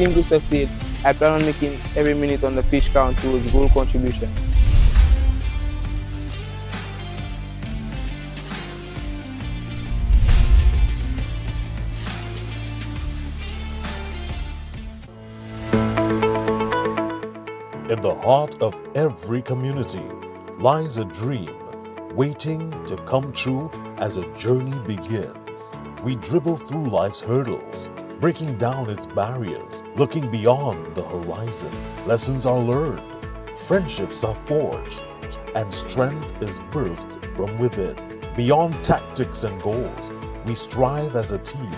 team to succeed, I plan on making every minute on the pitch count towards goal contribution. In the heart of every community lies a dream waiting to come true as a journey begins. We dribble through life's hurdles, breaking down its barriers, looking beyond the horizon. Lessons are learned, friendships are forged, and strength is birthed from within. Beyond tactics and goals, we strive as a team.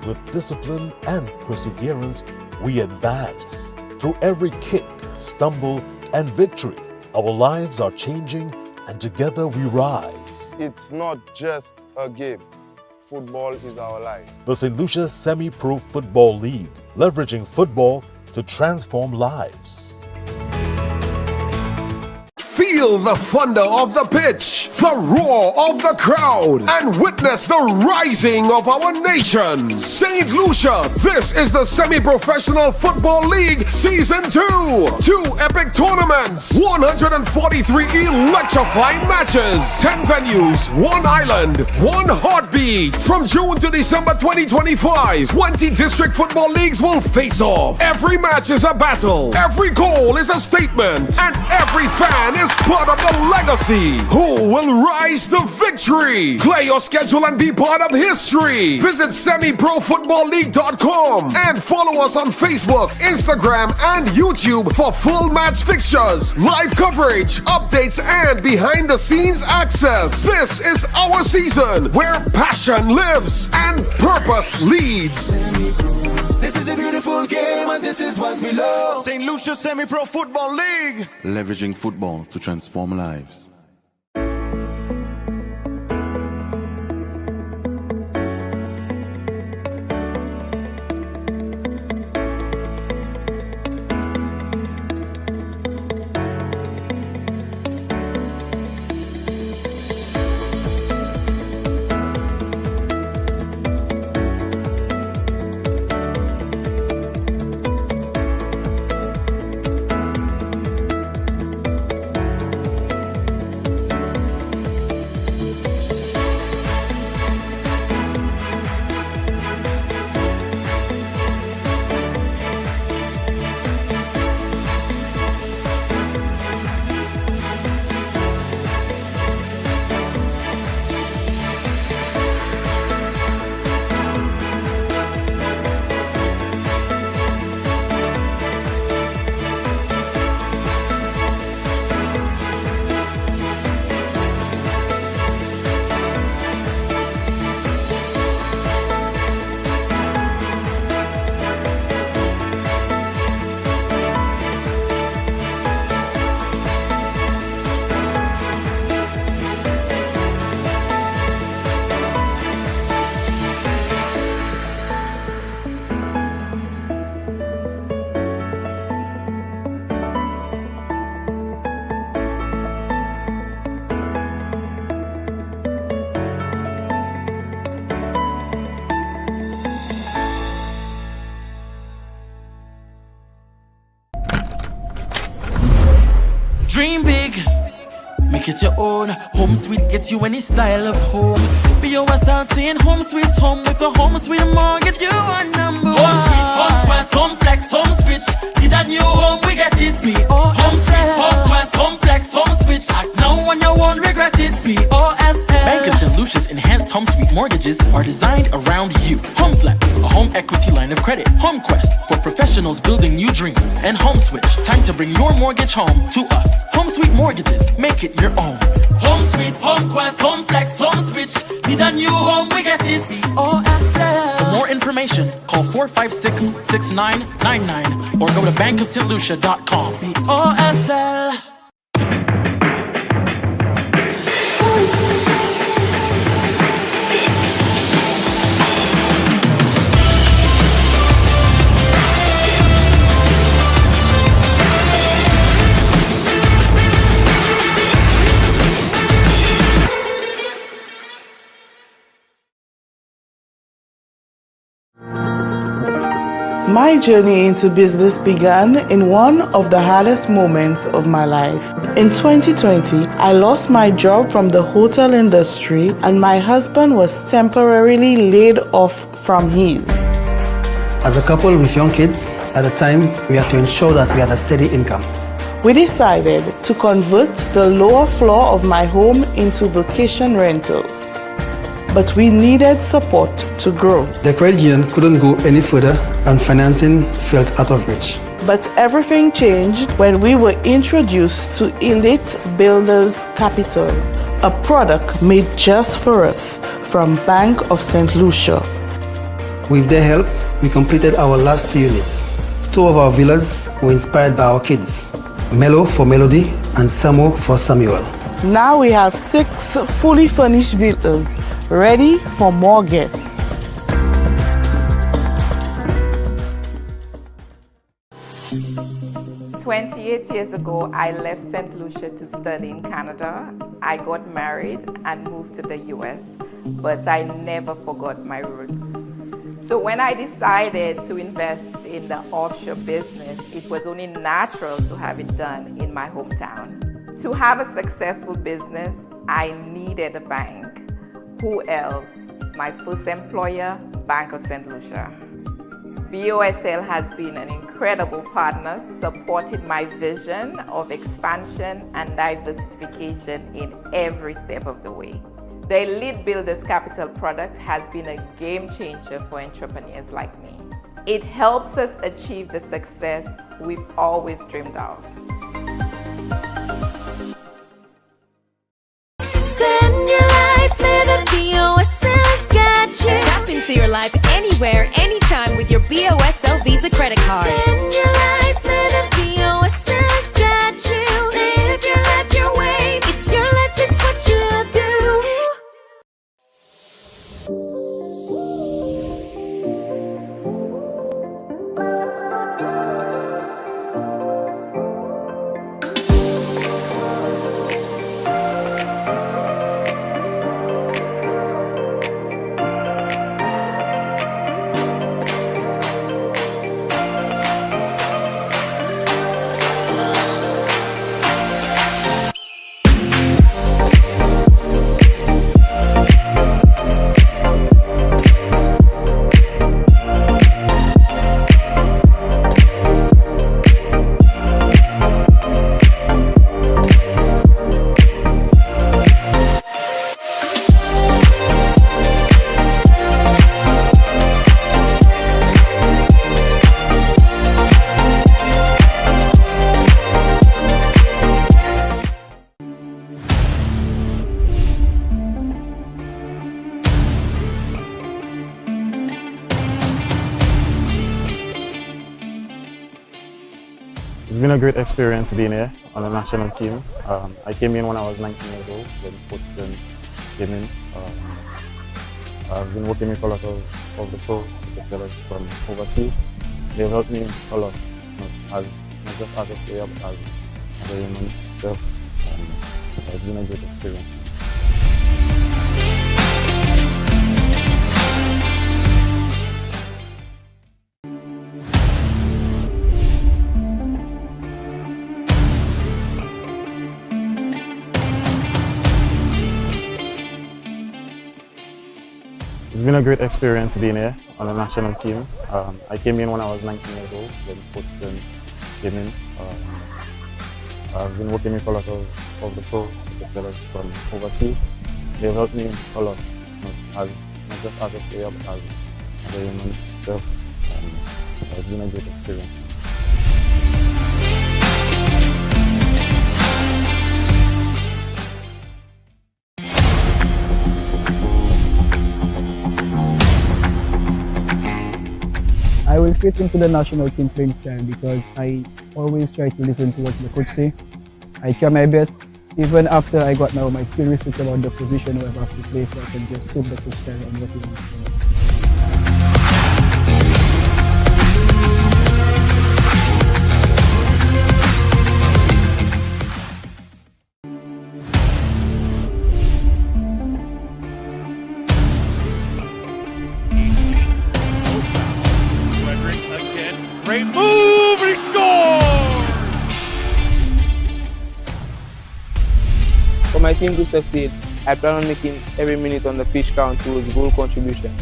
With discipline and perseverance, we advance. Through every kick, stumble, and victory, our lives are changing, and together we rise. It's not just a game. Football is our life. The St. Lucia Semi-Pro Football League, leveraging football to transform lives. Feel the thunder of the pitch, the roar of the crowd, and witness the rising of our nation. St. Lucia, this is the Semi-Professional Football League Season 2. 2 epic tournaments, 143 electrifying matches, 10 venues, 1 island, 1 heartbeat. From June to December 2025, 20 district football leagues will face off. Every match is a battle, every goal is a statement, and every fan is part of the legacy. Who will rise to victory? Play your schedule and be part of history. Visit semiprofootballleague.com and follow us on Facebook, Instagram, and YouTube for full match fixtures, live coverage, updates, and behind the scenes access. This is our season where passion lives and purpose leads. This is a beautiful game and this is what we love. St. Lucia Semi-Pro Football League. Leveraging football to transform lives. Dream big, make it your own. Home Sweet gets you any style of home. Be yourself saying home sweet home. With a home sweet mortgage, you are number one. Home sweet, home quest, home flex, home switch. Need a new home, we get it. Home sweet, home quest, home flex, home switch. Act now when you won't regret it. POSL. Bank of St. Lucia's enhanced home sweet mortgages are designed around you. Home Flex, a home equity line of credit. Home Quest, for professionals building new dreams. And Home Switch, time to bring your mortgage home to us. Home Sweet Mortgages, make it your own. Home Sweet, Home Quest, Home Flex, Home Switch. Need a new home, we get it. POSL. For more information, call 456-6999 or go to bankofstlucia.com. POSL. My journey into business began in one of the hardest moments of my life. In 2020, I lost my job from the hotel industry and my husband was temporarily laid off from his. As a couple with young kids, at the time, we had to ensure that we had a steady income. We decided to convert the lower floor of my home into vacation rentals. But we needed support to grow. The credit union couldn't go any further and financing felt out of reach. But everything changed when we were introduced to Elite Builders Capital, a product made just for us from Bank of St. Lucia. With their help, we completed our last 2 units. 2 of our villas were inspired by our kids, Melo for Melody and Samo for Samuel. Now we have 6 fully furnished villas, ready for more guests. Years ago, I left St. Lucia to study in Canada. I got married and moved to the US, but I never forgot my roots. So when I decided to invest in the offshore business, it was only natural to have it done in my hometown. To have a successful business, I needed a bank. Who else? My first employer, Bank of St. Lucia. BOSL has been an incredible partner, supporting my vision of expansion and diversification in every step of the way. The Elite Builders Capital product has been a game changer for entrepreneurs like me. It helps us achieve the success we've always dreamed of. Spend your life living BOSL's got you. Tap into your life anywhere, anytime with your BOSL Visa credit card. Spend your life living BOSL's got you. Live your life your way. It's your life, it's what you do. It's been a great experience being here on the national team. I came in when I was 19 years old when Coach came in. I've been working with a lot of the pro players from overseas. They've helped me a lot, not just as a player, but as a human self. It's been a great experience. It's been a great experience being here on the national team. I came in when I was 19 years old when Coach came in. I've been working with a lot of the pro players from overseas. They've helped me a lot, not just as a player, but as a human self. It's been a great experience. I will fit into the national team playing style because I always try to listen to what the coach say. I try my best, even after I got now my skill research about the position where I have to play, so I can just suit the coach style and what he wants from us. Again. team to succeed, I plan on making every minute on the pitch count towards goal contribution.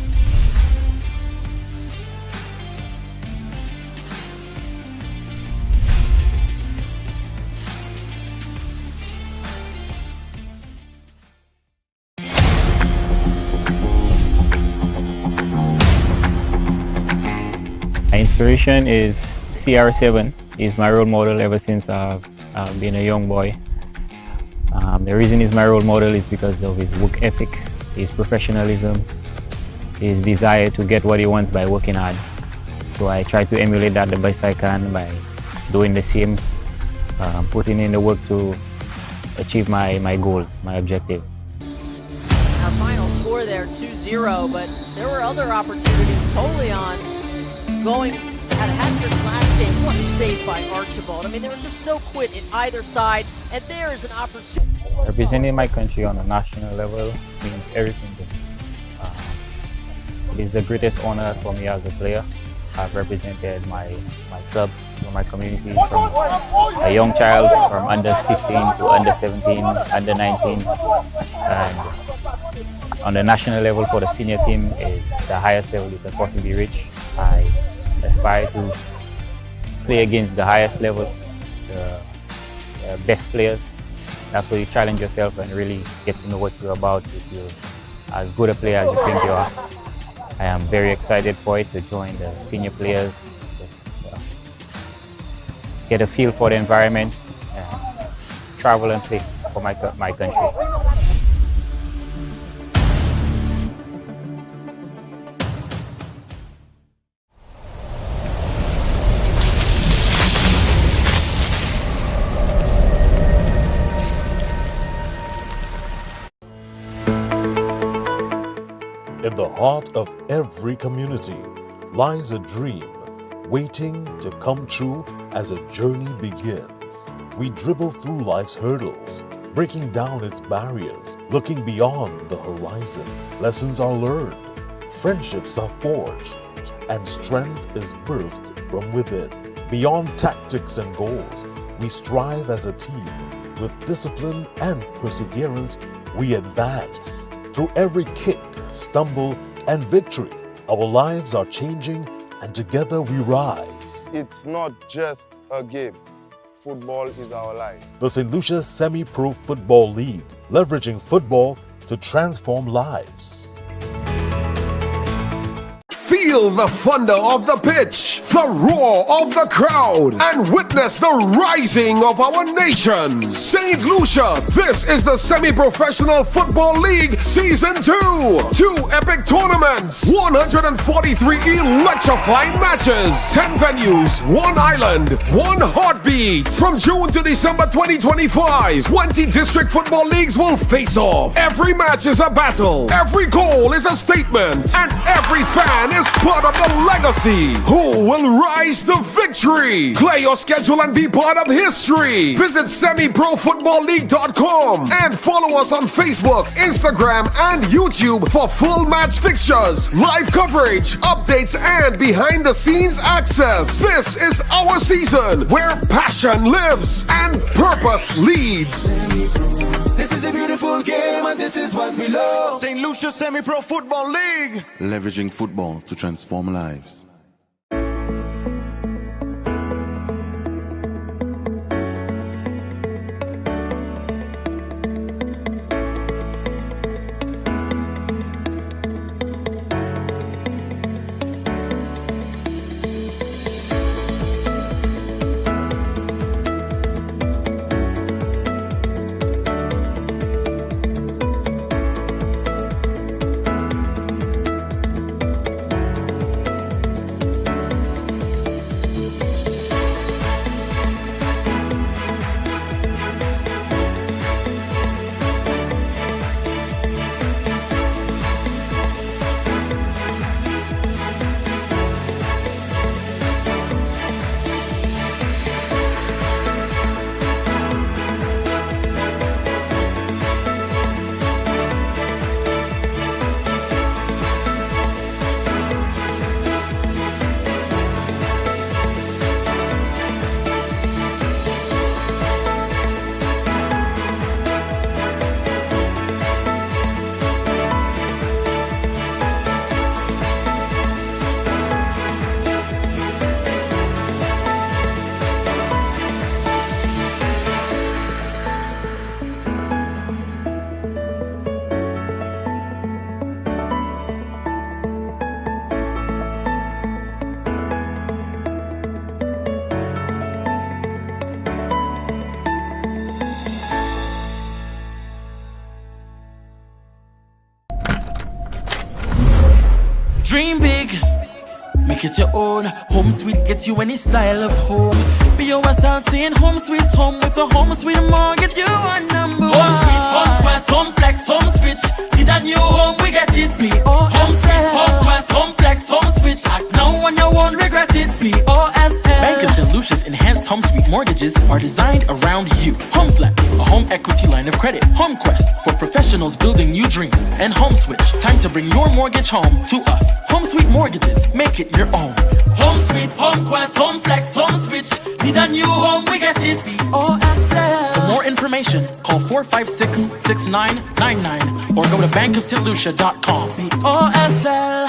My inspiration is CR7. He's my role model ever since I've been a young boy. The reason he's my role model is because of his work ethic, his professionalism, his desire to get what he wants by working hard. So I try to emulate that the best I can by doing the same, putting in the work to achieve my goals, my objective. Our final score there, 2-0, but there were other opportunities. Polion going, had a hat-trick last game. What a save by Archibald. I mean, there was just no quit in either side, and there is an opportunity. Representing my country on a national level means everything to me. It is the greatest honor for me as a player. I've represented my clubs, my community, from a young child, from under 15 to under 17, under 19, and on the national level for the senior team is the highest level you can possibly reach. I aspire to play against the highest level, the best players. That's where you challenge yourself and really get to know what you're about if you're as good a player as you think you are. I am very excited for it to join the senior players, just get a feel for the environment, and travel and play for my country. In the heart of every community lies a dream waiting to come true as a journey begins. We dribble through life's hurdles, breaking down its barriers, looking beyond the horizon. Lessons are learned, friendships are forged, and strength is birthed from within. Beyond tactics and goals, we strive as a team. With discipline and perseverance, we advance. Through every kick, stumble, and victory, our lives are changing, and together we rise. It's not just a game. Football is our life. The St. Lucia Semi-Pro Football League, leveraging football to transform lives. Feel the thunder of the pitch, the roar of the crowd, and witness the rising of our nation. St. Lucia, this is the Semi-Professional Football League Season 2. 2 epic tournaments, 143 electrifying matches, 10 venues, 1 island, 1 heartbeat. From June to December 2025, 20 district football leagues will face off. Every match is a battle, every goal is a statement, and every fan is part of the legacy. Who will rise to victory? Play your schedule and be part of history. Visit semiprofootballleague.com and follow us on Facebook, Instagram, and YouTube for full match fixtures, live coverage, updates, and behind the scenes access. This is our season where passion lives and purpose leads. This is a beautiful game and this is what we love. St. Lucia Semi-Pro Football League. Leveraging football to transform lives. Dream big, make it your own. Home sweet gets you any style of home. BOSL saying home sweet home with a home sweet mortgage. You are number one. Home sweet, home quest, home flex, home switch. Need a new home, we get it. Home sweet, home quest, home flex, home switch. Act now when you won't regret it. BOSL. Bank of St. Lucia's enhanced home sweet mortgages are designed around you. Home flex, a home equity line of credit. Home quest for professionals building new dreams. And home switch, time to bring your mortgage home to us. Home sweet mortgages, make it your own. Home sweet, home quest, home flex, home switch. Need a new home, we get it. BOSL. For more information, call 456-6999 or go to bankofstlucia.com. BOSL.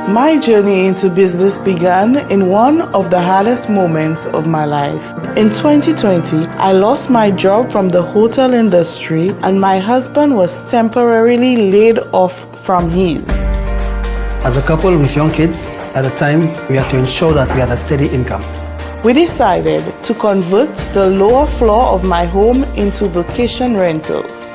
My journey into business began in one of the hardest moments of my life. In 2020, I lost my job from the hotel industry and my husband was temporarily laid off from his. As a couple with young kids, at the time, we had to ensure that we had a steady income. We decided to convert the lower floor of my home into vacation rentals.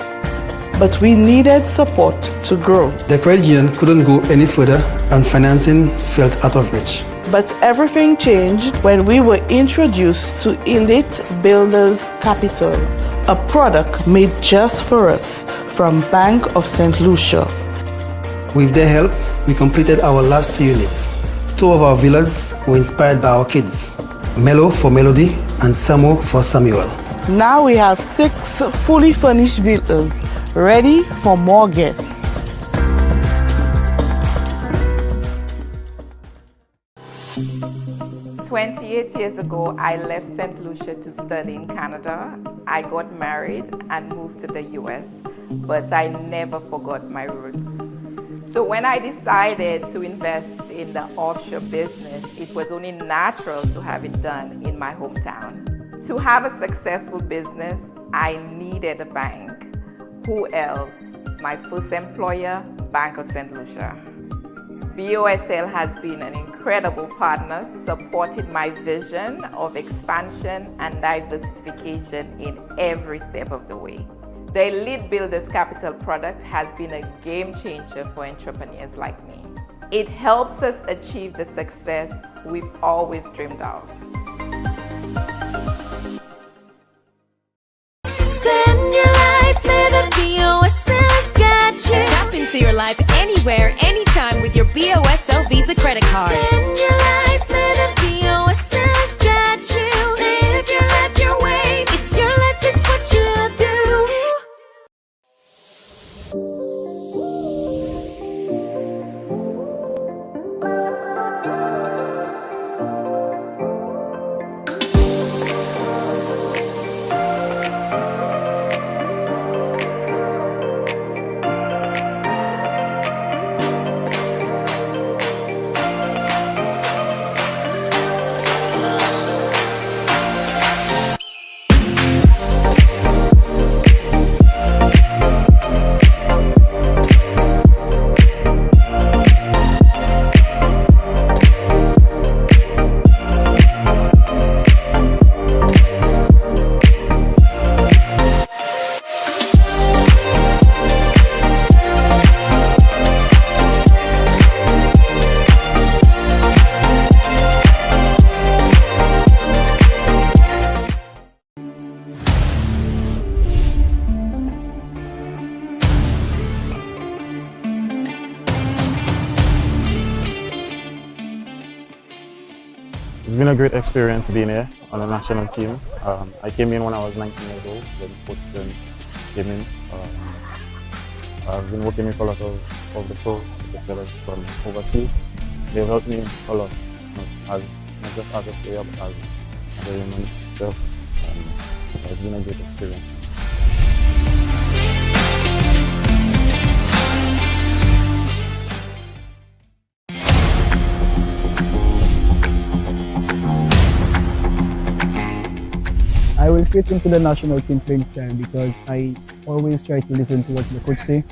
But we needed support to grow. The credit union couldn't go any further and financing felt out of reach. But everything changed when we were introduced to Elite Builders Capital, a product made just for us from Bank of St. Lucia. With their help, we completed our last 2 units. 2 of our villas were inspired by our kids, Melo for Melody and Samo for Samuel. Now we have 6 fully furnished villas, ready for more guests. "28 years ago, I left St. Lucia to study in Canada. I got married and moved to the US, but I never forgot my roots. So when I decided to invest in the offshore business, it was only natural to have it done in my hometown. To have a successful business, I needed a bank. Who else? My first employer, Bank of St. Lucia. BOSL has been an incredible partner, supported my vision of expansion and diversification in every step of the way. The Elite Builders Capital product has been a game changer for entrepreneurs like me. It helps us achieve the success we've always dreamed of. Spend your life living BOSL's got you. Tap into your life anywhere, anytime with your BOSL Visa credit card. Spend your life living BOSL's got you. Live your life your way. It's your life, it's what you do. It's been a great experience being here on the national team. I came in when I was 19 years old when Coach came in. I've been working with a lot of the pros, the fellas from overseas. They've helped me a lot, not just as a player, but as a human itself. It's been a great experience. will fit into the national team playing style because I always try to listen to what the coach say.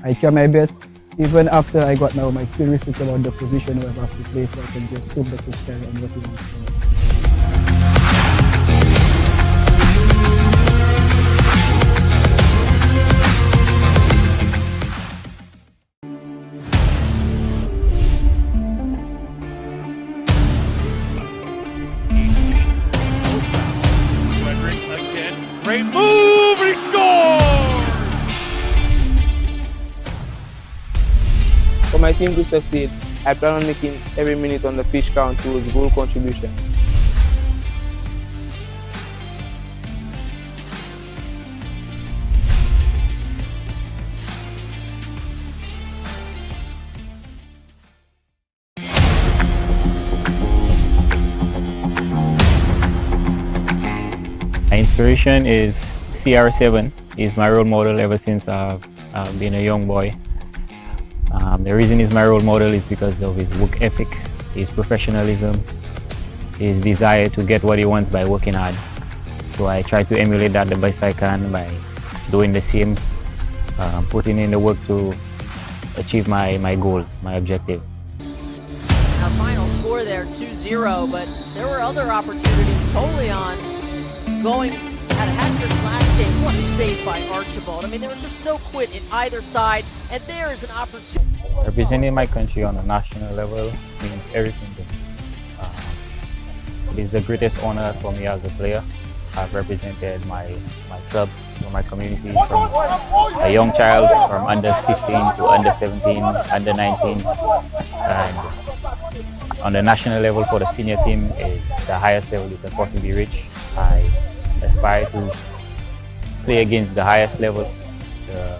I try my best, even after I got now my skill research about the position where I have to play, so I can just suit the coach style and what he wants from us. Great move, he scores! For my team to succeed, I plan on making every minute on the pitch count towards goal contribution. My inspiration is CR7. He's my role model ever since I've been a young boy. The reason he's my role model is because of his work ethic, his professionalism, his desire to get what he wants by working hard. So I try to emulate that the best I can by doing the same, putting in the work to achieve my goals, my objective. Our final score there, 2-0, but there were other opportunities. Polion had a hat-trick last game. What a save by Archibald. I mean, there was just no quit in either side, and there is an opportunity. Representing my country on a national level means everything to me. It is the greatest honor for me as a player. I've represented my clubs, my community, from a young child, from under 15 to under 17, under 19, and on the national level for the senior team is the highest level you can possibly reach. I aspire to play against the highest level, the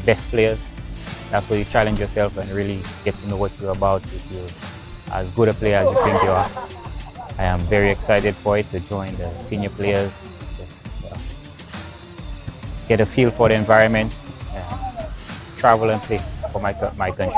best players. That's where you challenge yourself and really get to know what you're about. If you're as good a player as you think you are, I am very excited for it to join the senior players, just get a feel for the environment, and travel and play for my country.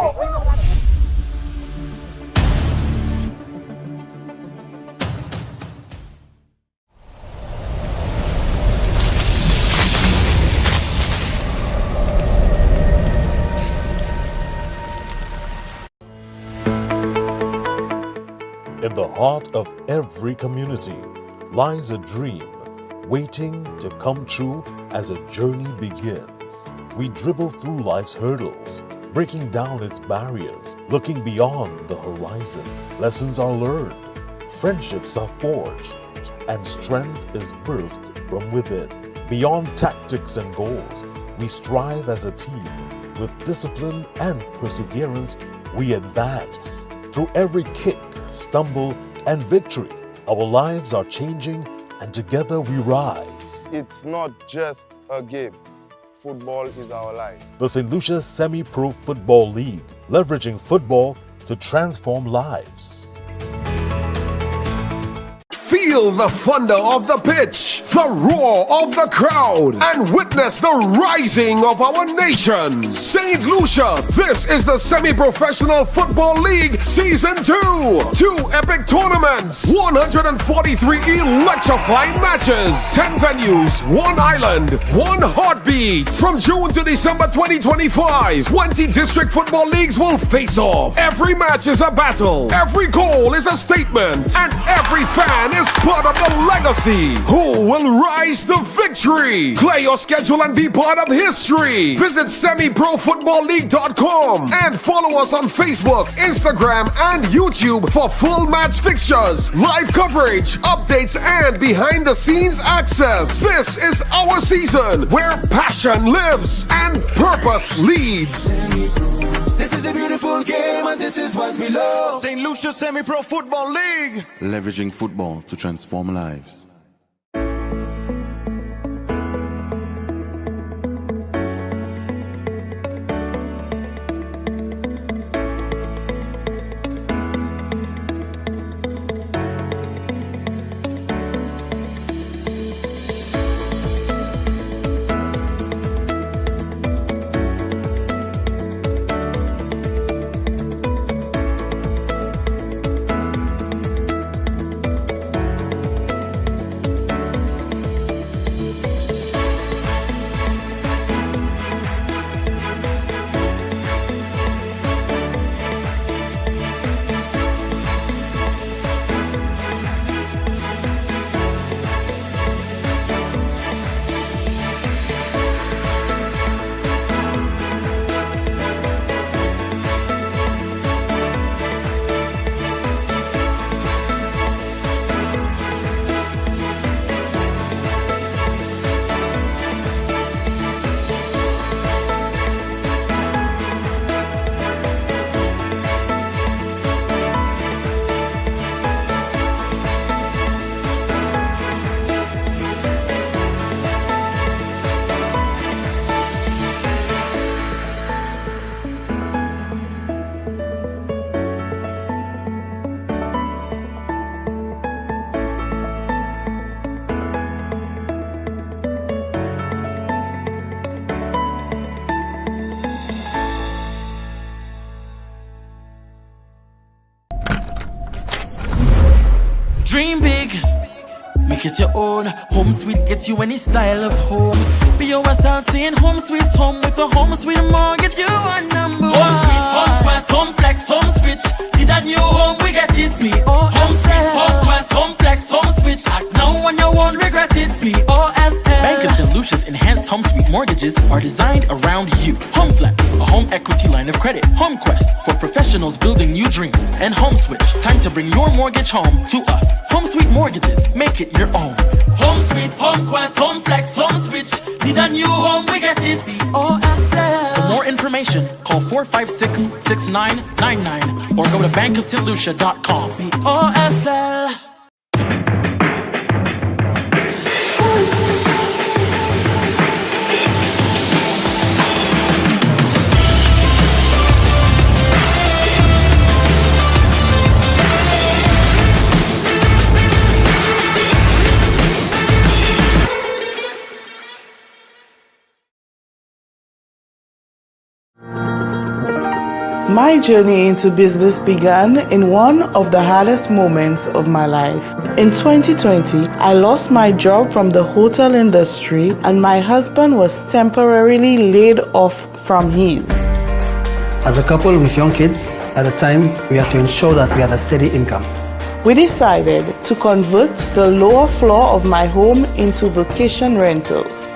In the heart of every community lies a dream waiting to come true as a journey begins. We dribble through life's hurdles, breaking down its barriers, looking beyond the horizon. Lessons are learned, friendships are forged, and strength is birthed from within. Beyond tactics and goals, we strive as a team. With discipline and perseverance, we advance. Through every kick, stumble, and victory, our lives are changing, and together we rise. It's not just a game. Football is our life. The St. Lucia Semi-Pro Football League, leveraging football to transform lives. Feel the thunder of the pitch, the roar of the crowd, and witness the rising of our nation. St. Lucia, this is the Semi-Professional Football League Season 2. 2 epic tournaments, 143 electrifying matches, 10 venues, 1 island, 1 heartbeat. From June to December 2025, 20 district football leagues will face off. Every match is a battle, every goal is a statement, and every fan is part of the legacy. Who will rise to victory? Play your schedule and be part of history. Visit semiprofootballleague.com and follow us on Facebook, Instagram, and YouTube for full match fixtures, live coverage, updates, and behind the scenes access. This is our season where passion lives and purpose leads. This is a beautiful game and this is what we love. St. Lucia Semi-Pro Football League. Leveraging football to transform lives. Dream big, make it your own. Home sweet gets you any style of home. Be yourself saying home sweet home. With a home sweet mortgage, you are number one. Home sweet, home quest, home flex, home switch. Need a new home, we get it. Home sweet, home quest, home flex, home switch. Act now when you won't regret it. POSL. Bank of St. Lucia's enhanced home sweet mortgages are designed around you. Home flex, a home equity line of credit. Home quest, for professionals building new dreams. And home switch, time to bring your mortgage home to us. Home sweet mortgages, make it your own. Home sweet, home quest, home flex, home switch. Need a new home, we get it. POSL. For more information, call 456-6999 or go to bankofstlucia.com. POSL. My journey into business began in one of the hardest moments of my life. In 2020, I lost my job from the hotel industry and my husband was temporarily laid off from his. As a couple with young kids, at the time, we had to ensure that we had a steady income. We decided to convert the lower floor of my home into vacation rentals.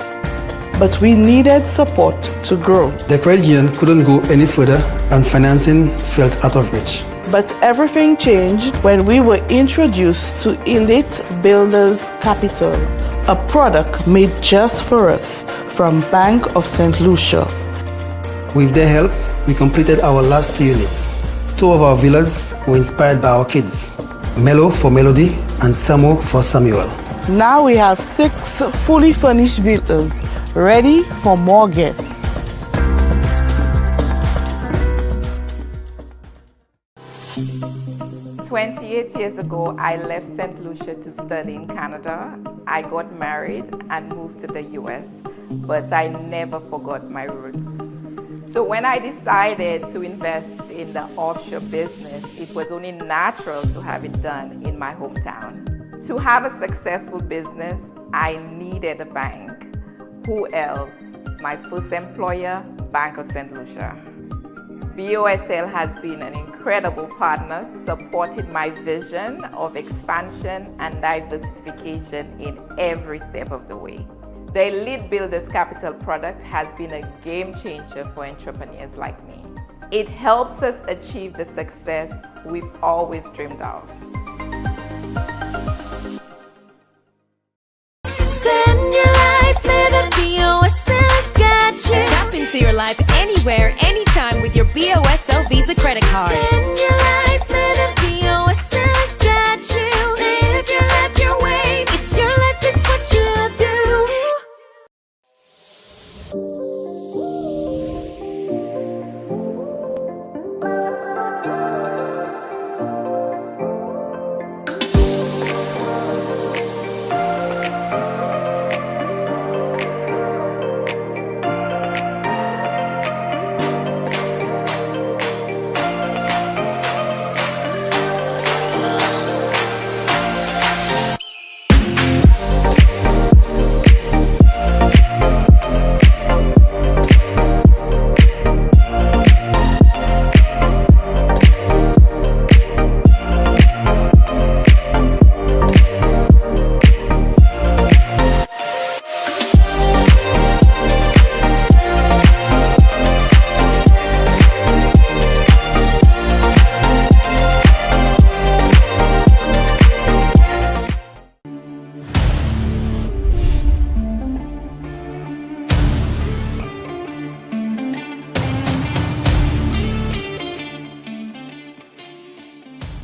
But we needed support to grow. The credit union couldn't go any further and financing felt out of reach. But everything changed when we were introduced to Elite Builders Capital, a product made just for us from Bank of St. Lucia. With their help, we completed our last 2 units. 2 of our villas were inspired by our kids, Melo for Melody and Samo for Samuel. Now we have 6 fully furnished villas ready for more guests. "28 years ago, I left St. Lucia to study in Canada. I got married and moved to the US, but I never forgot my roots. So when I decided to invest in the offshore business, it was only natural to have it done in my hometown. To have a successful business, I needed a bank. Who else? My first employer, Bank of St. Lucia. BOSL has been an incredible partner, supporting my vision of expansion and diversification in every step of the way. The Elite Builders Capital product has been a game changer for entrepreneurs like me. It helps us achieve the success we've always dreamed of. Spend your life living BOSL's got you. Tap into your life anywhere, anytime with your BOSL Visa credit card. Spend your life living BOSL's got you. Live your life your way. It's your life, it's what you do.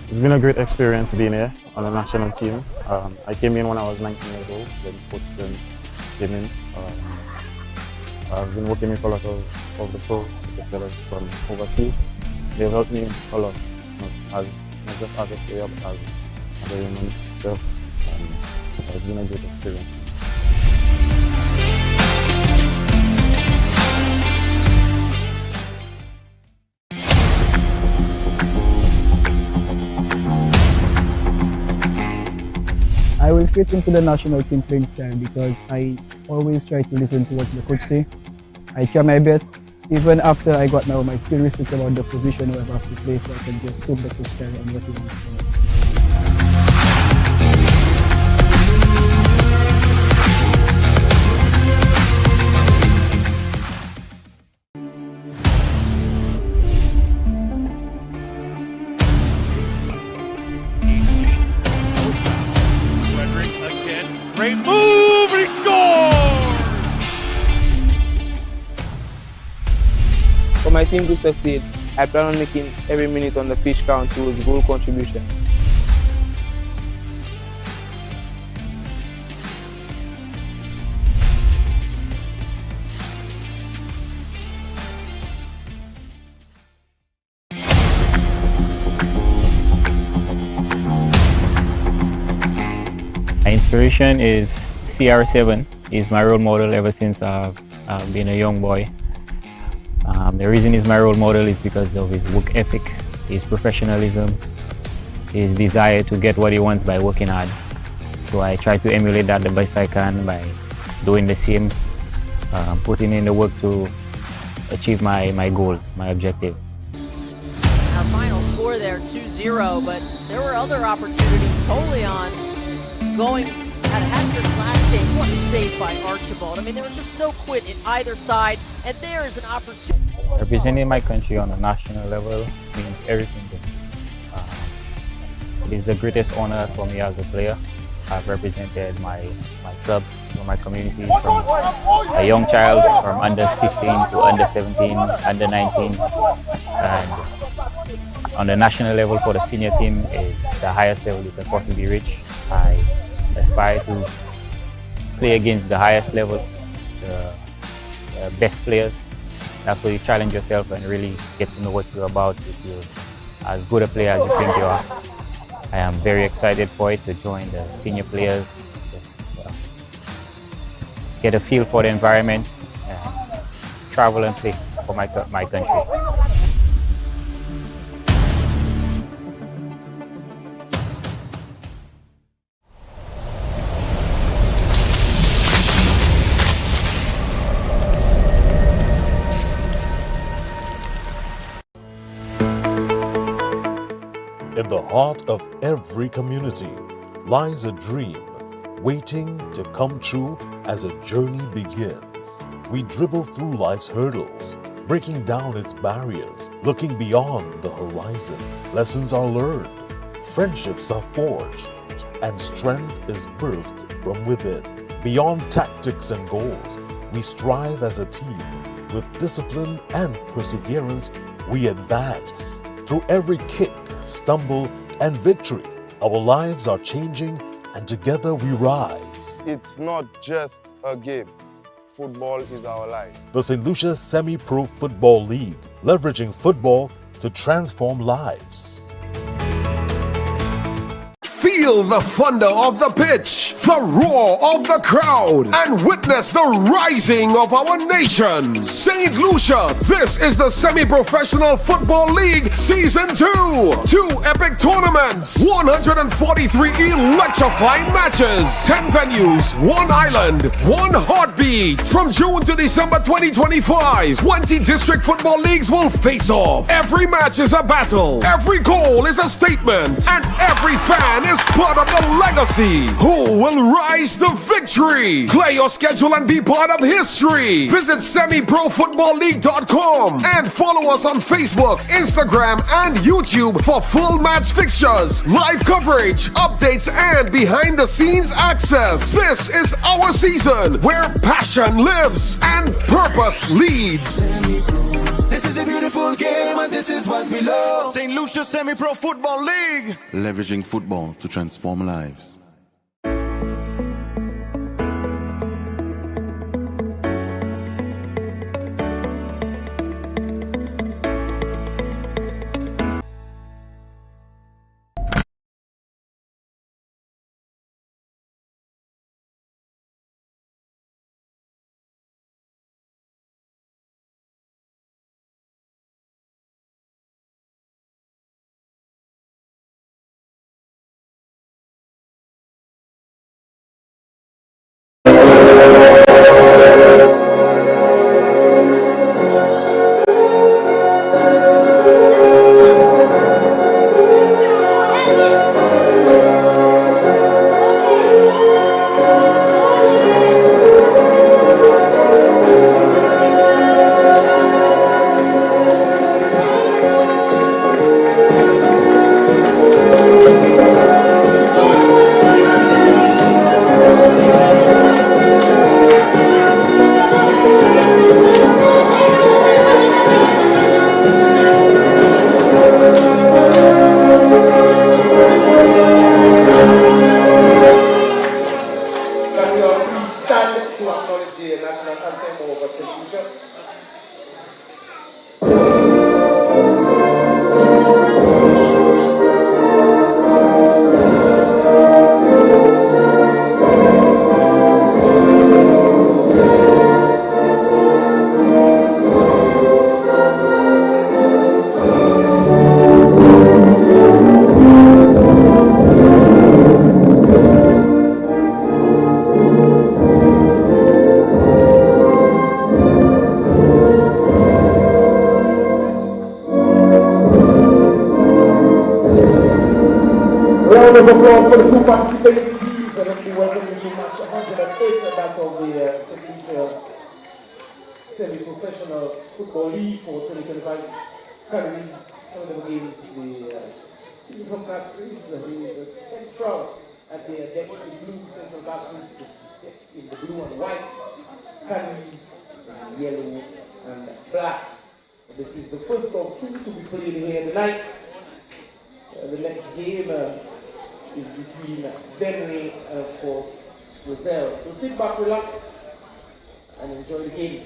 It's been a great experience being here on the national team. I came in when I was 19 years old when Coach came in. I've been working with a lot of the pros, the fellas from overseas. They've helped me a lot, not just as a player, but as a human itself. It's been a great experience. will fit into the national team playing style because I always try to listen to what the coach say. I try my best, even after I got now my skill research about the position where I have to play, so I can just suit the coach style and what he wants from us. Great move, and he scores! For my team to succeed, I plan on making every minute on the pitch count towards goal contribution. My inspiration is CR7. He's my role model ever since I've been a young boy. The reason he's my role model is because of his work ethic, his professionalism, his desire to get what he wants by working hard. So I try to emulate that the best I can by doing the same, putting in the work to achieve my goals, my objective. Our final score there, 2-0, but there were other opportunities. Polion going had a hat-trick last game. What a save by Archibald. I mean, there was just no quit in either side, and there is an opportunity. Representing my country on a national level means everything to me. It is the greatest honor for me as a player. I've represented my clubs, my community, from a young child from under 15 to under 17, under 19, and on the national level for the senior team is the highest level you can possibly reach. I aspire to play against the highest level, the best players. That's where you challenge yourself and really get to know what you're about. If you're as good a player as you think you are, I am very excited for it to join the senior players, just get a feel for the environment, and travel and play for my country. In the heart of every community lies a dream waiting to come true as a journey begins. We dribble through life's hurdles, breaking down its barriers, looking beyond the horizon. Lessons are learned, friendships are forged, and strength is birthed from within. Beyond tactics and goals, we strive as a team. With discipline and perseverance, we advance. Through every kick, stumble, and victory, our lives are changing, and together we rise. It's not just a game. Football is our life. The St. Lucia Semi-Pro Football League, leveraging football to transform lives. Feel the thunder of the pitch, the roar of the crowd, and witness the rising of our nation. St. Lucia, this is the Semi-Professional Football League Season 2. 2 epic tournaments, 143 electrifying matches, 10 venues, 1 island, 1 heartbeat. From June to December 2025, 20 district football leagues will face off. Every match is a battle, every goal is a statement, and every fan is part of the legacy. Who will rise to victory? Clear your schedule and be part of history. Visit semiprofootballleague.com and follow us on Facebook, Instagram, and YouTube for full match fixtures, live coverage, updates, and behind the scenes access. This is our season where passion lives and purpose leads. This is a beautiful game and this is what we love. St. Lucia Semi-Pro Football League. Leveraging football to transform lives. round of applause for the two participating teams, and let me welcome you to match 108, and that's of the St. Lucia Semi-Professional Football League for 2025. Canaries coming up against the team from CASTRIES, the Central, and they are decked in blue. Central CASTRIES is decked in the blue and white. Canaries in yellow and black. This is the first of two to be played here tonight. The next game is between Benry and, of course, Swizzell. So sit back, relax, and enjoy the game.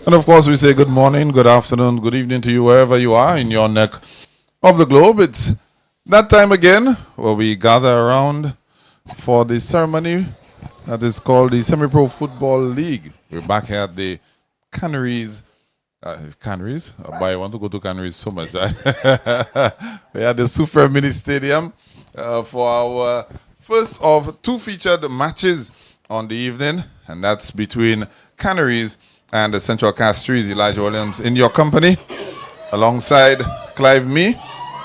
And of course, we say good morning, good afternoon, good evening to you wherever you are in your neck of the globe. It's that time again where we gather around for the ceremony that is called the Semi-Pro Football League. We're back here at the Canaries. Canaries? But I want to go to Canaries so much. We're at the Super Mini Stadium for our first of two featured matches on the evening, and that's between Canaries and the Central CASTRIES. Elijah Williams in your company, alongside Clive me,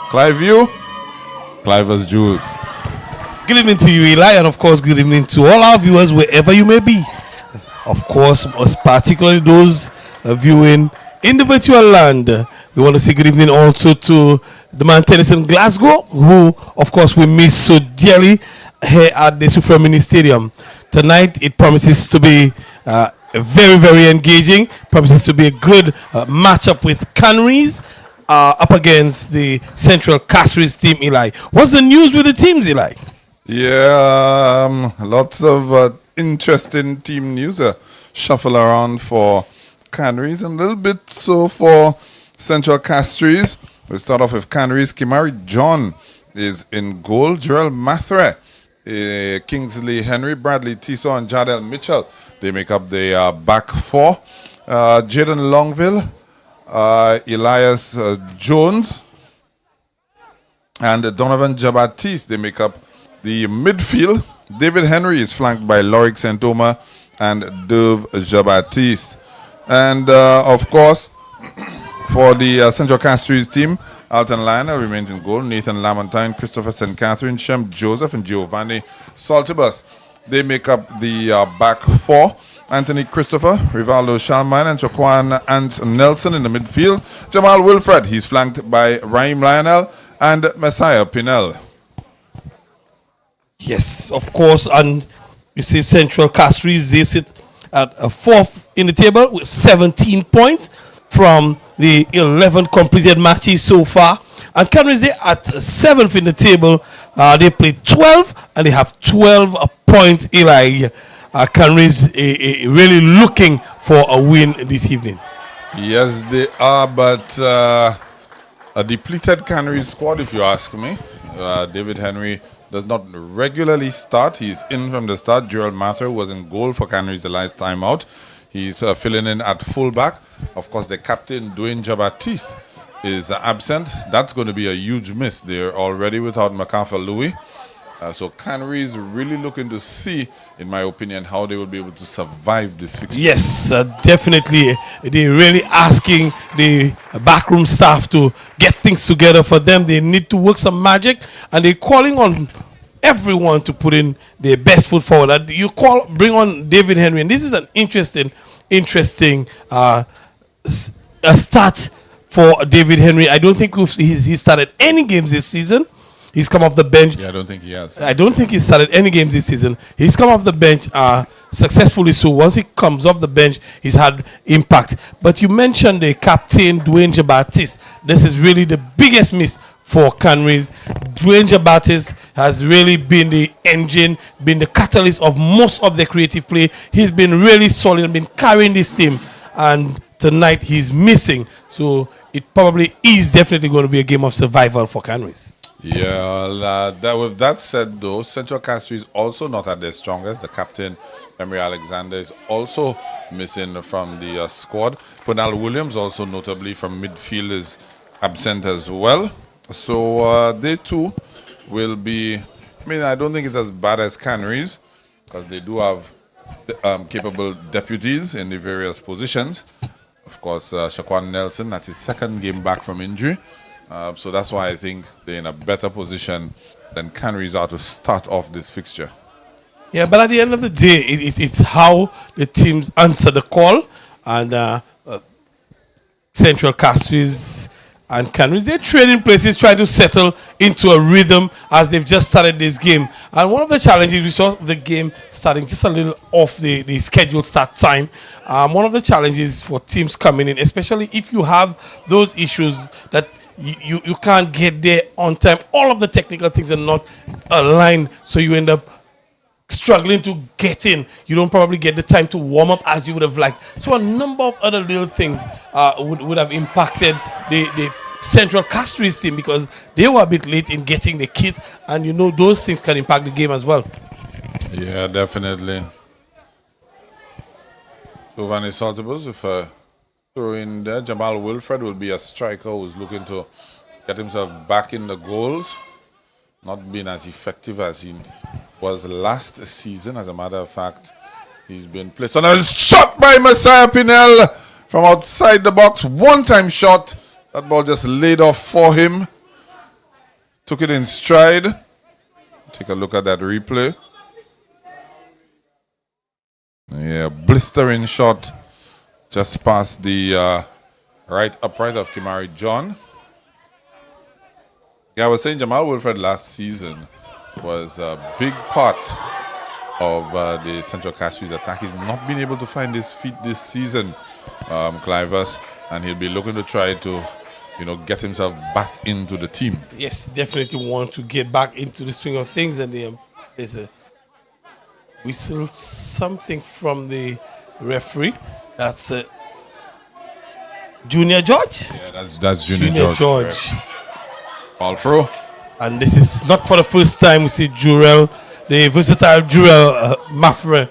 Clive you, Clive as Jules. Good evening to you, Eli, and of course, good evening to all our viewers wherever you may be. Of course, most particularly those viewing in the virtual land. We want to say good evening also to the man tennis in Glasgow, who, of course, we miss so dearly here at the Super Mini Stadium. Tonight, it promises to be very, very engaging. Promises to be a good matchup with Canaries up against the Central Castries team, Eli. What's the news with the teams, Eli? Yeah, lots of interesting team news. Shuffle around for Canaries and a little bit so for Central Castries. We'll start off with Canaries. Kimari John is in goal. Gerald Mathre, Kingsley Henry, Bradley Tiso, and Jadel Mitchell. They make up the back four. Jaden Longville, Elias Jones, and Donovan Jabatiste. They make up the midfield. David Henry is flanked by Lorik Santoma and Dove Jabatiste. And of course, for the Central Castries team, Alton Lionel remains in goal. Nathan Lamontine, Christopher St. Catherine, Shem Joseph, and Giovanni Saltibus. They make up the back four. Anthony Christopher, Rivaldo Shalman, and Jaquan Ant Nelson in the midfield. Jamal Wilfred, he's flanked by Raheem Lionel and Messiah Pinel. Yes, of course. And you see Central Castries, they sit at fourth in the table with 17 points from the 11 completed matches so far. And Canaries, they at seventh in the table. They played 12 and they have 12 points. Eli, Canaries really looking for a win this evening. Yes, they are, but a depleted Canaries squad, if you ask me. David Henry does not regularly start. He's in from the start. Gerald Mather was in goal for Canaries the last time out. He's filling in at fullback. Of course, the captain, Dwayne Jabatiste, is absent. That's going to be a huge miss. They're already without MacArthur Louis. So Canaries really looking to see, in my opinion, how they will be able to survive this fixture. Yes, definitely. They're really asking the backroom staff to get things together for them. They need to work some magic, and they're calling on everyone to put in their best foot forward. Bring on David Henry, and this is an interesting start for David Henry. I don't think he started any games this season. He's come off the bench. Yeah, I don't think he has. I don't think he started any games this season. He's come off the bench successfully. So once he comes off the bench, he's had impact. But you mentioned the captain, Dwayne Jabatiste. This is really the biggest miss for Canaries. Dwayne Jabatiste has really been the engine, been the catalyst of most of the creative play. He's been really solid and been carrying this team. And tonight he's missing. So it probably is definitely going to be a game of survival for Canaries. Yeah, with that said, though, Central Castries also not at their strongest. The captain, Emery Alexander, is also missing from the squad. Punal Williams, also notably from midfield, is absent as well. So they too will be, I mean, I don't think it's as bad as Canaries, because they do have capable deputies in the various positions. Of course, Shaquan Nelson, that's his second game back from injury. So that's why I think they're in a better position than Canaries are to start off this fixture. Yeah, but at the end of the day, it's how the teams answer the call. And Central Castries and Canaries, they're trading places, trying to settle into a rhythm as they've just started this game. And one of the challenges, we saw the game starting just a little off the scheduled start time. One of the challenges for teams coming in, especially if you have those issues that you can't get there on time. All of the technical things are not aligned, so you end up struggling to get in. You don't probably get the time to warm up as you would have liked. So a number of other little things would have impacted the Central Castries team, because they were a bit late in getting the kits, and you know those things can impact the game as well. Yeah, definitely. Giovanni Saltibus, if throw in there, Jamal Wilfred will be a striker who's looking to get himself back in the goals. Not being as effective as he was last season. As a matter of fact, he's been placed on a shot by Messiah Pinel from outside the box. One-time shot. That ball just laid off for him. Took it in stride. Take a look at that replay. Yeah, blistering shot. Just past the right upright of Kimari John. Yeah, I was saying Jamal Wilfred last season was a big part of the Central Castries attack. He's not been able to find his feet this season, Clivers, and he'll be looking to try to get himself back into the team. Yes, definitely want to get back into the swing of things, and there's a whistle, something from the referee. That's Junior George. Yeah, that's Junior George. Ball through. And this is not for the first time we see Jurel, the versatile Jurel Mafre.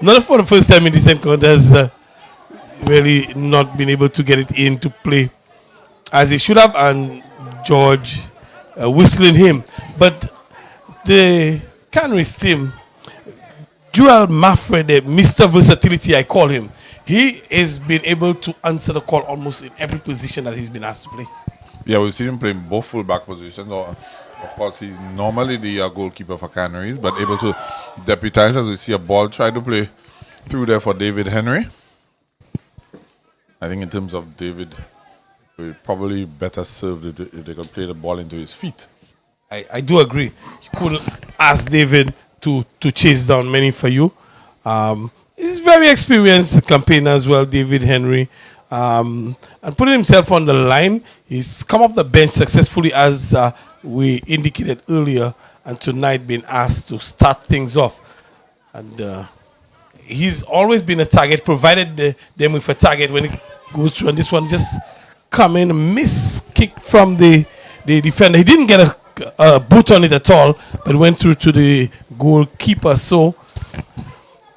Not for the first time in this encounter has really not been able to get it into play as he should have, and George whistling him. But the Canaries team, Jurel Mafre, the Mr. Versatility I call him, he has been able to answer the call almost in every position that he's been asked to play. Yeah, we've seen him play in both full-back positions. Of course, he's normally the goalkeeper for Canaries, but able to deputize as we see a ball try to play through there for David Henry. I think in terms of David, we probably better served if they could play the ball into his feet. I do agree. You couldn't ask David to chase down many for you. He's very experienced campaigner as well, David Henry. And putting himself on the line, he's come off the bench successfully as we indicated earlier, and tonight been asked to start things off. And he's always been a target, provided them with a target when it goes through. And this one just come in, a miss kick from the defender. He didn't get a boot on it at all, but went through to the goalkeeper. So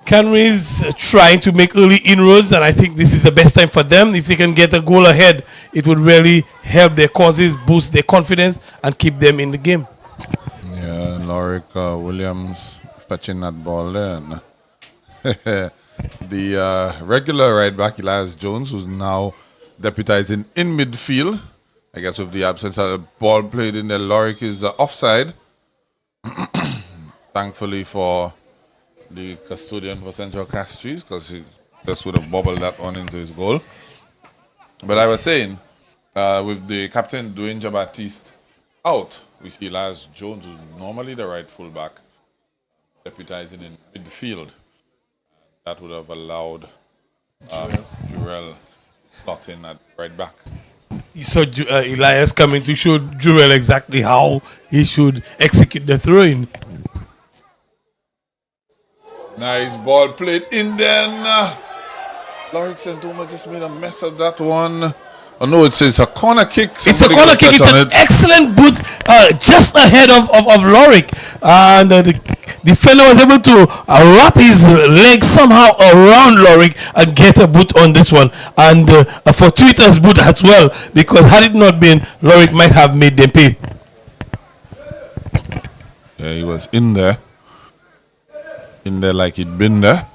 Canaries trying to make early inroads, and I think this is the best time for them. If they can get a goal ahead, it would really help their causes, boost their confidence, and keep them in the game. Yeah, Lorik Williams fetching that ball there. The regular right back, Elias Jones, who's now deputizing in midfield. I guess with the absence of the ball played in there, Lorik is offside. Thankfully for the custodian for Central Castries, because he just would have bobbled that one into his goal. But I was saying, with the captain Dwayne Jean-Baptiste out, we see Elias Jones, who's normally the right fullback, deputizing in midfield. That would have allowed Jurel slot in at right back. You saw Elias coming to show Jurel exactly how he should execute the throw-in. Nice ball played in then. Lorik Santoma just made a mess of that one. Oh no, it's a corner kick. It's a corner kick. It's an excellent boot just ahead of Lorik. And the defender was able to wrap his leg somehow around Lorik and get a boot on this one. And a fortuitous boot as well, because had it not been, Lorik might have made them pay. Yeah, he was in there. In there like he'd been there.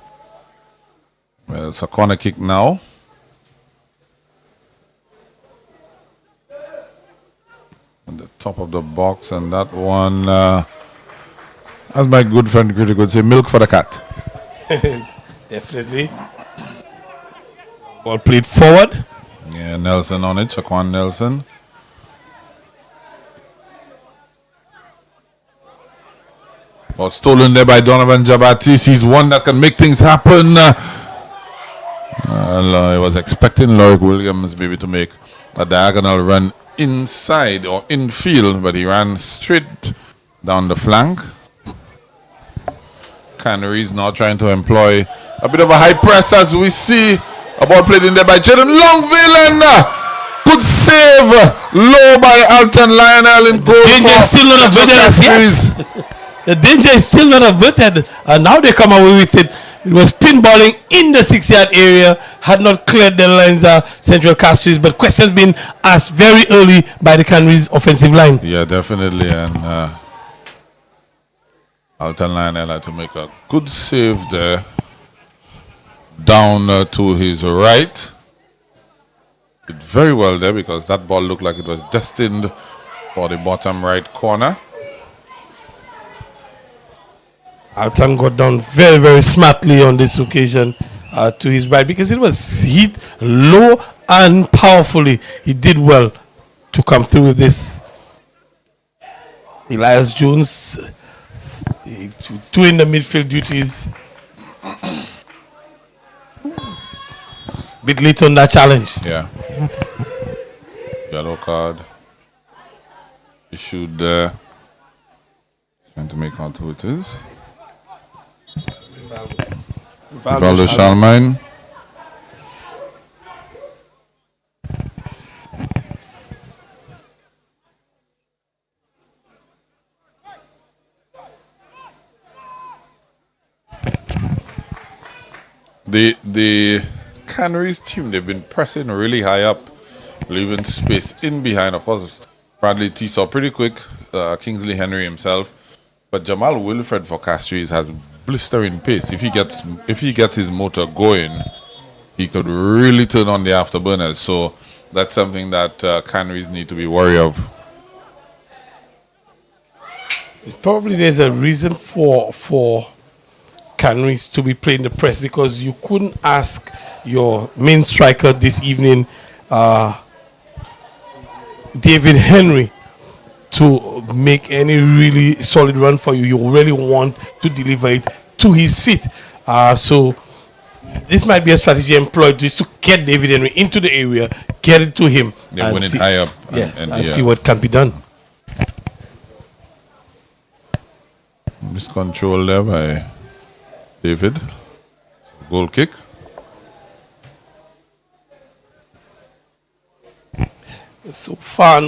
Well, it's a corner kick now. On the top of the box, and that one, as my good friend critic would say, milk for the cat. Definitely. Ball played forward. Yeah, Nelson on it, Shaquan Nelson. Ball stolen there by Donovan Jean-Baptiste. He's one that can make things happen. I was expecting Lorik Williams maybe to make a diagonal run inside or infield, but he ran straight down the flank. Canaries now trying to employ a bit of a high press as we see a ball played in there by Jaden Longville, and good save low by Alton Lionel in goal. Danger is still not averted as yet. The danger is still not averted, and now they come away with it. It was pinballing in the 6-yard area, had not cleared the lines of Central Castries, but questions been asked very early by the Canaries offensive line. Yeah, definitely, and Alton Lionel had to make a good save there, down to his right. Did very well there, because that ball looked like it was destined for the bottom right corner. Alton got down very, very smartly on this occasion to his right, because it was hit low and powerfully. He did well to come through with this. Elias Jones doing the midfield duties. Bit late on that challenge. Yeah. yellow card issued there. Trying to make out who it is. Rivaldo Shalmine. The Canaries team, they've been pressing really high up, leaving space in behind. Of course, Bradley T saw pretty quick, Kingsley Henry himself, but Jamal Wilfred for CASTRIES has blistering pace. If he gets his motor going, he could really turn on the afterburners. So that's something that Canaries need to be worried of. Probably there's a reason for Canaries to be playing the press, because you couldn't ask your main striker this evening, David Henry, to make any really solid run for you. You really want to deliver it to his feet. So this might be a strategy employed just to get David Henry into the area, get it to him, and win it high up, and see what can be done. Miscontrol there by David. Goal kick. So far,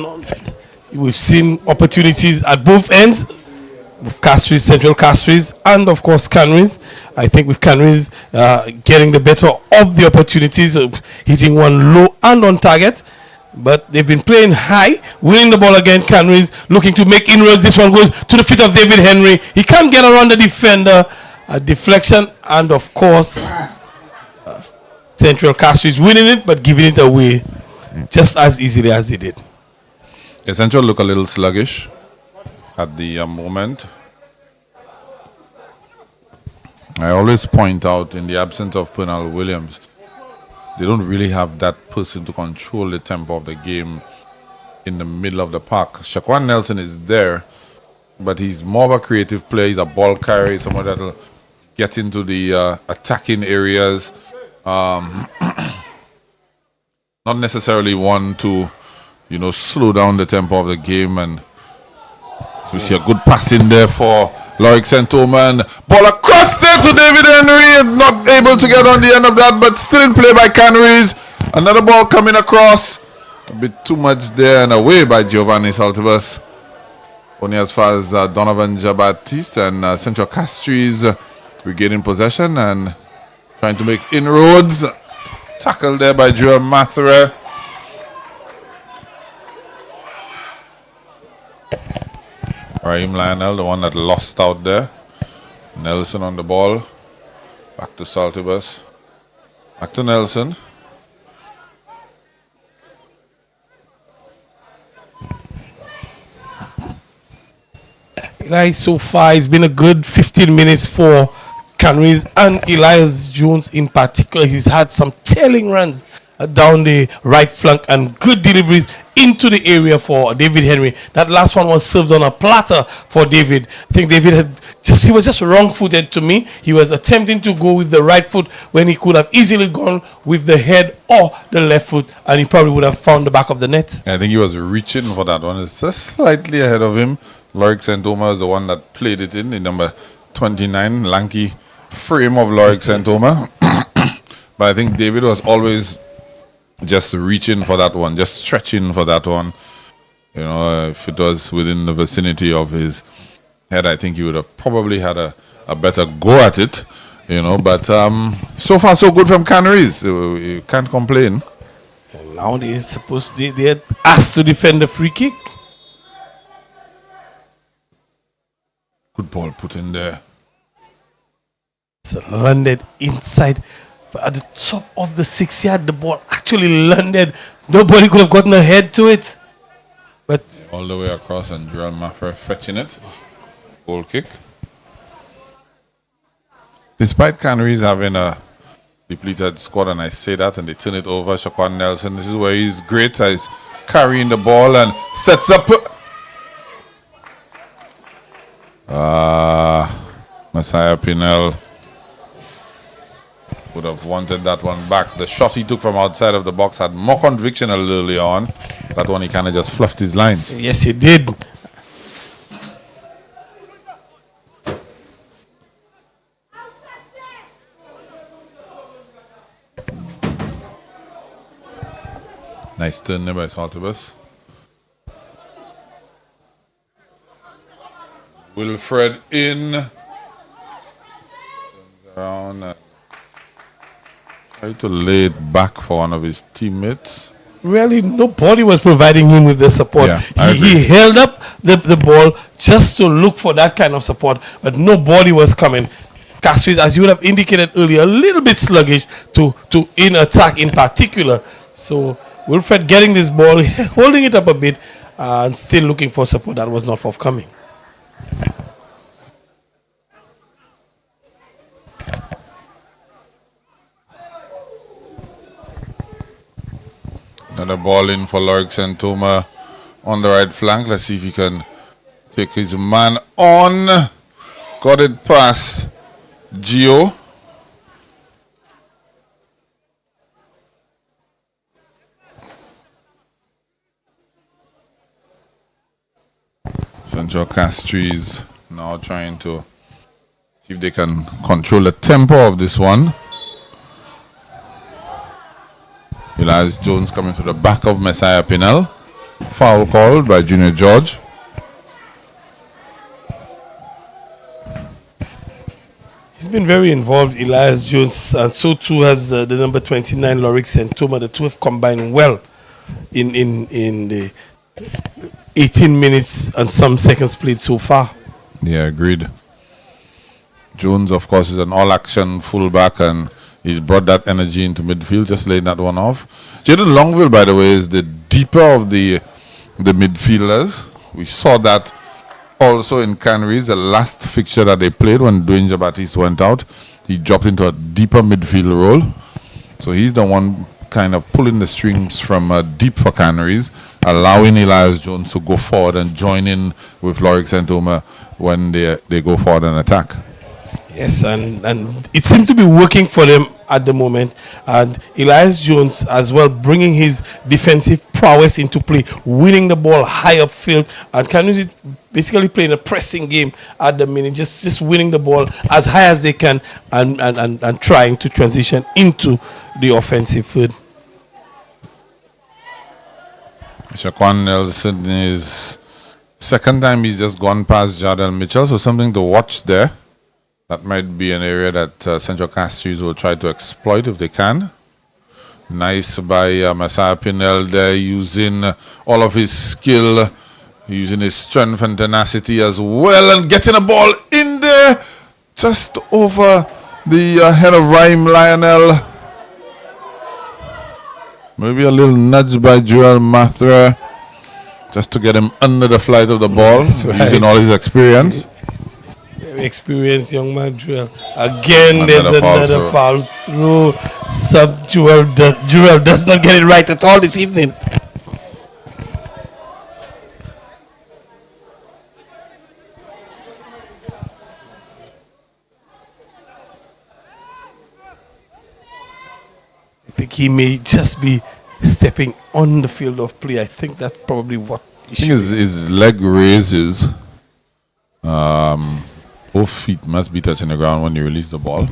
we've seen opportunities at both ends, with CASTRIES, Central CASTRIES, and of course Canaries. I think with Canaries getting the better of the opportunities, hitting one low and on target. But they've been playing high, winning the ball again. Canaries looking to make inroads. This one goes to the feet of David Henry. He can't get around the defender. A deflection, and of course Central CASTRIES winning it, but giving it away just as easily as they did. Yeah, Central look a little sluggish at the moment. I always point out, in the absence of Pernell Williams, they don't really have that person to control the tempo of the game in the middle of the park. Shaquan Nelson is there, but he's more of a creative player. He's a ball carrier, someone that'll get into the attacking areas. Not necessarily one to, slow down the tempo of the game. And we see a good pass in there for Loic Santoma, and ball across there to David Henry, not able to get on the end of that, but still in play by Canaries. Another ball coming across, a bit too much there, and away by Giovanni Saltibus. Only as far as Donovan Jabatis and Central CASTRIES regaining possession and trying to make inroads. Tackled there by Joel Mathera. Raheem Lionel, the one that lost out there. Nelson on the ball. Back to Saltibus. Back to Nelson. Eli, so far it's been a good 15 minutes for Canaries, and Elias Jones in particular. He's had some telling runs down the right flank and good deliveries into the area for David Henry. That last one was served on a platter for David. I think David he was just wrong-footed to me. He was attempting to go with the right foot when he could have easily gone with the head or the left foot, and he probably would have found the back of the net. I think he was reaching for that one. It's just slightly ahead of him. Loic Santoma is the one that played it in number 29, lanky frame of Loic Santoma. But I think David was always just reaching for that one, just stretching for that one. If it was within the vicinity of his head, I think he would have probably had a better go at it. But so far so good from Canaries. You can't complain. And now they're asked to defend the free kick. Good ball put in there. It's landed inside, but at the top of the 6-yard, the ball actually landed. Nobody could have gotten a head to it. But all the way across, and Joel Mathera fetching it. Goal kick. Despite Canaries having a depleted squad, and I say that, and they turn it over, Shaquan Nelson, this is where he's great. He's carrying the ball and sets up. Messiah Pinel would have wanted that one back. The shot he took from outside of the box had more conviction a little early on. That one, he kind of just fluffed his lines. Yes, he did. Nice turn there by Saltibus. Wilfred in. Turns around and try to lay it back for one of his teammates. Really, nobody was providing him with the support. Yeah, he held up the ball just to look for that kind of support, but nobody was coming. CASTRIES, as you would have indicated earlier, a little bit sluggish to in attack in particular. So Wilfred getting this ball, holding it up a bit, and still looking for support. That was not forthcoming. Another ball in for Lorik Santoma on the right flank. Let's see if he can take his man on. Got it past Gio. Central CASTRIES now trying to see if they can control the tempo of this one. Elias Jones coming to the back of Messiah Pinel. Foul called by Junior George. He's been very involved, Elias Jones, and so too has the number 29, Lorik Santoma. The two have combined well in the 18 minutes and some seconds played so far. Yeah, agreed. Jones, of course, is an all-action fullback, and he's brought that energy into midfield, just laying that one off. Jaden Longville, by the way, is the deeper of the midfielders. We saw that also in Canaries, the last fixture that they played when Dwayne Jabatiste went out. He dropped into a deeper midfield role. So he's the one kind of pulling the strings from deep for Canaries, allowing Elias Jones to go forward and join in with Lorik Santoma when they go forward and attack. Yes, and it seemed to be working for them at the moment. And Elias Jones as well bringing his defensive prowess into play, winning the ball high upfield, and Canaries basically playing a pressing game at the minute, just winning the ball as high as they can and trying to transition into the offensive third. Shaquan Nelson is second time he's just gone past Jardel Mitchell, so something to watch there. That might be an area that Central CASTRIES will try to exploit if they can. Nice by Messiah Pinel there, using all of his skill, using his strength and tenacity as well, and getting a ball in there just over the head of Raheem Lionel. Maybe a little nudge by Joel Mathra just to get him under the flight of the ball, using all his experience. Very experienced young man, Joel. Again, there's another foul through. Joel does not get it right at all this evening. I think he may just be stepping on the field of play. I think that's probably what I think his leg raises. Both feet must be touching the ground when you release the ball.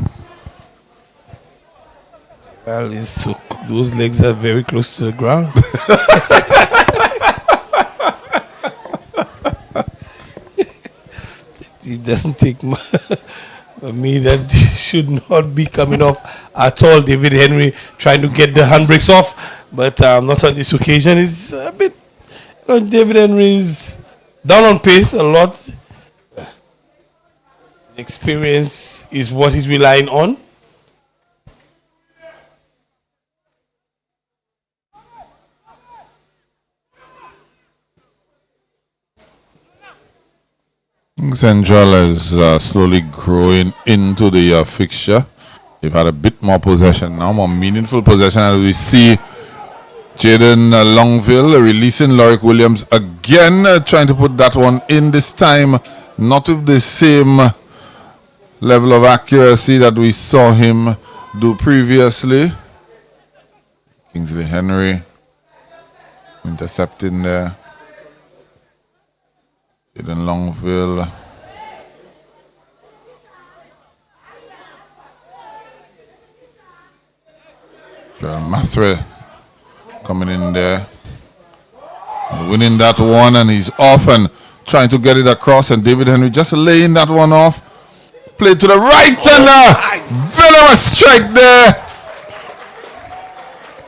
Well, those legs are very close to the ground. It doesn't take much. For me, that should not be coming off at all. David Henry trying to get the handbrakes off, but not on this occasion. It's a bit. David Henry is down on pace a lot. Experience is what he's relying on. Central is slowly growing into the fixture. They've had a bit more possession now, more meaningful possession, as we see Jaden Longville releasing Lorik Williams again, trying to put that one in this time, not with the same level of accuracy that we saw him do previously. Kingsley Henry Intercepting there. Jaden Longville. Joel Mathre coming in there. Winning that one, and he's off and trying to get it across, and David Henry just laying that one off. Play to the right, and venomous strike there.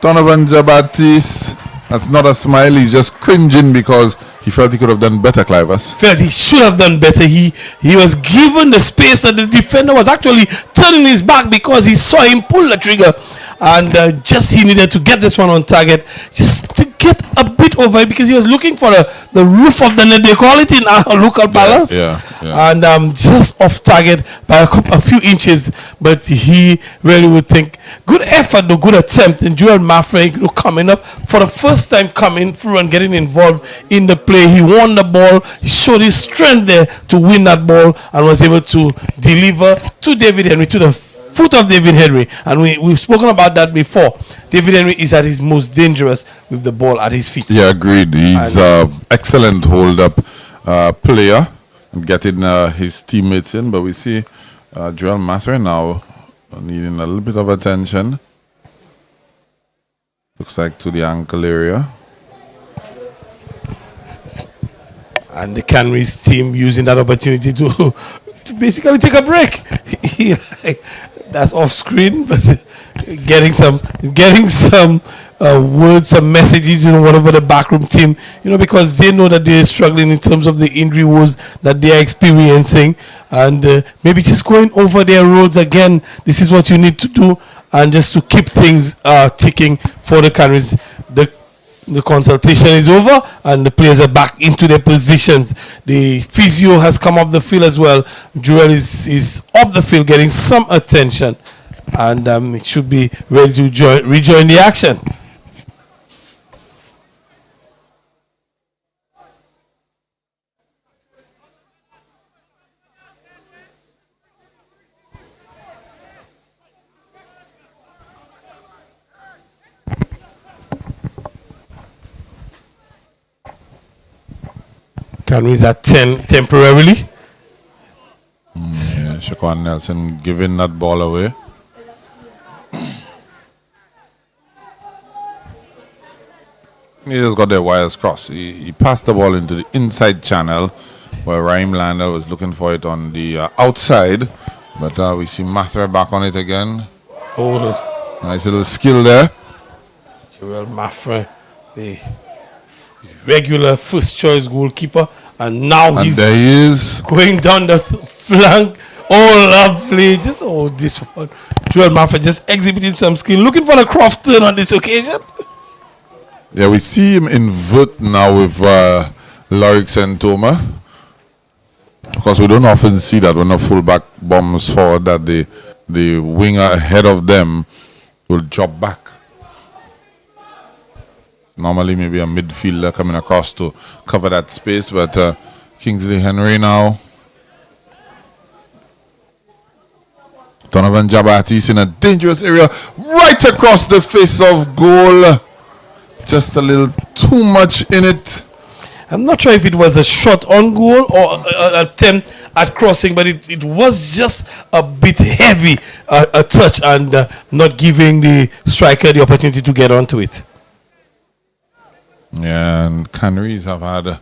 Donovan Jabatiste. That's not a smile, he's just cringing because he felt he could have done better, Clivers. Felt he should have done better. He was given the space that the defender was actually turning his back because he saw him pull the trigger, and just he needed to get this one on target, just to get a bit over it, because he was looking for the roof of the net. They call it in our local balance. And just off target by a few inches, but he really would think. Good effort, though, good attempt. And Joel Maffrey coming up for the first time, coming through and getting involved in the play. He won the ball. He showed his strength there to win that ball and was able to deliver to David Henry, to the foot of David Henry. And we've spoken about that before. David Henry is at his most dangerous with the ball at his feet. Yeah, agreed. He's excellent hold-up player and getting his teammates in. But we see Joel Mathre now needing a little bit of attention. Looks like to the ankle area. And the Canaries team using that opportunity to basically take a break. That's off screen, but getting some words, some messages, whatever the backroom team, because they know that they're struggling in terms of the injury woes that they are experiencing, and maybe just going over their roles again. This is what you need to do, and just to keep things ticking for the Canaries. The consultation is over and the players are back into their positions. The physio has come off the field as well. Joel is off the field getting some attention, and it should be ready to rejoin the action. Canaries at 10 temporarily. Shaquan Nelson giving that ball away. He just got their wires crossed. He passed the ball into the inside channel where Raheem Landell was looking for it on the outside. But we see Mathre back on it again. Nice little skill there. Joel Mathre, the regular first choice goalkeeper, and now he's there he is going down the flank. Oh, lovely! This one, Joel Mathre just exhibiting some skill, looking for the croft turn on this occasion. Yeah, we see him invert now with Lorik Santoma. Of course, we don't often see that when a fullback bombs forward, that the winger ahead of them will drop back. Normally, maybe a midfielder coming across to cover that space, but Kingsley Henry now. Donovan Jabatiste in a dangerous area, right across the face of goal. Just a little too much in it. I'm not sure if it was a shot on goal or an attempt at crossing, but it was just a bit heavy, a touch, and not giving the striker the opportunity to get onto it. Yeah, and Canaries have had a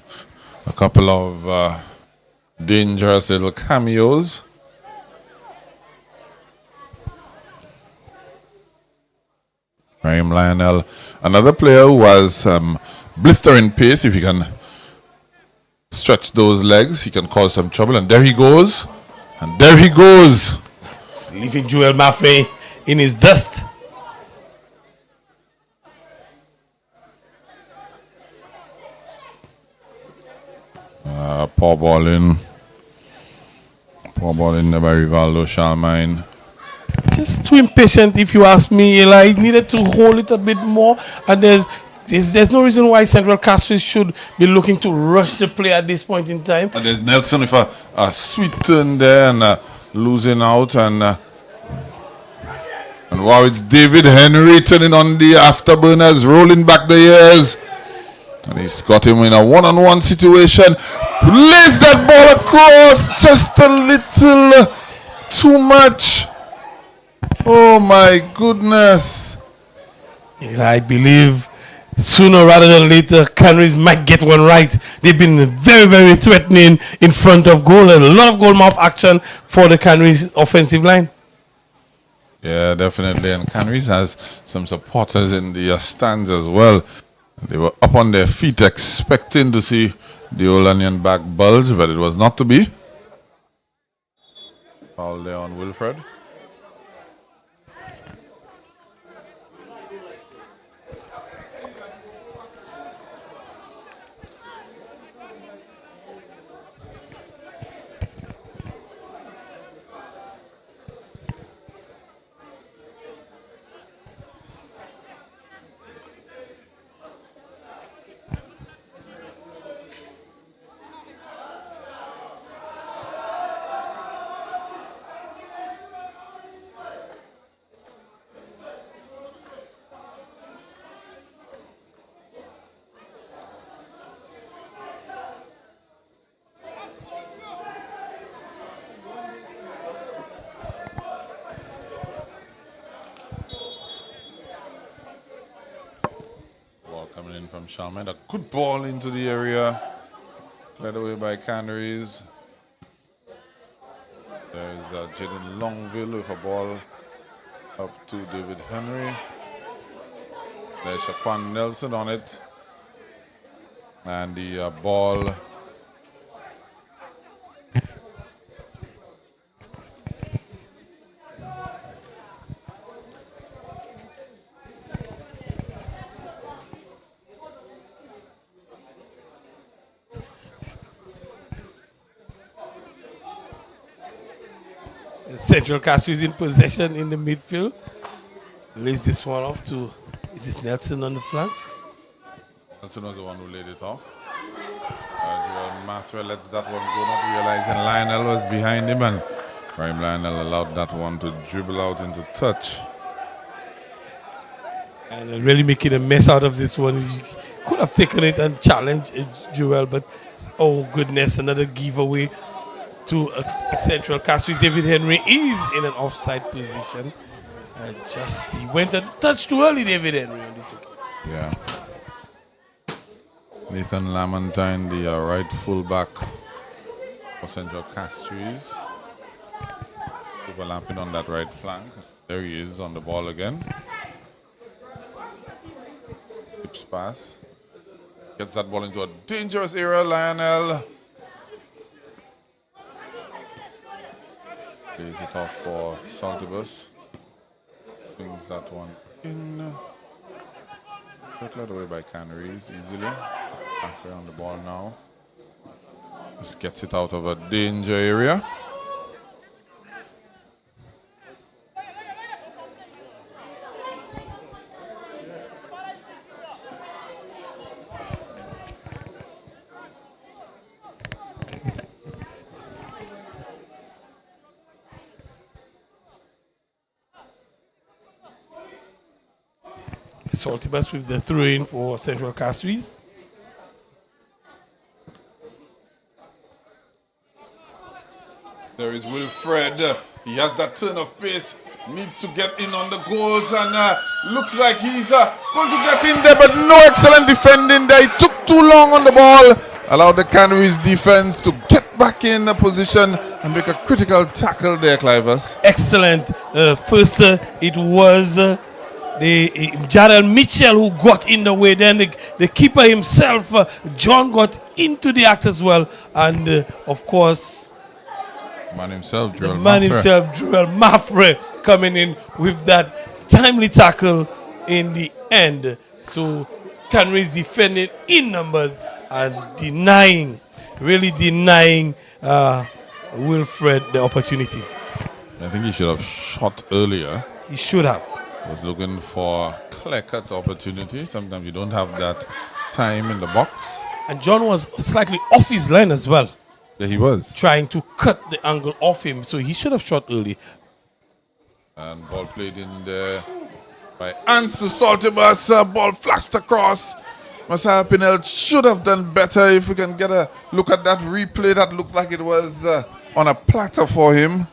couple of dangerous little cameos. Raheem Lionel, another player who has blistering pace. If he can stretch those legs, he can cause some trouble. And there he goes. And there he goes. It's leaving Joel Maffrey in his dust. Poor ball in there by Rivaldo Charlemagne. Just too impatient, if you ask me. Eli needed to hold it a bit more, and there's no reason why Central CASTRIES should be looking to rush the play at this point in time. And there's Nelson with a sweet turn there and losing out, and wow, it's David Henry turning on the afterburners, rolling back the years. And he's got him in a one-on-one situation. Lays that ball across just a little too much. Oh my goodness. I believe sooner rather than later, Canaries might get one right. They've been very, very threatening in front of goal. A lot of goal mouth action for the Canaries offensive line. Yeah, definitely. And Canaries has some supporters in the stands as well. They were up on their feet expecting to see the old onion back bulge, but it was not to be. Foul there on Wilfred. Coming in from Sharman, a good ball into the area, led away by Canaries. There's Jaden Longville with a ball up to David Henry. There's Shaquan Nelson on it, and the ball Central Castries in possession in the midfield. Lays this one off to, is this Nelson on the flank? Nelson was the one who laid it off. Maxwell lets that one go, not realizing Lionel was behind him, and Prime Lionel allowed that one to dribble out into touch. And really making a mess out of this one. He could have taken it and challenged Joel, but oh goodness, another giveaway to Central Castries. David Henry is in an offside position. He went a touch too early, David Henry, on this occasion. Yeah. Nathan Lamantine, the right fullback for Central Castries, overlapping on that right flank. There he is on the ball again. Skips pass. Gets that ball into a dangerous area, Lionel. Plays it off for Saltibus. Swings that one in. Got led away by Canaries easily. Pathway on the ball now. Just gets it out of a danger area. Saltibus with the throw-in for Central Castries. There is Wilfred. He has that turn of pace. Needs to get in on the goals, and looks like he's going to get in there, but no excellent defending there. He took too long on the ball. Allowed the Canaries defense to get back in the position and make a critical tackle there, Clivers. Excellent. First, it was the Jarrell Mitchell who got in the way. Then the keeper himself, John, got into the act as well. And of course, man himself, Joel Maffrey, coming in with that timely tackle in the end. So Canaries defending in numbers and really denying Wilfred the opportunity. I think he should have shot earlier. He should have. Was looking for a clear-cut opportunity. Sometimes you don't have that time in the box. And John was slightly off his line as well. Yeah, he was. Trying to cut the angle off him, so he should have shot early. And ball played in there by Ans to Saltibus. Ball flashed across. Messiah Pinel should have done better. If we can get a look at that replay, that looked like it was on a platter for him.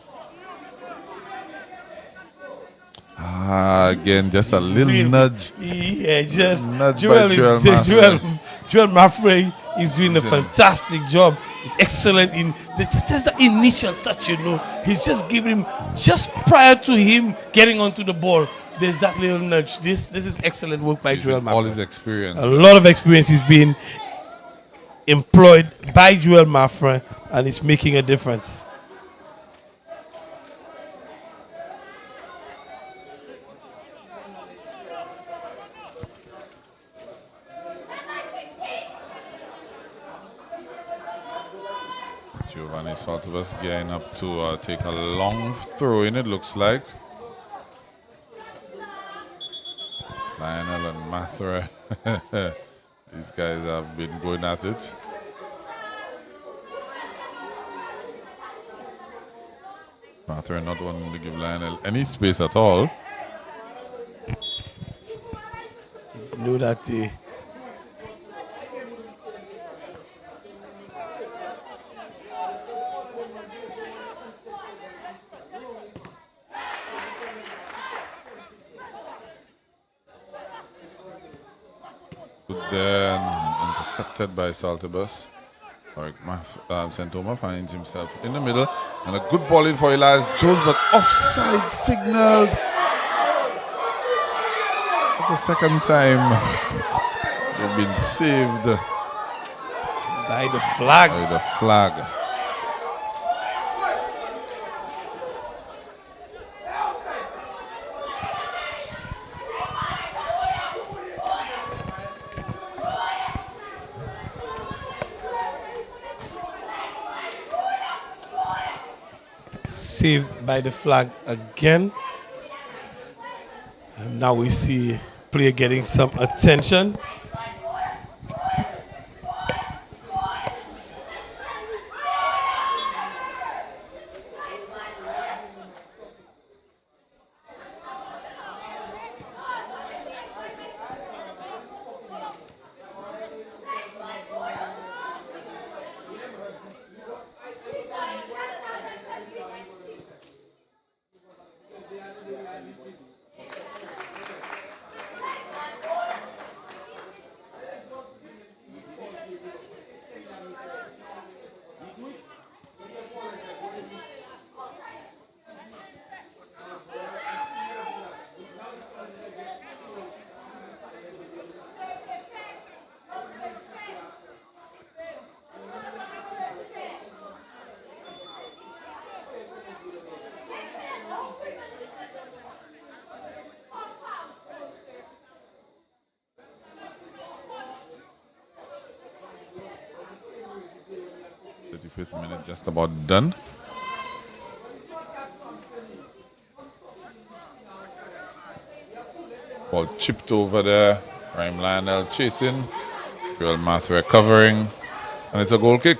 Again, just a little nudge. Yeah, just nudge Joel by is Joel Maffrey is doing a fantastic job. Excellent in just the initial touch, you know. He's just giving him just prior to him getting onto the ball. There's that little nudge. This is excellent work by Joel Maffrey. All his experience. A lot of experience is being employed by Joel Maffrey, and it's making a difference. Giovanni Saltovas getting up to take a long throw in, it looks like. Lionel and Mathra, these guys have been going at it. Mathra not wanting to give Lionel any space at all. You know that the Good there, intercepted by Saltibus. Santoma finds himself in the middle, and a good ball in for Elias Jones, but offside signaled. That's the second time they've been saved by the flag. By the flag. Saved by the flag again. And now we see player getting some attention. Fifth minute just about done. Ball chipped over there. Rhyme Lionel chasing. Joel Mathra recovering. And it's a goal kick.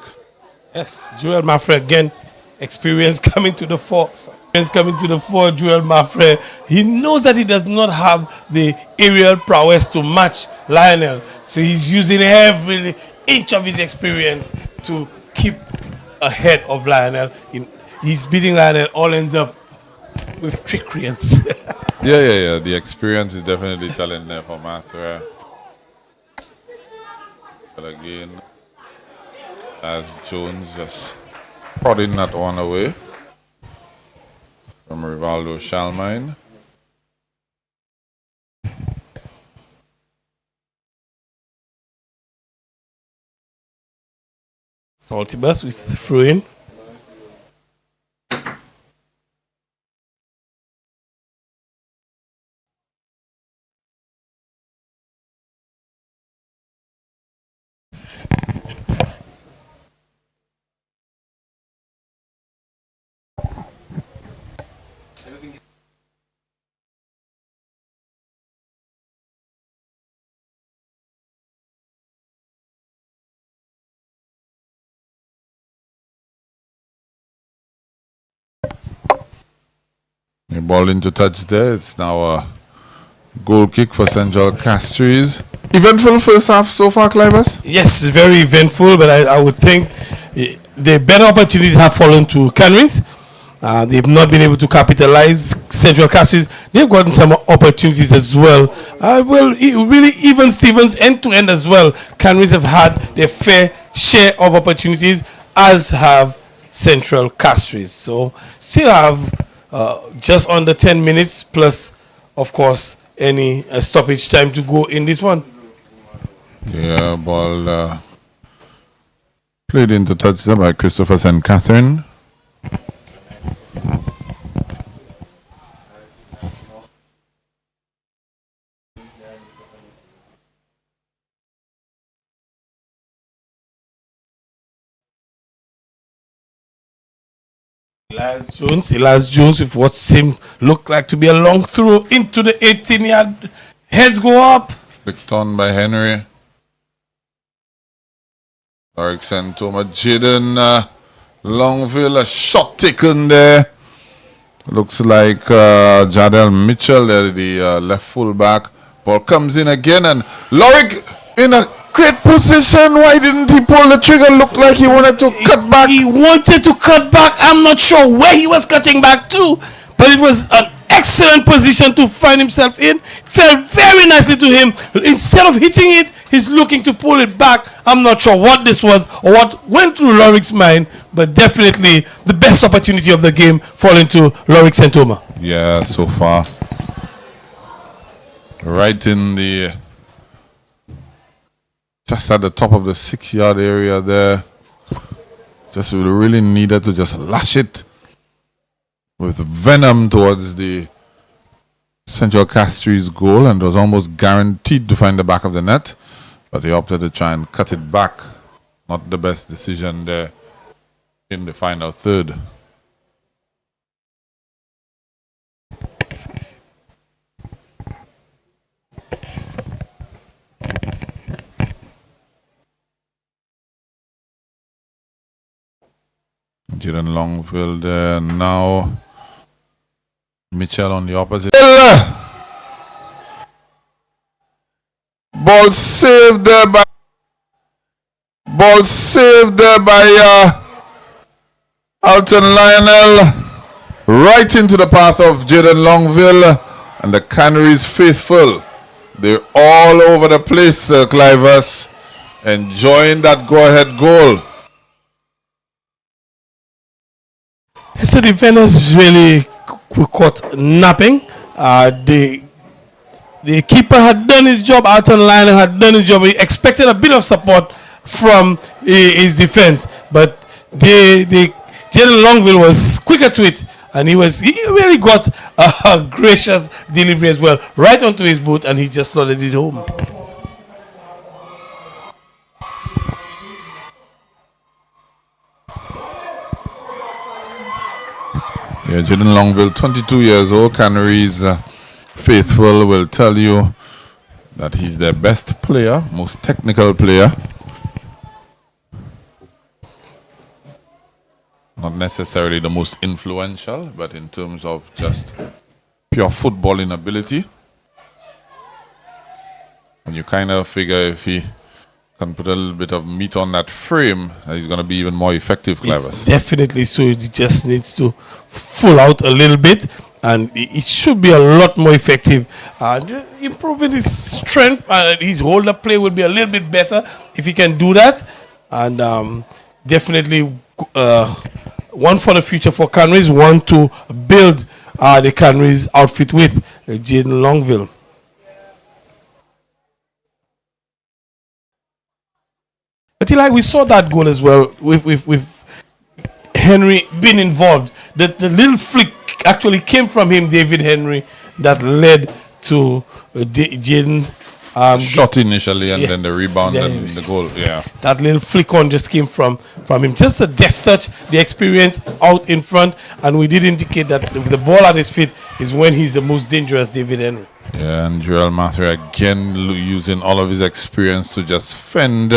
Yes, Joel Maffrey again. Experience coming to the fore. Joel Maffrey. He knows that he does not have the aerial prowess to match Lionel. So he's using every inch of his experience to keep ahead of Lionel. He's beating Lionel, all ends up with trickery. Yeah. The experience is definitely telling there for Mathra. But again, as Jones just prodding that one away from Rivaldo Shalmine. Saltibus with throw in. A ball into touch there. It's now a goal kick for Central CASTRIES. Eventful first half so far, Clivers? Yes, very eventful, but I would think the better opportunities have fallen to Canaries. They've not been able to capitalize. Central Castries, they've gotten some opportunities as well. Really, even Stevens end to end as well. Canaries have had their fair share of opportunities, as have Central Castries. So, still have just under 10 minutes plus, of course, any stoppage time to go in this one. Yeah, ball played into touch there by Christopher St. Catherine. Elias Jones with what looked like to be a long throw into the 18-yard. Heads go up. Flicked on by Henry. Eric Santoma, Jaden Longville, a shot taken there. Looks like Jadel Mitchell, the left fullback. Ball comes in again, and Lorik in a great position. Why didn't he pull the trigger? Looked like he wanted to cut back. He wanted to cut back. I'm not sure where he was cutting back to, but it was an excellent position to find himself in. Fell very nicely to him. Instead of hitting it, he's looking to pull it back. I'm not sure what this was or what went through Lorik's mind, but definitely the best opportunity of the game falling to Lorik Santoma. Yeah, so far. Right in the... just at the top of the 6-yard area there. Just really needed to just lash it with venom towards the Central Castries goal, and was almost guaranteed to find the back of the net, but he opted to try and cut it back. Not the best decision there in the final third. Jaden Longville there now. Mitchell on the opposite. Ball saved there by Alton Lionel. Right into the path of Jaden Longville, and the Canaries faithful. They're all over the place, Clivers, enjoying that go-ahead goal. So the defenders really were caught napping. The keeper had done his job. Alton Lionel had done his job. He expected a bit of support from his defense, but Jaden Longville was quicker to it, and he really got a gracious delivery as well, right onto his boot, and he just slotted it home. Yeah, Jaden Longville, 22 years old. Canaries faithful will tell you that he's their best player, most technical player. Not necessarily the most influential, but in terms of just pure footballing ability. And you kind of figure if he can put a little bit of meat on that frame, he's going to be even more effective, Clivers. Definitely so. He just needs to full out a little bit, and it should be a lot more effective. Improving his strength and his hold-up play will be a little bit better if he can do that. And definitely one for the future for Canaries, one to build the Canaries outfit with Jaden Longville. But we saw that goal as well with Henry being involved. The little flick actually came from him, David Henry, that led to Jaden. Shot initially, and then the rebound and the goal. Yeah, that little flick on just came from him. Just a deft touch, the experience out in front, and we did indicate that with the ball at his feet is when he's the most dangerous, David Henry. Yeah, and Joel Mather again using all of his experience to just fend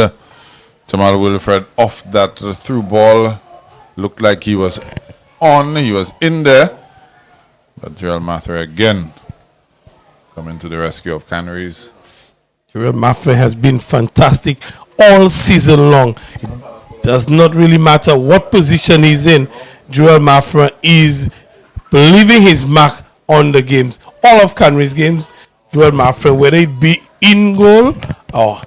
Jamal Wilfred off that through ball. Looked like he was in there, but Joel Mather again coming to the rescue of Canaries. Joel Maffrey has been fantastic all season long. It does not really matter what position he's in. Joel Maffrey is leaving his mark on the games. All of Canaries games, Joel Maffrey, whether it be in goal or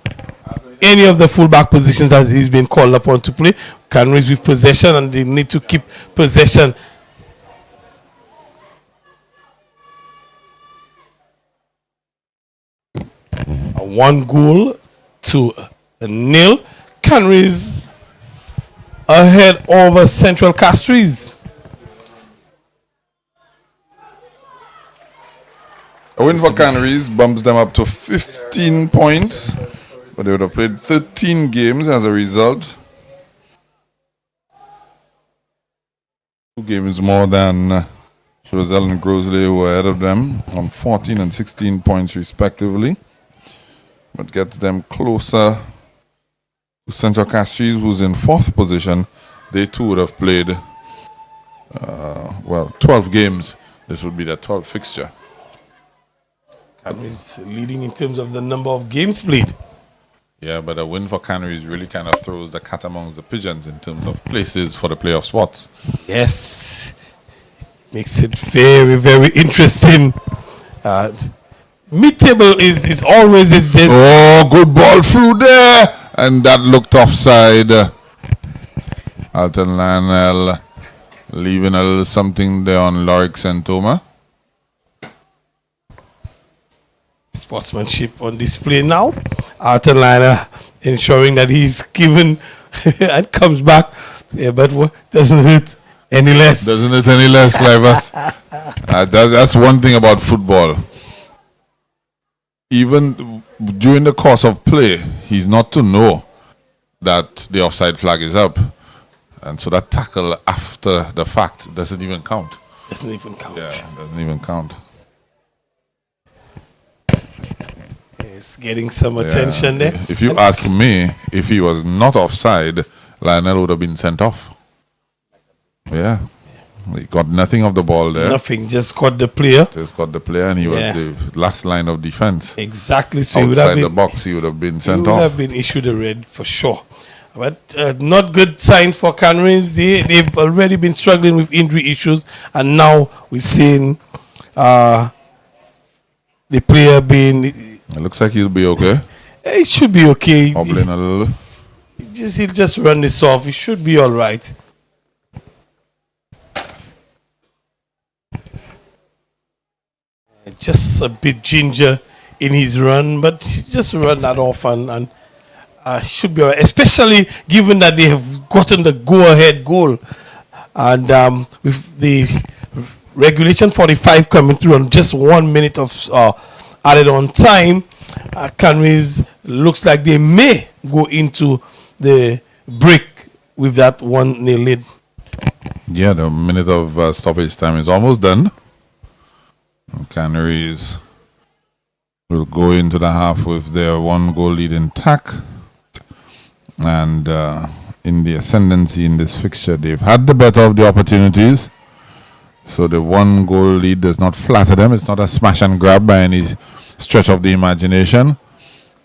any of the fullback positions that he's been called upon to play, Canaries with possession, and they need to keep possession. One goal to nil. Canaries ahead over Central CASTRIES. A win for Canaries bumps them up to 15 points, but they would have played 13 games as a result. 2 games more than Roselle and Grosley, who were ahead of them on 14 and 16 points respectively. But gets them closer to Central CASTRIES, who's in 4th position. They too would have played, 12 games. This would be their 12th fixture. Canaries leading in terms of the number of games played. Yeah, but a win for Canaries really kind of throws the cat amongst the pigeons in terms of places for the playoff spots. Yes, it makes it very, very interesting. Mid-table is always this. Oh, good ball through there, and that looked offside. Alton Lionel leaving a little something there on Lorik Santoma. Sportsmanship on display now. Alton Lionel ensuring that he's given and comes back, but doesn't hurt any less. Doesn't hurt any less, Clivers. That's one thing about football. Even during the course of play, he's not to know that the offside flag is up. And so that tackle after the fact doesn't even count. Doesn't even count. Yeah, doesn't even count. It's getting some attention there. If you ask me, if he was not offside, Lionel would have been sent off. Yeah. He got nothing of the ball there. Nothing, just caught the player. Just got the player, and he was the last line of defense. Exactly. So outside the box, he would have been sent off. He would have been issued a red for sure. But not good signs for Canaries. They've already been struggling with injury issues, and now we're seeing the player being. It looks like he'll be okay. It should be okay. Hobbling a little. He'll just run this off. He should be all right. Just a bit ginger in his run, but just run that off and should be all right. Especially given that they have gotten the go-ahead goal, and with the regulation 45 coming through on just 1 minute of added on time, Canaries looks like they may go into the break with that 1-0 lead. Yeah, the minute of stoppage time is almost done. Canaries will go into the half with their 1-goal lead intact. And in the ascendancy in this fixture, they've had the better of the opportunities. So the 1-goal lead does not flatter them. It's not a smash and grab by any stretch of the imagination.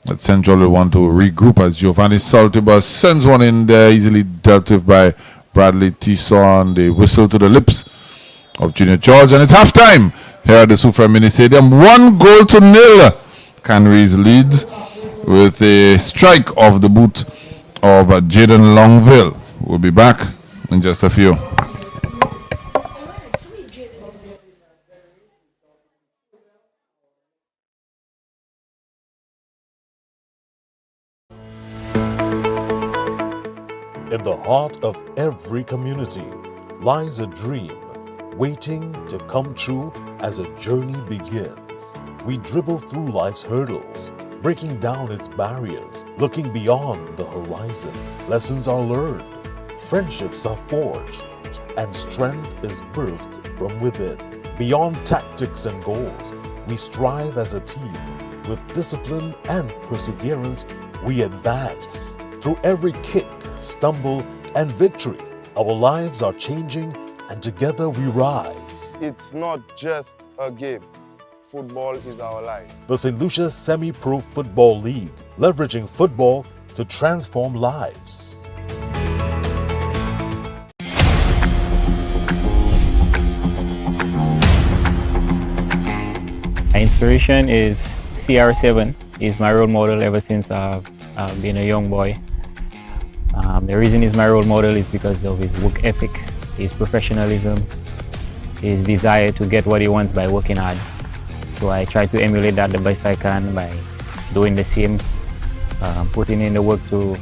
But Central will want to regroup as Giovanni Saltibus sends one in there, easily dealt with by Bradley Tisson. They whistle to the lips of Junior George, and it's halftime here at the Sufra Mini Stadium. 1-0. Canaries leads with a strike of the boot of Jaden Longville. We'll be back in just a few. In the heart of every community lies a dream waiting to come true as a journey begins. We dribble through life's hurdles, breaking down its barriers, looking beyond the horizon. Lessons are learned, friendships are forged, and strength is birthed from within. Beyond tactics and goals, we strive as a team. With discipline and perseverance, we advance. Through every kick, stumble, and victory, our lives are changing, and together we rise. It's not just a game. football is our life. The St. Lucia Semi-Pro Football League, leveraging football to transform lives. My inspiration is CR7. He's my role model ever since I've been a young boy. The reason he's my role model is because of his work ethic, his professionalism, his desire to get what he wants by working hard. So I try to emulate that the best I can by doing the same, putting in the work to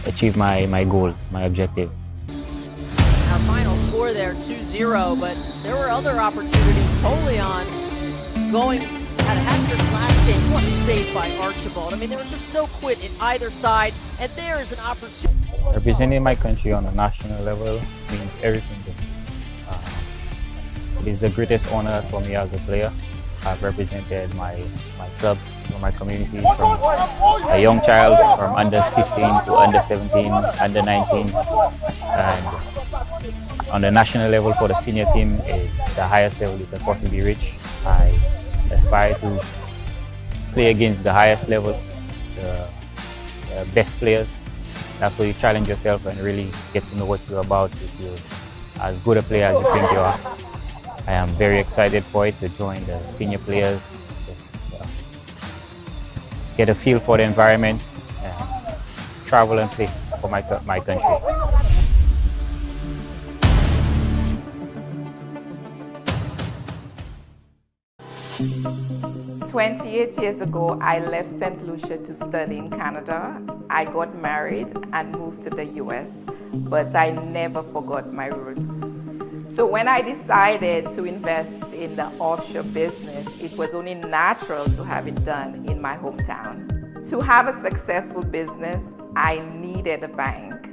achieve my goals, my objective. Our final score there, 2-0, but there were other opportunities. Polion had a hat-trick last game. What a save by Archibald. I mean, there was just no quit in either side, and there is an opportunity. Representing my country on a national level means everything to me. It is the greatest honor for me as a player. I've represented my clubs, my community, from a young child, from under 15 to under 17, under 19, and on the national level for the senior team is the highest level you can possibly reach. I aspire to play against the highest level, the best players. That's where you challenge yourself and really get to know what you're about if you're as good a player as you think you are. I am very excited for it to join the senior players, just get a feel for the environment, and travel and play for my country. 28 years ago, I left St. Lucia to study in Canada. I got married and moved to the US, but I never forgot my roots. So when I decided to invest in the offshore business, it was only natural to have it done in my hometown. To have a successful business, I needed a bank.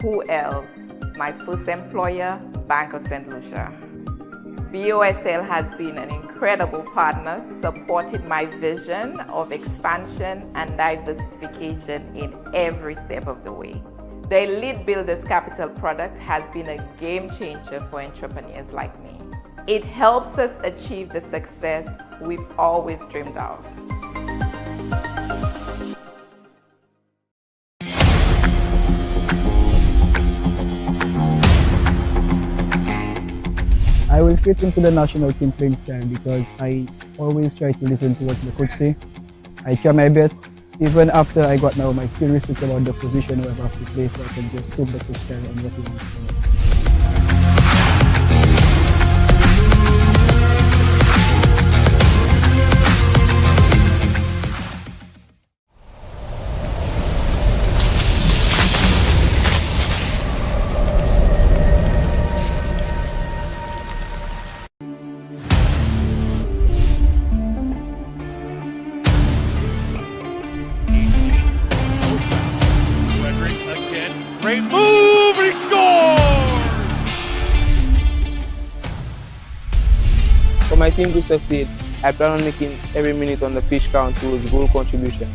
Who else? My first employer, Bank of St. Lucia. BOSL has been an incredible partner, supporting my vision of expansion and diversification in every step of the way. The Elite Builders Capital product has been a game changer for entrepreneurs like me. It helps us achieve the success we've always dreamed of. I will fit into the national team playing style because I always try to listen to what the coach say. I try my best. Even after I got now, I still research about the position where I have to play so I can just suit the coach style and what he wants from us. Great move, he scores! For my team to succeed, I plan on making every minute on the pitch count towards goal contribution.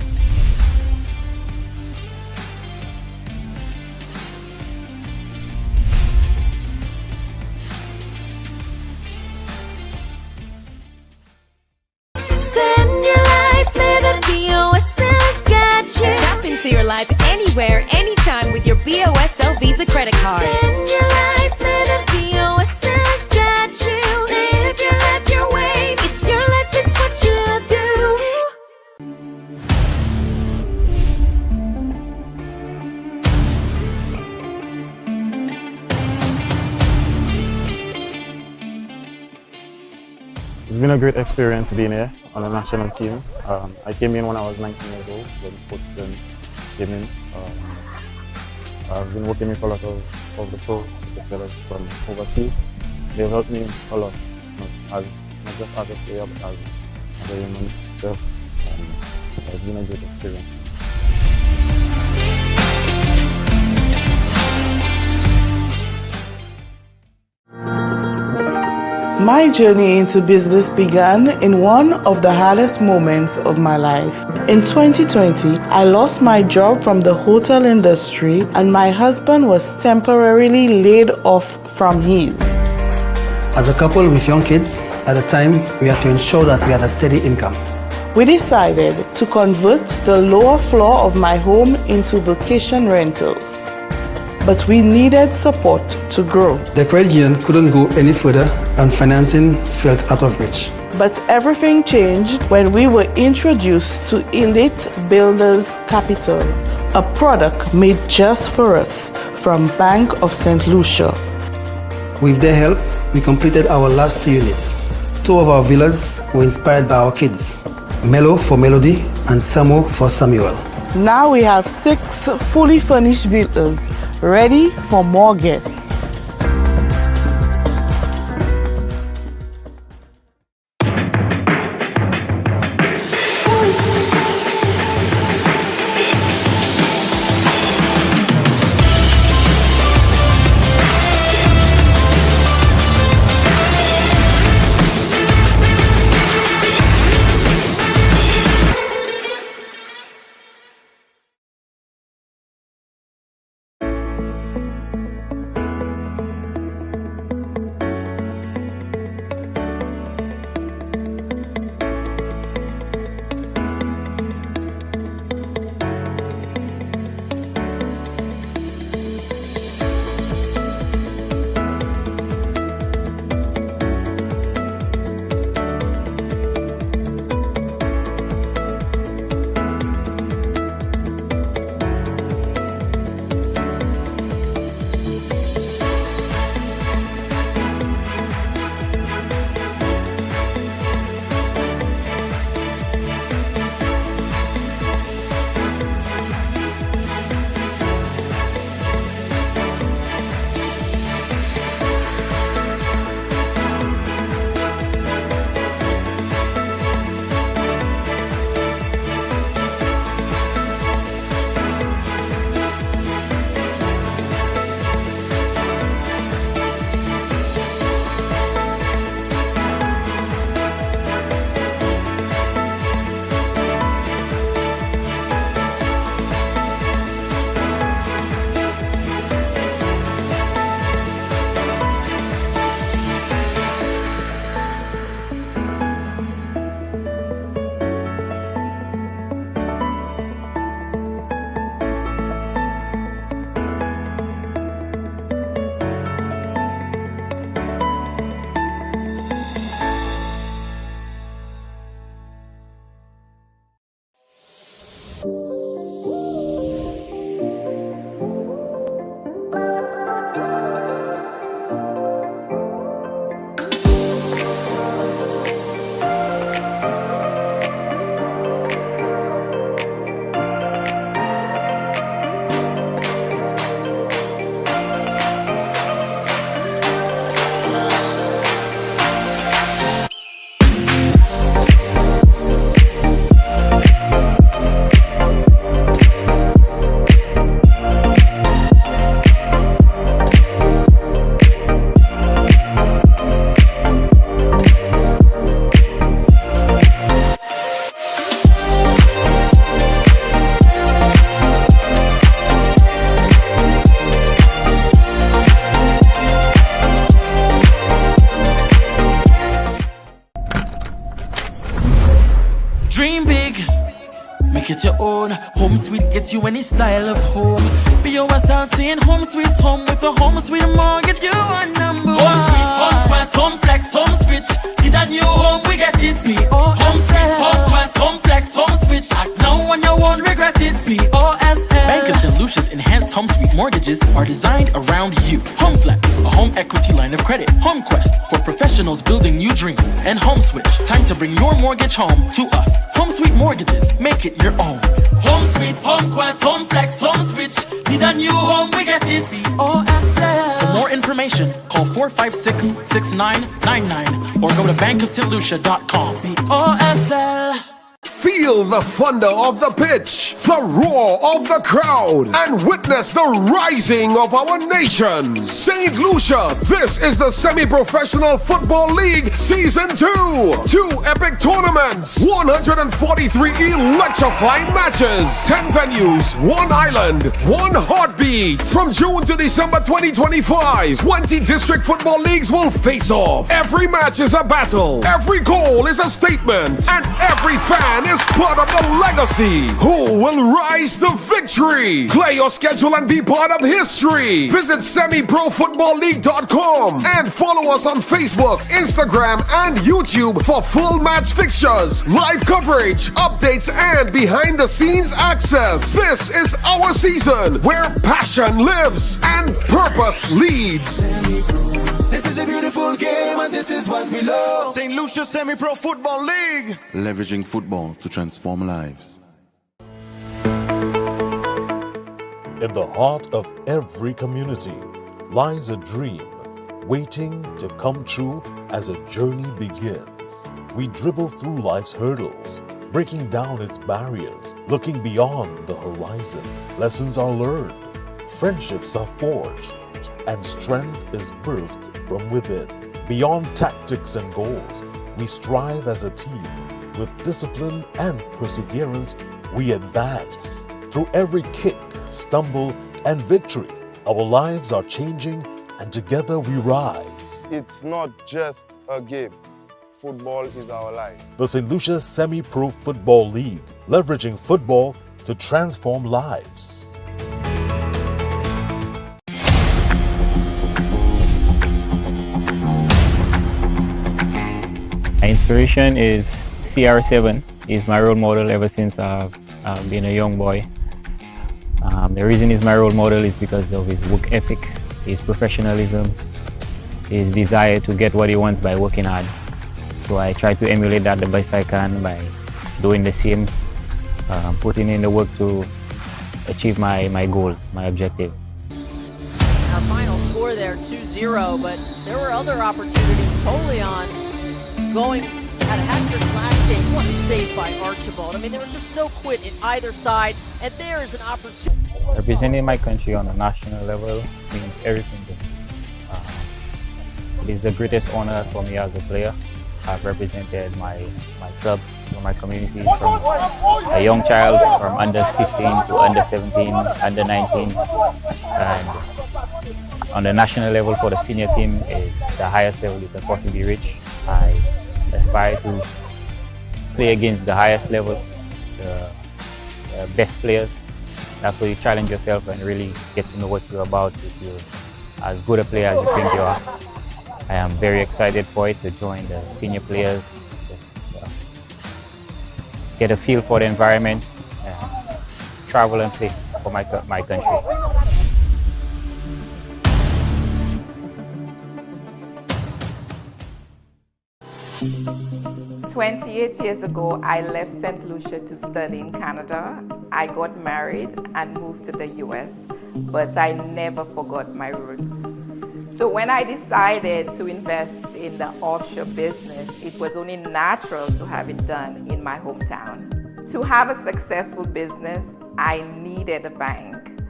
Spend your life living BOSL's got you. Tap into your life anywhere, anytime with your BOSL Visa credit card. Spend your life living BOSL's got you. Live your life your way. It's your life, it's what you do. It's been a great experience being here on the national team. I came in when I was 19 years old when Coach came in. I've been working with a lot of the pros, the fellows from overseas. They've helped me a lot, not just as a player, but as a human self. It's been a great experience. My journey into business began in one of the hardest moments of my life. In 2020, I lost my job from the hotel industry and my husband was temporarily laid off from his. As a couple with young kids, at the time, we had to ensure that we had a steady income. We decided to convert the lower floor of my home into vacation rentals. But we needed support to grow. The credit union couldn't go any further and financing felt out of reach. But everything changed when we were introduced to Elite Builders Capital, a product made just for us from Bank of St. Lucia. With their help, we completed our last 2 units. 2 of our villas were inspired by our kids, Melo for Melody and Samo for Samuel. Now we have 6 fully furnished villas ready for more guests. Get your own home sweet, get you any style of home. Be yourself saying home sweet home with a home sweet mortgage. You are number one. Home sweet, home quest, home flex, home switch. Need a new home, we get it. Home sweet, home quest, home flex, home switch. Act now and you won't regret it. POSL. Bank of St. Lucia's enhanced home sweet mortgages are designed around you. Home flex, a home equity line of credit. Home quest for professionals building new dreams. And home switch, time to bring your mortgage home to us. Home sweet mortgages, make it your own. Home sweet, home quest, home flex, home switch. Need a new home, we get it. POSL. For more information, call 456-6999 or go to bankofstlucia.com. POSL. Feel the thunder of the pitch, the roar of the crowd, and witness the rising of our nation. St. Lucia, this is the Semi-Professional Football League Season 2. 2 epic tournaments, 143 electrifying matches, 10 venues, 1 island, 1 heartbeat. From June to December 2025, 20 district football leagues will face off. Every match is a battle, every goal is a statement, and every fan is part of the legacy. Who will rise to victory? Play your schedule and be part of history. Visit semiprofootballleague.com and follow us on Facebook, Instagram, and YouTube for full match fixtures, live coverage, updates, and behind the scenes access. This is our season where passion lives and purpose leads. This is a beautiful game and this is what we love. St. Lucia Semi-Pro Football League. Leveraging football to transform lives. In the heart of every community lies a dream waiting to come true as a journey begins. We dribble through life's hurdles, breaking down its barriers, looking beyond the horizon. Lessons are learned, friendships are forged, and strength is birthed from within. Beyond tactics and goals, we strive as a team. With discipline and perseverance, we advance. Through every kick, stumble, and victory, our lives are changing, and together we rise. It's not just a game. Football is our life. The St. Lucia Semi-Pro Football League, leveraging football to transform lives. My inspiration is CR7. He's my role model ever since I've been a young boy. The reason he's my role model is because of his work ethic, his professionalism, his desire to get what he wants by working hard. So I try to emulate that the best I can by doing the same, putting in the work to achieve my goals, my objective. Our final score there, 2-0, but there were other opportunities. Polion had a hat-trick last game. What a save by Archibald. I mean, there was just no quit in either side, and there is an opportunity. Representing my country on a national level means everything to me. It is the greatest honor for me as a player. I've represented my clubs, my community, from a young child from under 15 to under 17, under 19, and on the national level for the senior team is the highest level you can possibly reach. I aspire to play against the highest level, the best players. That's where you challenge yourself and really get to know what you're about. If you're as good a player as you think you are. I am very excited for it, to join the senior players, just get a feel for the environment, and travel and play for my country. 28 years ago, I left St. Lucia to study in Canada. I got married and moved to the US, but I never forgot my roots. So when I decided to invest in the offshore business, it was only natural to have it done in my hometown. To have a successful business, I needed a bank.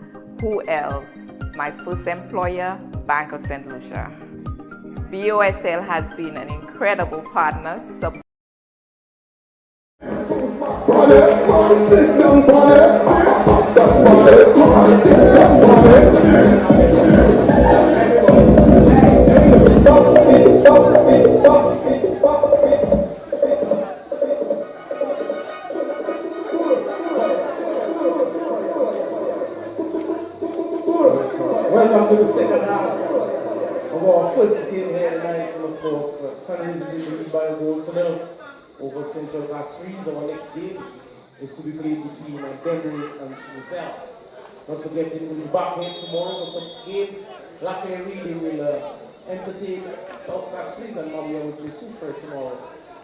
Who else? My first employer, Bank of St. Lucia. BOSL has been an incredible partner. Welcome to the second half of our first game here tonight, and of course, CANARIES is in the lead by a goal to nil over Central CASTRIES. Our next game is to be played between Denbury and Suzel. Not forgetting, we'll be back here tomorrow for some games. Luckily, we will entertain South CASTRIES, and Mambia will play Soufre tomorrow.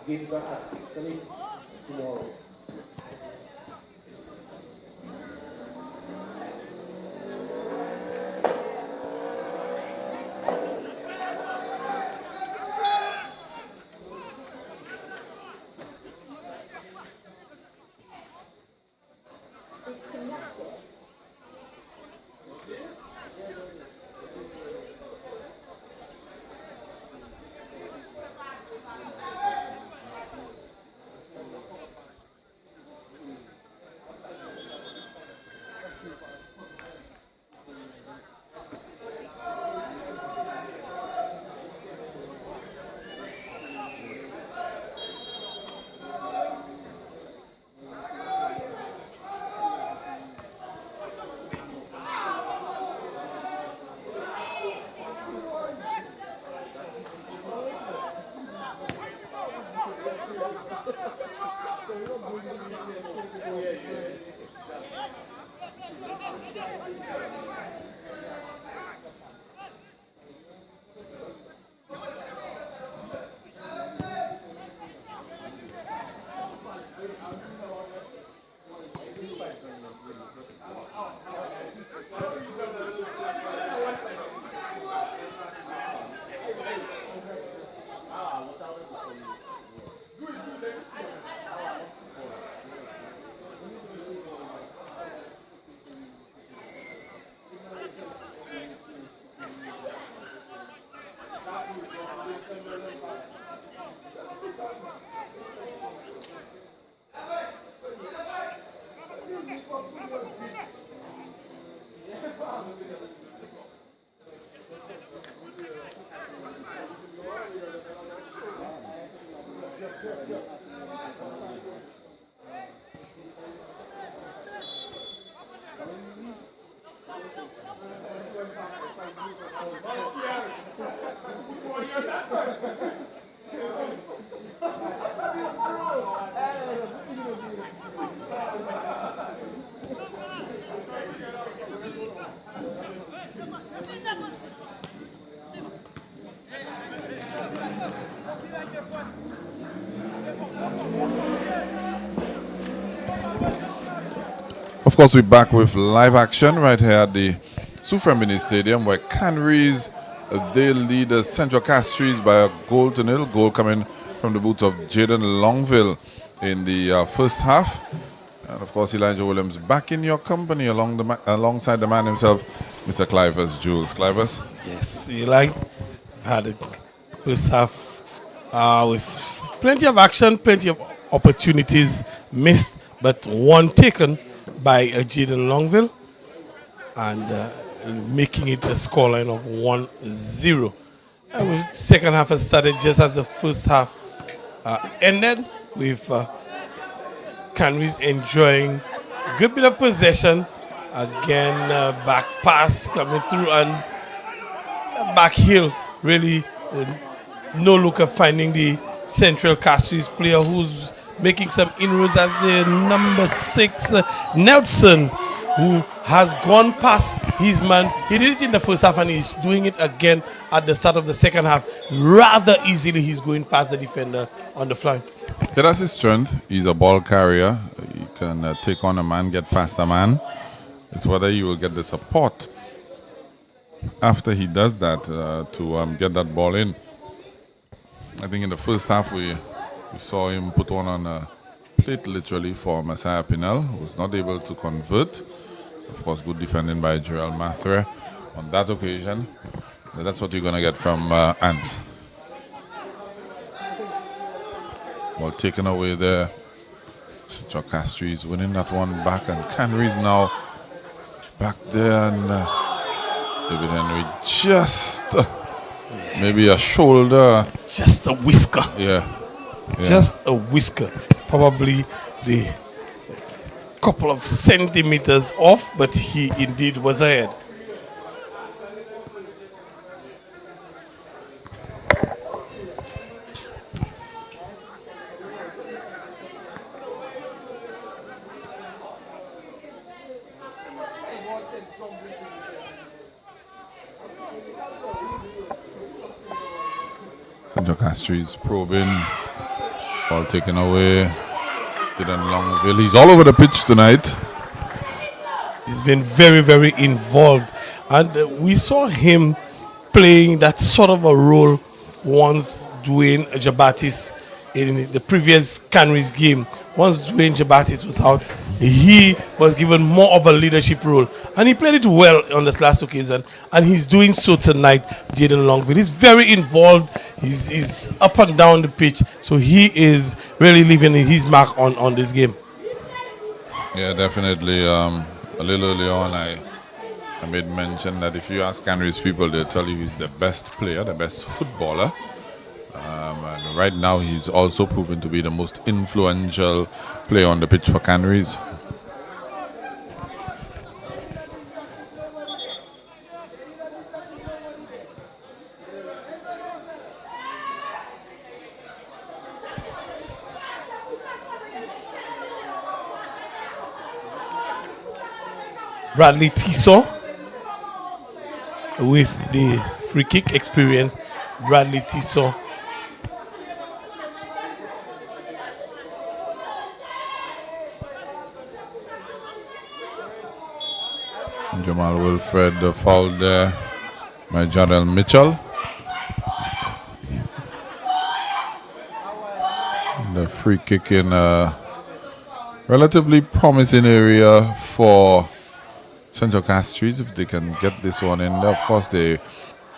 Games are at 6 and 8 tomorrow. Of course, we're back with live action right here at the Sufremini Stadium, where Canaries, they lead Central Castries by a goal to nil. Goal coming from the boot of Jaden Longville in the first half. And of course, Elijah Williams back in your company alongside the man himself, Mr. Clivers Jules. Clivers? Yes, Eli, we've had a first half with plenty of action, plenty of opportunities missed, but one taken by Jaden Longville, and making it a scoreline of 1-0. Second half has started just as the first half ended, with Canaries enjoying a good bit of possession. Again, back pass coming through, and back heel, really no looker finding the Central Castries player who's making some inroads as the number 6, Nelson, who has gone past his man. He did it in the first half and he's doing it again at the start of the second half. Rather easily, he's going past the defender on the flank. Yeah, that's his strength. He's a ball carrier. He can take on a man, get past a man. It's whether he will get the support after he does that to get that ball in. I think in the first half we saw him put one on a plate literally for Messiah Pinel, who was not able to convert. Of course, good defending by Gerald Mathre on that occasion. That's what you're going to get from Ant. Ball taken away there. Central Castries winning that one back, and Canaries now back there, and David Henry just maybe a shoulder. Just a whisker. Yeah. Just a whisker. Probably the couple of centimeters off, but he indeed was ahead. Central Castries probing. Ball taken away. Dylan Longville. He's all over the pitch tonight. He's been very, very involved. And we saw him playing that sort of a role once Dwayne Jabatis in the previous Canaries game. Once Dwayne Jabatis was out, he was given more of a leadership role. And he played it well on this last occasion. And he's doing so tonight, Jaden Longville. He's very involved. He's up and down the pitch. So he is really leaving his mark on this game. Yeah, definitely. A little early on, I made mention that if you ask Canaries people, they'll tell you he's the best player, the best footballer. And right now, he's also proven to be the most influential player on the pitch for Canaries. Bradley Tissot with the free kick experience. Bradley Tissot. Jamal Wilfred, the foul there by Jadel Mitchell. The free kick in a relatively promising area for Central Castries if they can get this one in there. Of course, they're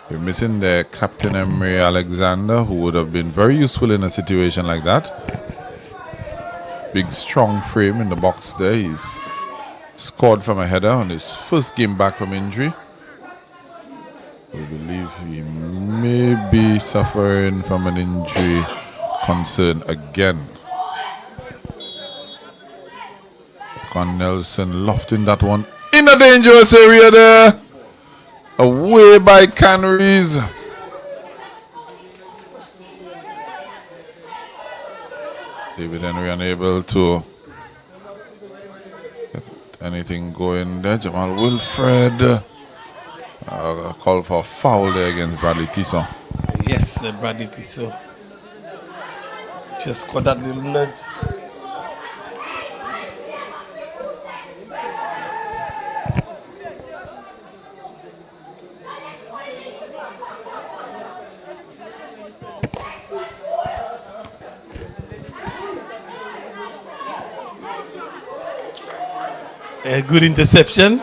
missing their captain Emery Alexander, who would have been very useful in a situation like that. Big, strong frame in the box there. He's scored from a header on his first game back from injury. We believe he may be suffering from an injury concern again. Con Nelson lofting that one in a dangerous area there. Away by Canaries. David Henry unable to get anything going there. Jamal Wilfred. A call for foul there against Bradley Tissot. Yes, Bradley Tissot just got that little nudge. A good interception.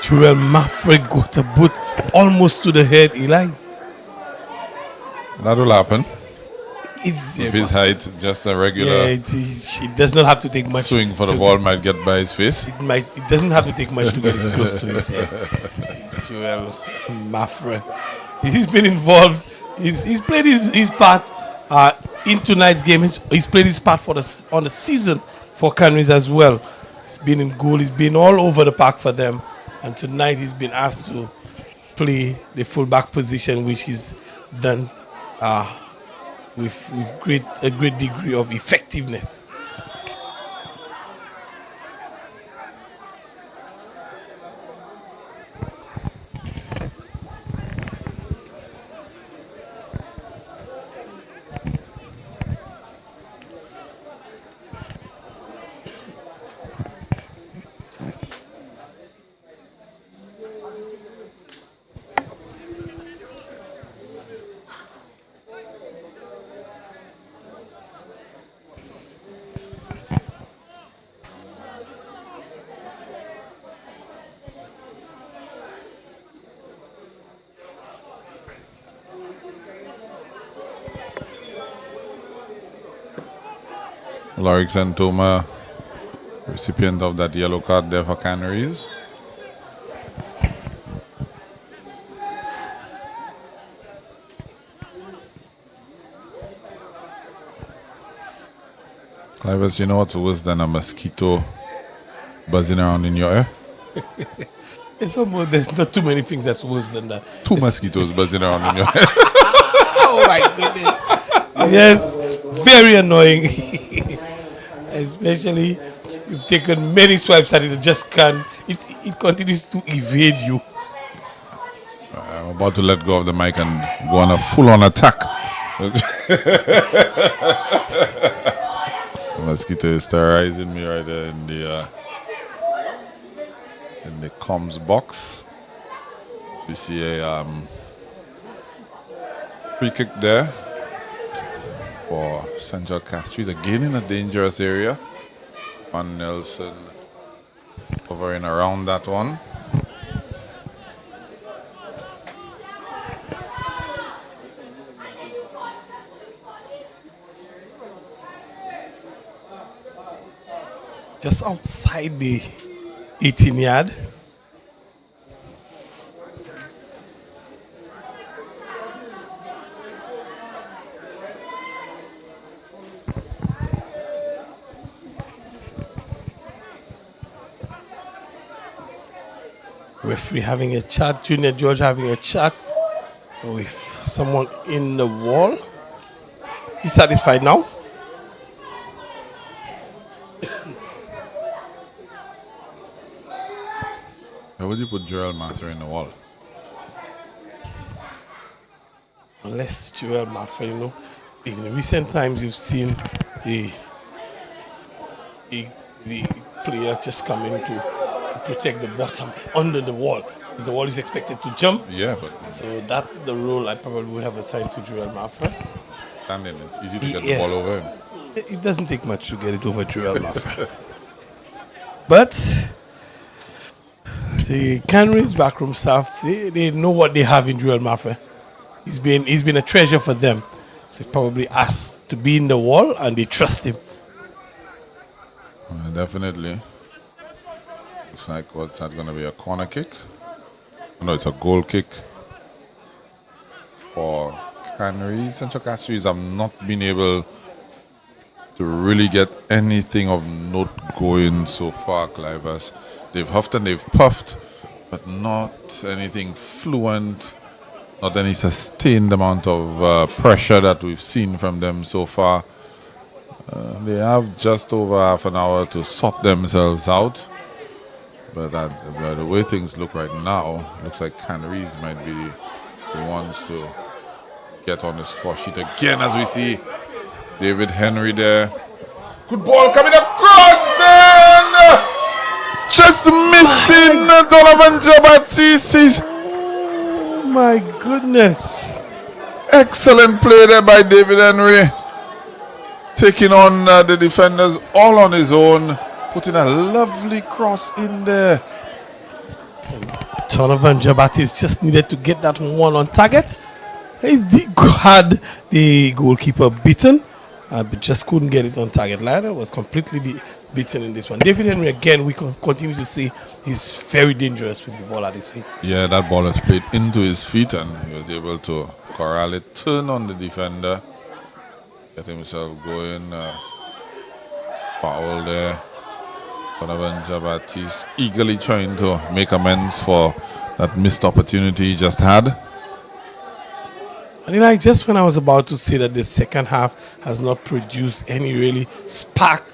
Terrell Maffrey got a boot almost to the head, Eli. That will happen. If his height, just a regular. Yeah, it does not have to take much. Swing for the ball might get by his face. It doesn't have to take much to get it close to his head. Terrell Maffrey. He's been involved. He's played his part in tonight's game. He's played his part on the season for Canaries as well. He's been in goal. He's been all over the park for them. And tonight he's been asked to play the fullback position, which he's done with a great degree of effectiveness. Lorik Santoma, recipient of that yellow card there for Canaries. Clivers, you know what's worse than a mosquito buzzing around in your ear? There's not too many things that's worse than that. Two mosquitoes buzzing around in your ear. Oh my goodness. Yes, very annoying. Especially you've taken many swipes at it, it just can't. It continues to evade you. I'm about to let go of the mic and go on a full-on attack. The mosquito is terrorizing me right there in the comms box. So we see a free kick there for Central Castries, again in a dangerous area. Van Nelson hovering around that one. Just outside the 18-yard. Referee having a chat, Junior George having a chat with someone in the wall. He's satisfied now. How would you put Joel Master in the wall? Unless Joel Master, in recent times you've seen the player just come in to protect the bottom under the wall. Because the wall is expected to jump. Yeah, but so that's the role I probably would have assigned to Joel Maffra. Standing, it's easy to get the ball over him. It doesn't take much to get it over Joel Maffra. But the Canaries backroom staff, they know what they have in Joel Maffra. He's been a treasure for them. So he probably asked to be in the wall and they trust him. Definitely. Looks like what's that going to be, a corner kick? No, it's a goal kick for Canaries. Central Castries have not been able to really get anything of note going so far, Clivers. They've huffed and they've puffed, but not anything fluent, not any sustained amount of pressure that we've seen from them so far. They have just over half an hour to sort themselves out. But the way things look right now, looks like Canaries might be the ones to get on the score sheet again, as we see David Henry there. Good ball coming across then! Just missing Donovan Jabatisi. Oh my goodness. Excellent play there by David Henry. Taking on the defenders all on his own. Putting a lovely cross in there. Donovan Jabatis just needed to get that one on target. He had the goalkeeper beaten, but just couldn't get it on target. Lionel was completely beaten in this one. David Henry, again, we can continue to see he's very dangerous with the ball at his feet. Yeah, that ball has played into his feet and he was able to corral it, turn on the defender, get himself going. Foul there. Donovan Jabatis eagerly trying to make amends for that missed opportunity he just had. And just when I was about to say that the second half has not produced any really spark,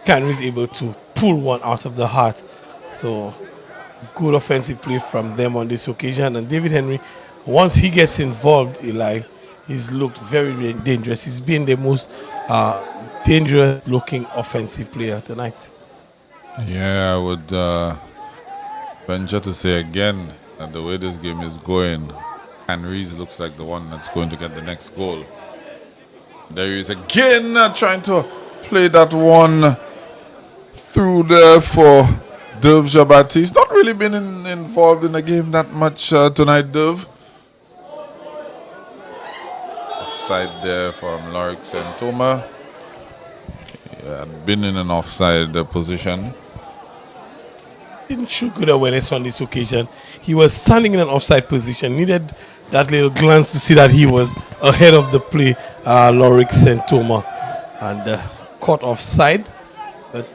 Canaries able to pull one out of the heart. So good offensive play from them on this occasion. And David Henry, once he gets involved, he's looked very dangerous. He's been the most dangerous looking offensive player tonight. Yeah, I would venture to say again that the way this game is going, Canaries looks like the one that's going to get the next goal. There he is again, trying to play that one through there for Dev Jabati. He's not really been involved in the game that much tonight, Dev. Offside there from Lorik Santoma. He had been in an offside position. Didn't show good awareness on this occasion. He was standing in an offside position, needed that little glance to see that he was ahead of the play, Lorik Santoma, and caught offside. But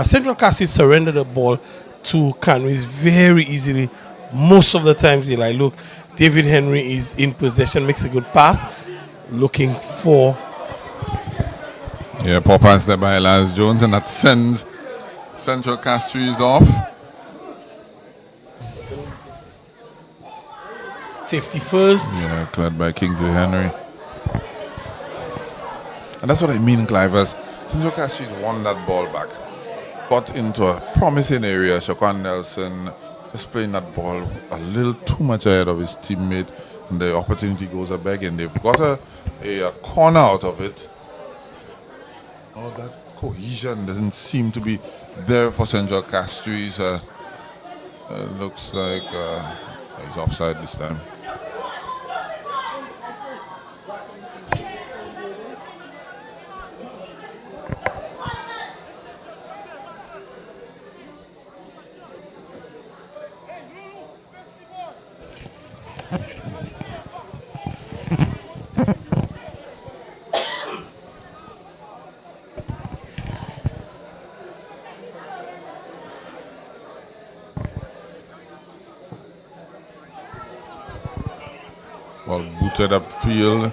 Central Castries surrendered the ball to Canaries very easily. Most of the times they're like, look, David Henry is in possession, makes a good pass, looking for... Yeah, poor pass there by Elias Jones, and that sends Central Castries off. Safety first. Yeah, cleared by Kingsley Henry. And that's what I mean, Clivers. Central Castries won that ball back. Got into a promising area. Shaquan Nelson just playing that ball a little too much ahead of his teammate. And the opportunity goes a begging. They've got a corner out of it. Oh, that cohesion doesn't seem to be there for Central Castries. Looks like he's offside this time. booted upfield.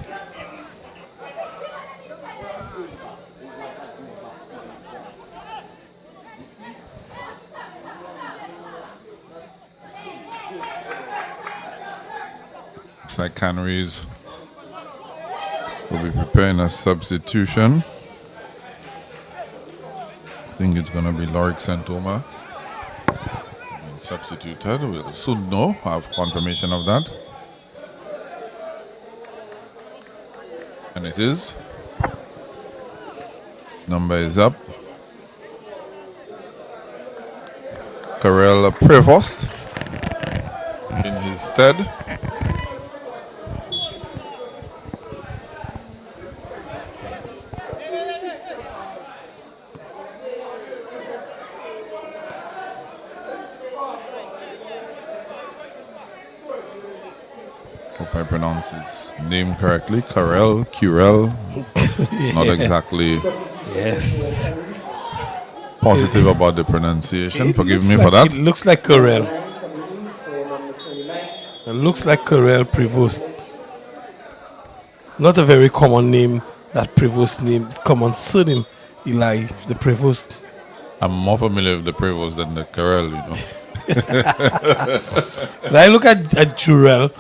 Looks like Canaries will be preparing a substitution. I think it's going to be Lorik Santoma being substituted. We'll soon know, have confirmation of that. And it is. Number is up. Karel Prevost in his stead. Hope I pronounce his name correctly. Kurel. Not exactly Yes. positive about the pronunciation. Forgive me for that. It looks like Karel. It looks like Karel Prevost. Not a very common name, that Prevost name. Common surname, Eli, the Prevost. I'm more familiar with the Prevost than the Karel, you know. But I look at Jurel,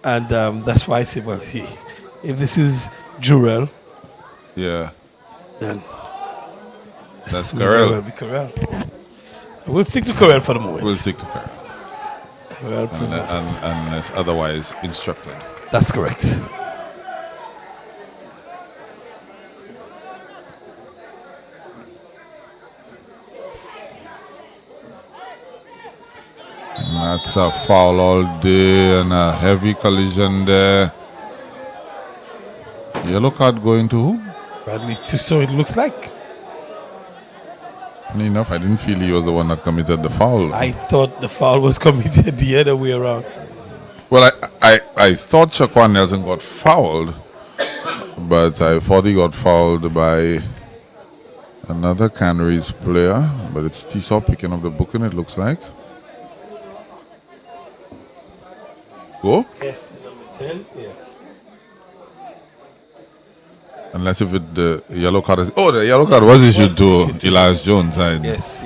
and that's why I say, well, if this is Jurel, yeah, then that's may very Karel. well be Karel. We'll stick to Karel for the moment. We'll stick to Karel. Karel Prevost. Unless otherwise instructed. That's correct. That's a foul all day and a heavy collision there. Yellow card going to who? Bradley so it looks like. Funny enough, I didn't feel he was the one that committed the foul. I thought the foul was committed the other way around. Well, I thought Shaquan Nelson got fouled, but I thought he got fouled by another Canaries player. But it's Tissot picking up the booking, it looks like. Go? Yes, number 10, yeah. Unless if the yellow card is... Oh, the yellow card was issued to Elias Jones. Yes.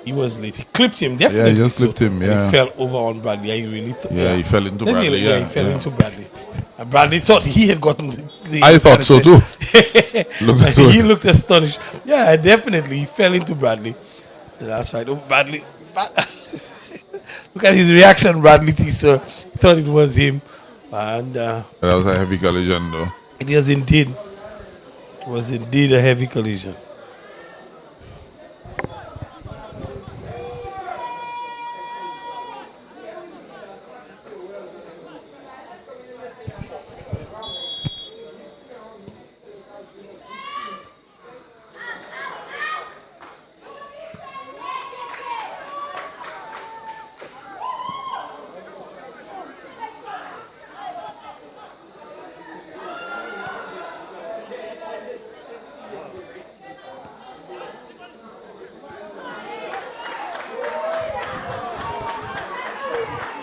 He was late. He clipped him, definitely. Yeah, he just clipped him, And yeah. he fell over on Bradley. I really thought... Yeah, he fell into Bradley, He fell yeah. into Bradley. And Bradley thought he had gotten the I thought so too. He looked astonished. Yeah, definitely. He fell into Bradley. That's right. Oh, Bradley. Look at his reaction, Bradley Tissot. He thought it was him. And That was a heavy collision, though. it was indeed. It was indeed a heavy collision.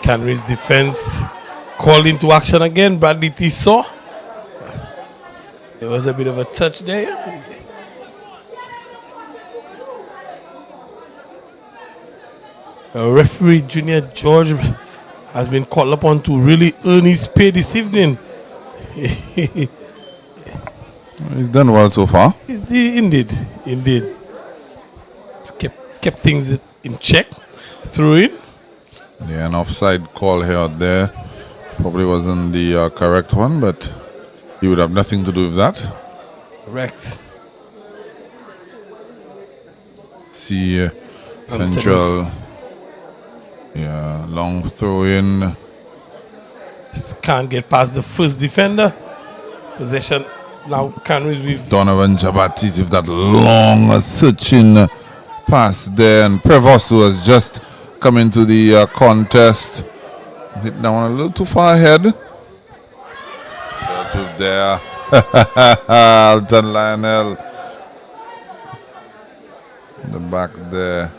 Canaries defense called into action again. Bradley Tissot. There was a bit of a touch there. Referee Junior George has been called upon to really earn his pay this evening. He's done well so far. Indeed. He's kept things in check. Through it. Yeah, an offside call here or there. Probably wasn't the correct one, but he would have nothing to do with that. Correct. See Central. Yeah, long throw in. Just can't get past the first defender. Possession now Canaries with Donovan Jabatis with that long searching pass there, and Prevost was just coming to the contest. Hit down a little too far ahead. There. Alton Lionel. In the back there.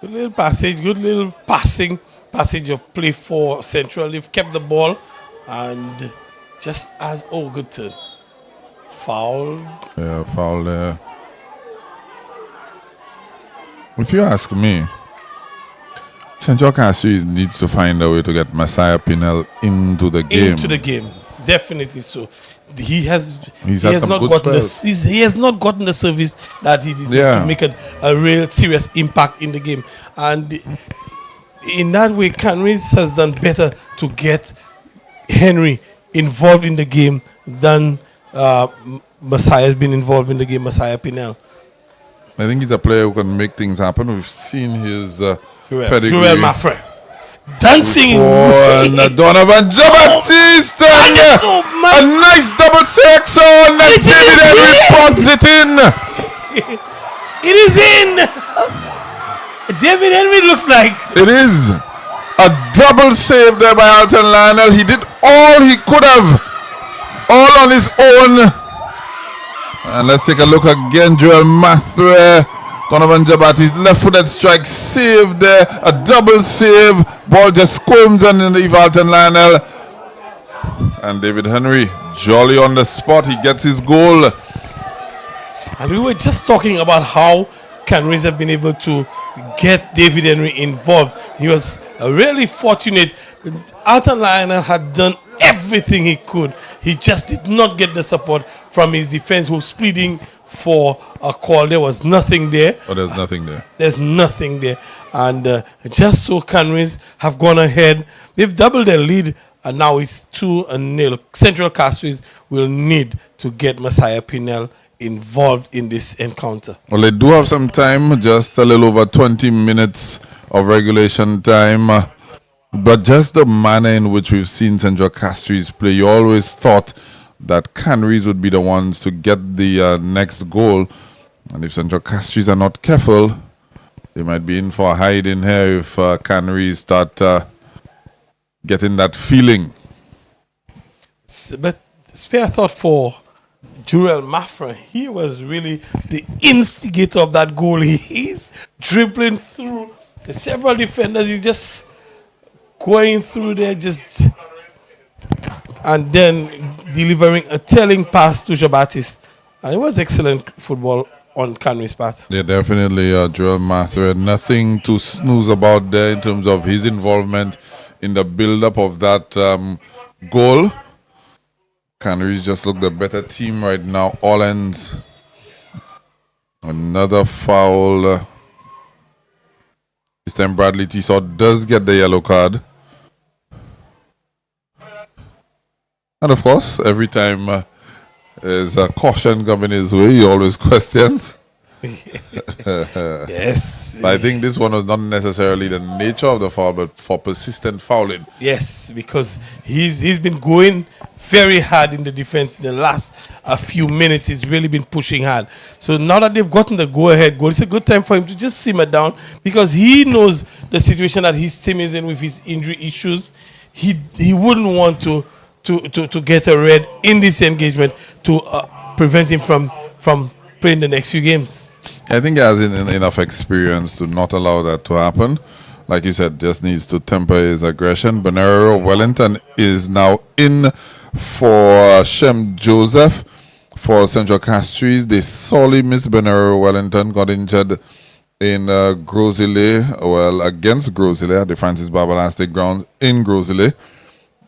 Good little passage, good little passage of play for Central. They've kept the ball and just as, oh, good turn. Foul. Yeah, foul there. If you ask me, Central Castries needs to find a way to get Messiah Pinel into the game. Into the game, definitely so. He has not gotten the service that he deserves to make a real serious impact in the game. And in that way, Canaries has done better to get Henry involved in the game than Messiah has been involved in the game, Messiah Pinel. I think he's a player who can make things happen. We've seen his pedigree. Joel Maffrey. Dancing. And Donovan Jean-Baptiste. A nice double section. And David Henry punts it in. It is in. David Henry looks like. It is. A double save there by Alton Lionel. He did all he could have. All on his own. And let's take a look again. Joel Mathre, Donovan Jean-Baptiste, left-footed strike, save there, a double save. Ball just comes underneath Alton Lionel. And David Henry, jolly on the spot, he gets his goal. And we were just talking about how Canaries have been able to get David Henry involved. He was really fortunate. Alton Lionel had done everything he could. He just did not get the support from his defense, who was pleading for a call. There was nothing there. Oh, there's nothing there. There's nothing there. And just so Canaries have gone ahead. They've doubled their lead, and now it's 2-0. Central Castries will need to get Messiah Pinel involved in this encounter. Well, they do have some time, just a little over 20 minutes of regulation time. But just the manner in which we've seen Central Castries play, you always thought that Canaries would be the ones to get the next goal. And if Central Castries are not careful, they might be in for a hide in here if Canaries start getting that feeling. But spare thought for Joel Maffrey. He was really the instigator of that goal. He's dribbling through several defenders. He's just going through there, and then delivering a telling pass to Jean-Baptiste. And it was excellent football on Canaries' part. Yeah, definitely, Joel Mathre. Nothing to snooze about there in terms of his involvement in the build-up of that goal. Canaries just look the better team right now. All ends. Another foul. This time Bradley Tissot does get the yellow card. And of course, every time there's a caution coming his way, he always questions. Yes. But I think this one was not necessarily the nature of the foul, but for persistent fouling. Yes, because he's been going very hard in the defense in the last few minutes. He's really been pushing hard. So now that they've gotten the go-ahead goal, it's a good time for him to just simmer down, because he knows the situation that his team is in with his injury issues. He wouldn't want to get a red in this engagement to prevent him from playing the next few games. I think he has enough experience to not allow that to happen. Like you said, just needs to temper his aggression. Bonero Wellington is now in for Shem Joseph for Central Castries. They sorely missed Bonero Wellington, got injured in Grosile, against Grosile at the Francis Barbalastic ground in Grosile.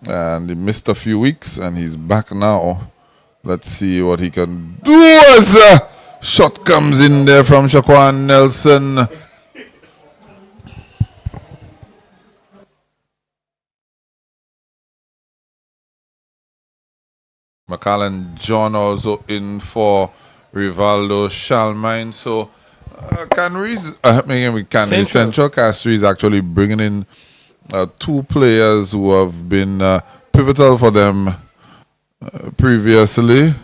And he missed a few weeks, and he's back now. Let's see what he can do as a shot comes in there from Shaquan Nelson. Macallan John also in for Rivaldo Shalmine. So Canaries, Central Castries actually bringing in two players who have been pivotal for them previously.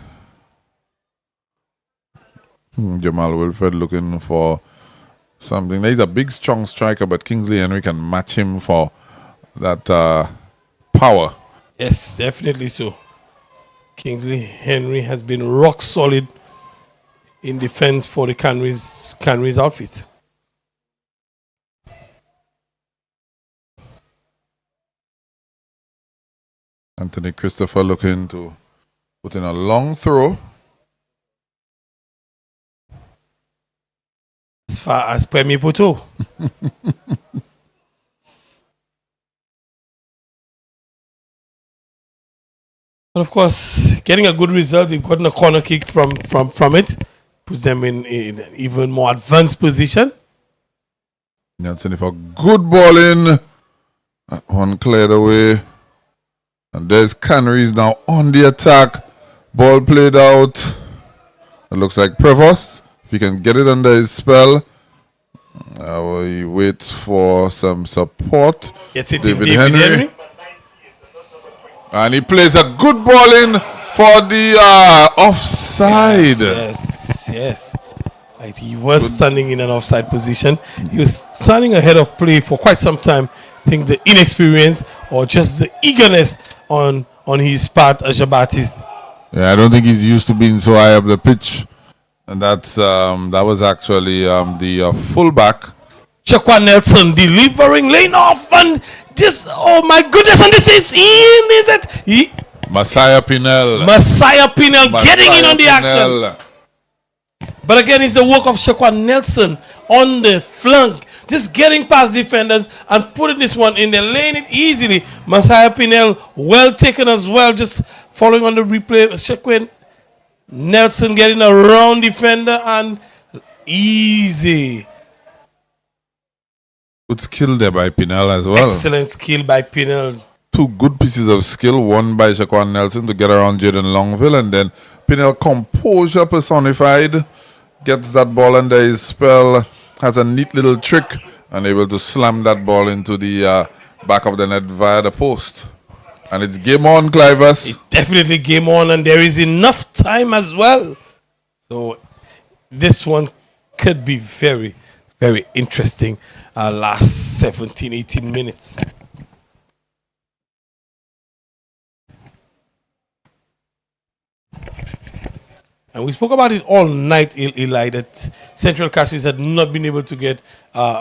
Jamal Wilfred looking for something. He's a big, strong striker, but Kingsley Henry can match him for that power. Yes, definitely so. Kingsley Henry has been rock solid in defense for the Canaries outfit. Anthony Christopher looking to put in a long throw. As far as Premier Poto. But of course, getting a good result, they've gotten a corner kick from it, puts them in even more advanced position. Nelson for good ball in. That one cleared away. And there's Canaries now on the attack. Ball played out. It looks like Prevost. If he can get it under his spell. He waits for some support. Gets it David Henry. And he plays a good ball in for the offside. Yes. Like he was standing in an offside position. He was standing ahead of play for quite some time. I think the inexperience or just the eagerness on his part, Jabatis. Yeah, I don't think he's used to being so high up the pitch. And that was actually the fullback. Shaquan Nelson delivering lane off, and this, oh my goodness, and this is in, is it? Messiah Pinel getting in on the action. But again, it's the work of Shaquan Nelson on the flank, just getting past defenders and putting this one in there, laying it easily. Messiah Pinel well taken as well, just following on the replay. Shaquan Nelson getting around defender and easy. Good skill there by Pinel as well. Excellent skill by Pinel. Two good pieces of skill, one by Shaquan Nelson to get around Jaden Longville, and then Pinel, composure personified, gets that ball under his spell, has a neat little trick, and able to slam that ball into the back of the net via the post. And it's game on, Clivers. It's definitely game on, and there is enough time as well. So this one could be very, very interesting. Last 17, 18 minutes. And we spoke about it all night, Eli, that Central Castries had not been able to get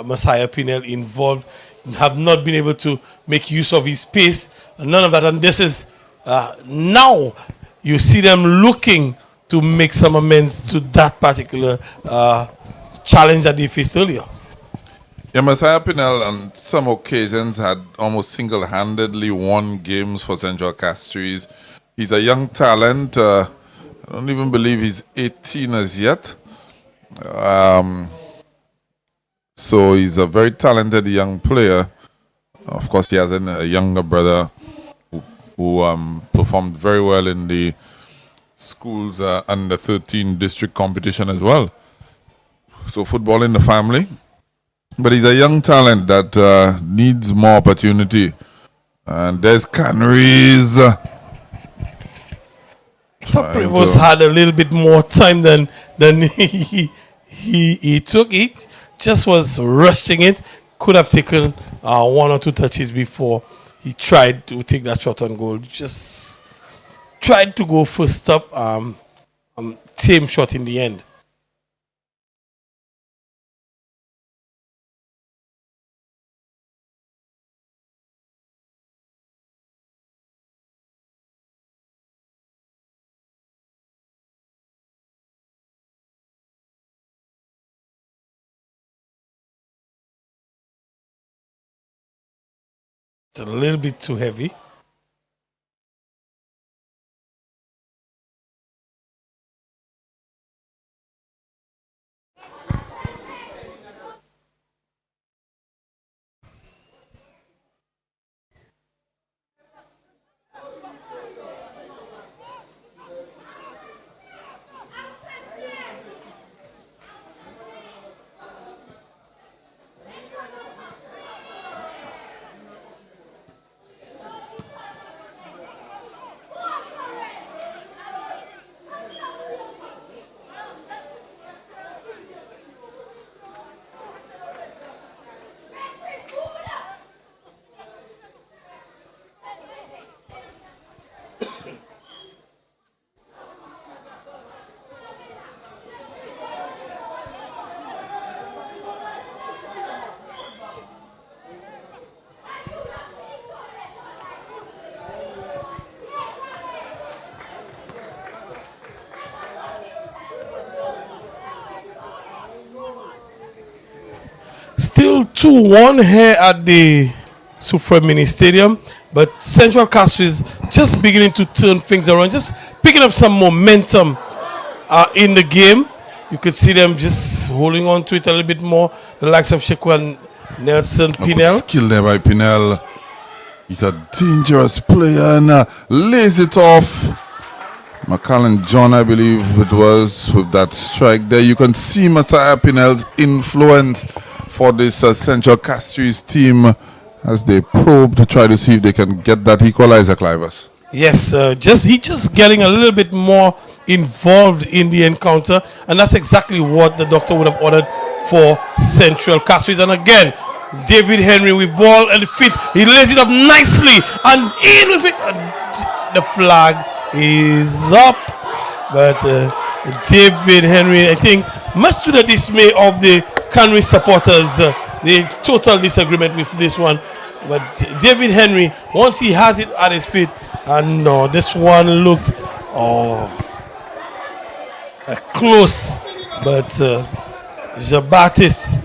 Messiah Pinel involved, have not been able to make use of his pace, and none of that. And this is now you see them looking to make some amends to that particular challenge that they faced earlier. Yeah, Messiah Pinel on some occasions had almost single-handedly won games for Central Castries. He's a young talent. I don't even believe he's 18 as yet. So he's a very talented young player. Of course, he has a younger brother who performed very well in the school's under 13 district competition as well. So football in the family. But he's a young talent that needs more opportunity. And there's Canaries. Prevost had a little bit more time than he took it. Just was rushing it. Could have taken one or two touches before he tried to take that shot on goal. Just tried to go first up. Same shot in the end. It's a little bit too heavy. 2-1 here at the Sufra Mini Stadium, but Central Castries just beginning to turn things around, just picking up some momentum in the game. You could see them just holding on to it a little bit more. The likes of Sheku and Nelson Pinel. Skill there by Pinel. He's a dangerous player and lays it off. McCallan John, I believe it was, with that strike there. You can see Messiah Pinel's influence for this Central Castries team as they probe to try to see if they can get that equalizer, Clivers. Yes, he's just getting a little bit more involved in the encounter, and that's exactly what the doctor would have ordered for Central Castries. And again, David Henry with ball at the feet. He lays it up nicely and in with it. The flag is up, but David Henry, I think, much to the dismay of the Canary supporters, the total disagreement with this one. But David Henry, once he has it at his feet, and no, this one looked close, but Jabatis,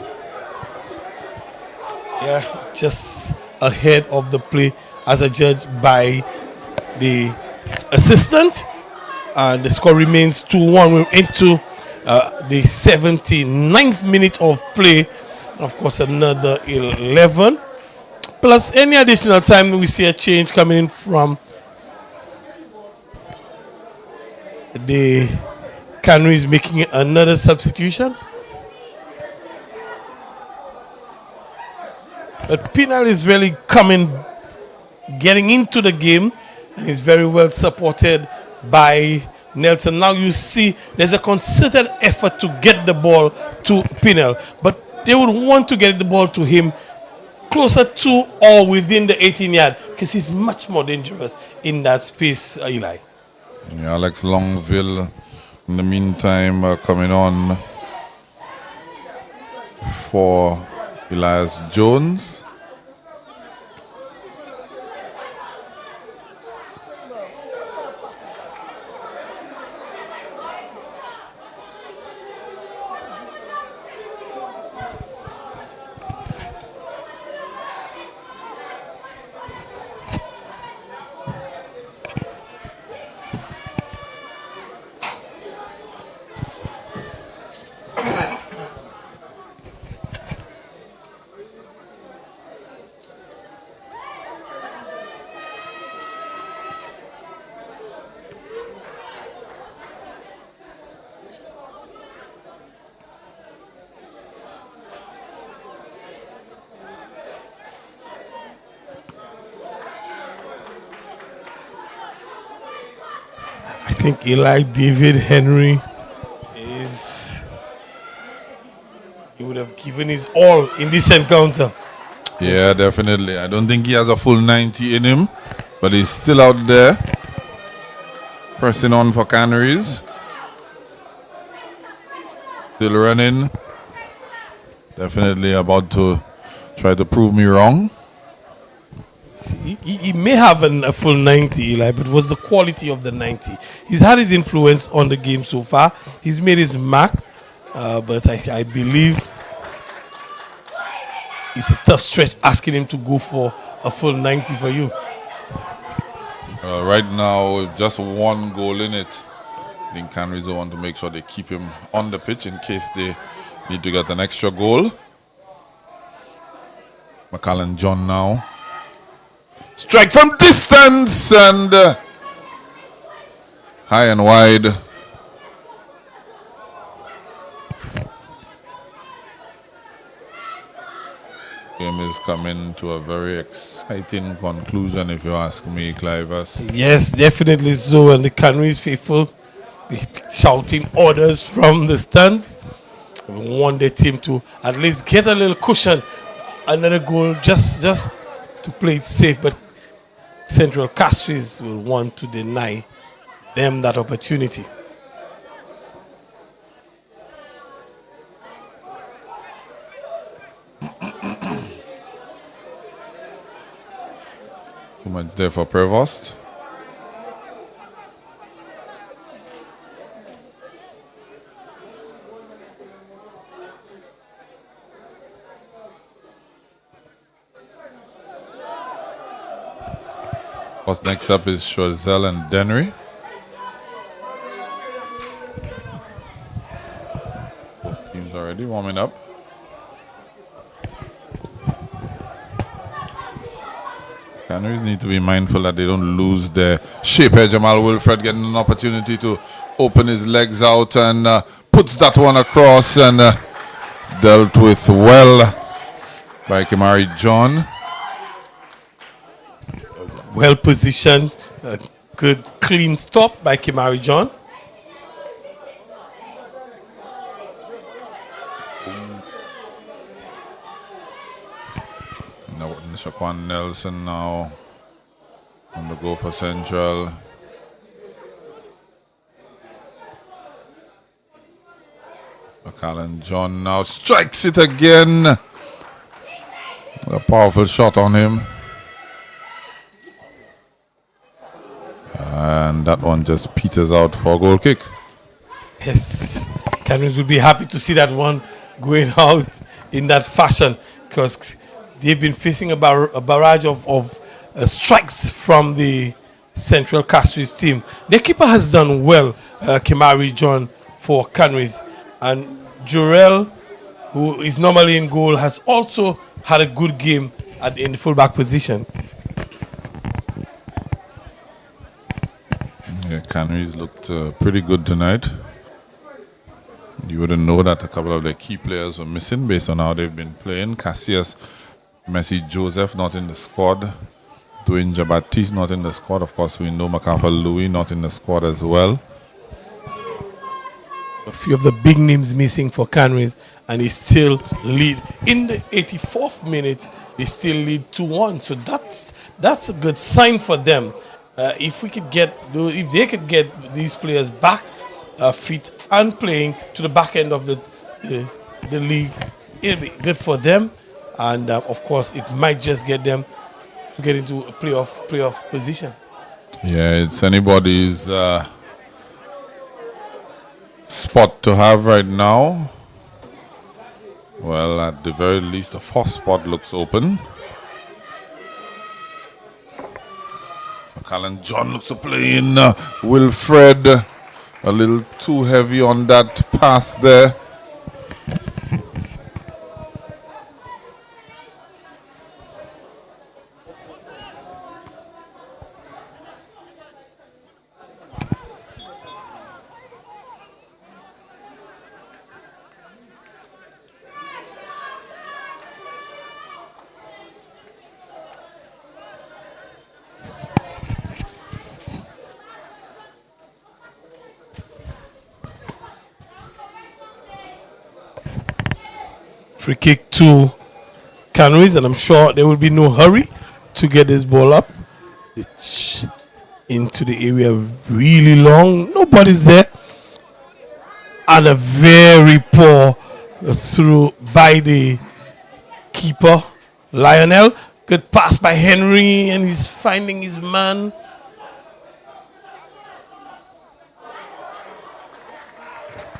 just ahead of the play as adjudged by the assistant, and the score remains 2-1. We're into the 79th minute of play. Of course, another 11 plus any additional time. We see a change coming in from the Canaries, making another substitution. But Pinal is really getting into the game, and is very well supported by Nelson. Now you see there's a concerted effort to get the ball to Pinal, but they would want to get the ball to him closer to or within the 18-yard, because he's much more dangerous in that space, Eli. Yeah, Alex Longville, in the meantime, coming on for Elias Jones. I think David Henry he would have given his all in this encounter. Yeah, definitely. I don't think he has a full 90 in him, but he's still out there pressing on for Canaries. Still running. Definitely about to try to prove me wrong. He may have a full 90, Eli, but it was the quality of the 90. He's had his influence on the game so far. He's made his mark, but I believe it's a tough stretch asking him to go for a full 90 for you. Right now, with just one goal in it, I think Canaries want to make sure they keep him on the pitch in case they need to get an extra goal. McCallan John now. Strike from distance and high and wide. Game is coming to a very exciting conclusion, if you ask me, Clivers. Yes, definitely so. And the Canaries faithful shouting orders from the stands. We want the team to at least get a little cushion, another goal, just to play it safe. But Central Castries will want to deny them that opportunity. Too much there for Prevost. course, next up is Choiseul and Denry. Both teams already warming up. Canaries need to be mindful that they don't lose their shape here. Jamal Wilfred getting an opportunity to open his legs out and puts that one across and dealt with well by Kimari John. Well positioned, good clean stop by Kimari John. Shaquan Nelson now on the go for Central. McAllen John now strikes it again. A powerful shot on him. And that one just peters out for a goal kick. Yes, Canaries will be happy to see that one going out in that fashion because they've been facing a barrage of strikes from the Central Castries team. Their keeper has done well, Kimari John, for Canaries. And Jurel, who is normally in goal, has also had a good game in the fullback position. Yeah, Canaries looked pretty good tonight. You wouldn't know that a couple of their key players were missing based on how they've been playing. Cassius Messi Joseph not in the squad. Dwayne Jabatiste not in the squad. Of course, we know MacArthur Louis not in the squad as well. A few of the big names missing for Canaries, and they still lead. In the 84th minute, they still lead 2-1. So that's a good sign for them. If they could get these players back fit and playing to the back end of the league, it'll be good for them. And of course, it might just get them to get into a playoff position. Yeah, it's anybody's spot to have right now. Well, at the very least, the fourth spot looks open. McAllen John looks to play in. Wilfred a little too heavy on that pass there. Free kick to Canaries, and I'm sure there will be no hurry to get this ball up. It's into the area really long. Nobody's there. And a very poor through by the keeper, Lionel. Good pass by Henry, and he's finding his man.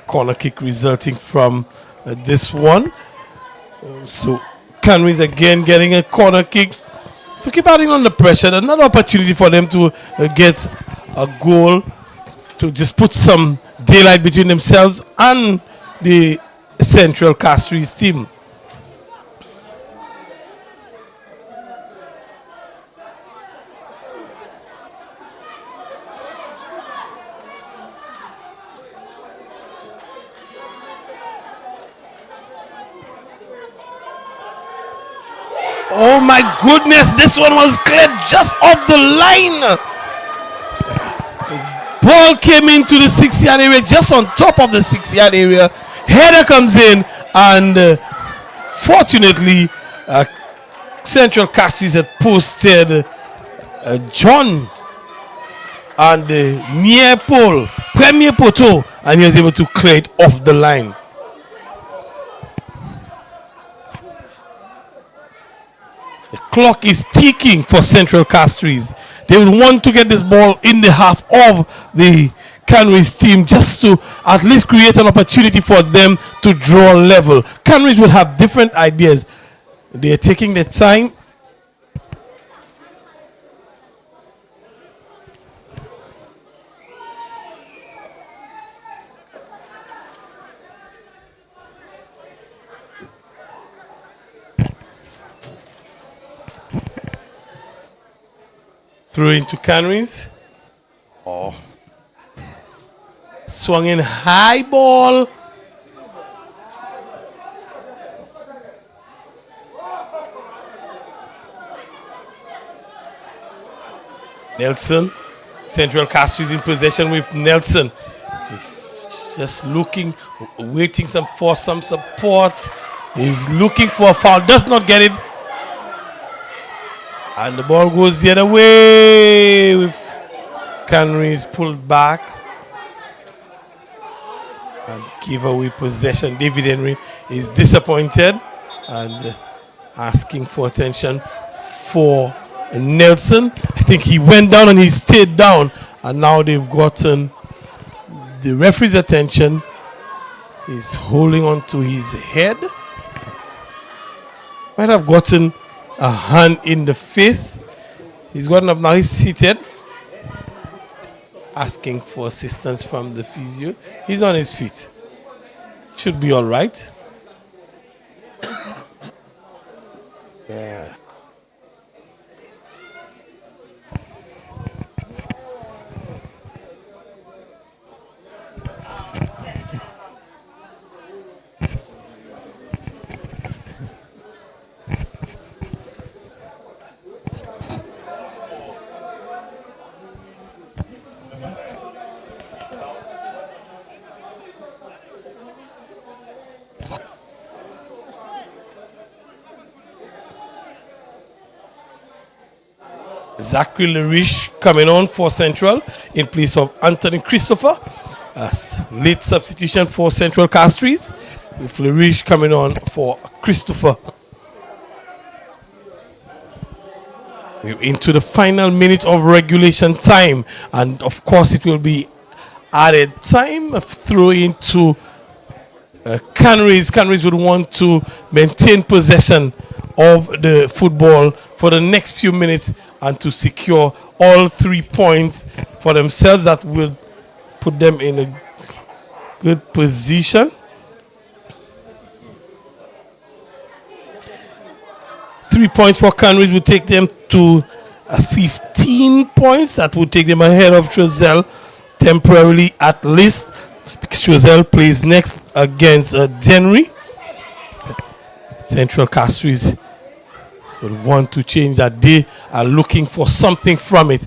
Corner kick resulting from this one. So Canaries again getting a corner kick to keep adding on the pressure. Another opportunity for them to get a goal to just put some daylight between themselves and the Central Castries team. Oh my goodness, this one was cleared just off the line. The ball came into the 6-yard area, just on top of the 6-yard area. Header comes in, and fortunately, Central Castries had posted John on the near pole, premier poteau, and he was able to clear it off the line. The clock is ticking for Central Castries. They will want to get this ball in the half of the Canaries team just to at least create an opportunity for them to draw level. Canaries will have different ideas. They are taking their time. Throw into Canaries. Oh. Swung in high ball. Nelson. Central Castries in possession with Nelson. He's just looking, waiting for some support. He's looking for a foul. Does not get it. And the ball goes the other way with Canaries pulled back and give away possession. David Henry is disappointed and asking for attention for Nelson. I think he went down and he stayed down, and now they've gotten the referee's attention. He's holding on to his head. Might have gotten a hand in the face. He's gotten up now. He's seated, asking for assistance from the physio. He's on his feet. Should be all right. Yeah. Zachary Larish coming on for Central in place of Anthony Christopher. Late substitution for Central Castries, with Larish coming on for Christopher. We're into the final minute of regulation time, and of course it will be added time. Throw into Canaries. Canaries would want to maintain possession of the football for the next few minutes and to secure all 3 points for themselves. That will put them in a good position. 3 points for Canaries would take them to 15 points. That would take them ahead of Trozel temporarily at least, because Trozel plays next against Denry. Central Castries would want to change that. They are looking for something from it.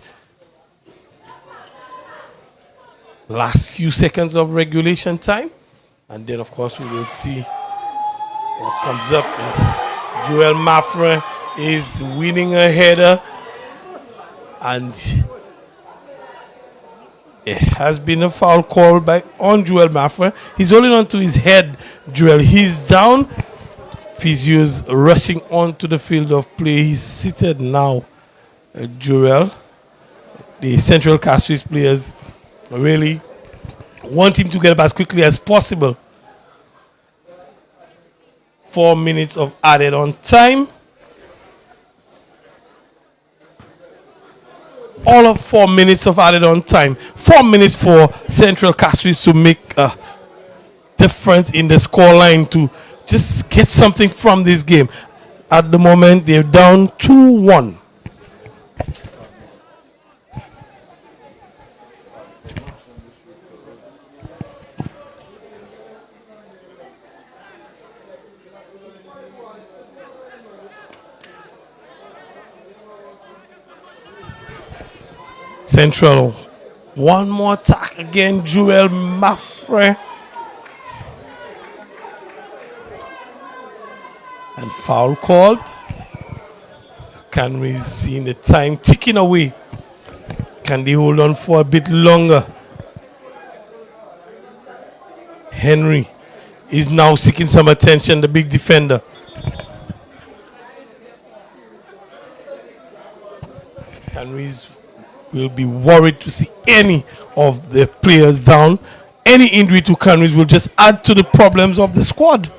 Last few seconds of regulation time, and then of course we will see what comes up. Joel Maffrin is winning a header, and it has been a foul call on Joel Maffrin. He's holding on to his head. Joel, he's down. Physio's rushing onto the field of play. He's seated now. Joel, the Central Castries players really want him to get up as quickly as possible. 4 minutes of added on time. All of 4 minutes of added on time. 4 minutes for Central Castries to make a difference in the scoreline, to just get something from this game. At the moment, they're down 2-1. Central, one more attack again. Joel Maffre. And foul called. So Canaries seeing the time ticking away. Can they hold on for a bit longer? Henry is now seeking some attention, the big defender. Canaries will be worried to see any of the players down. Any injury to Canaries will just add to the problems of the squad.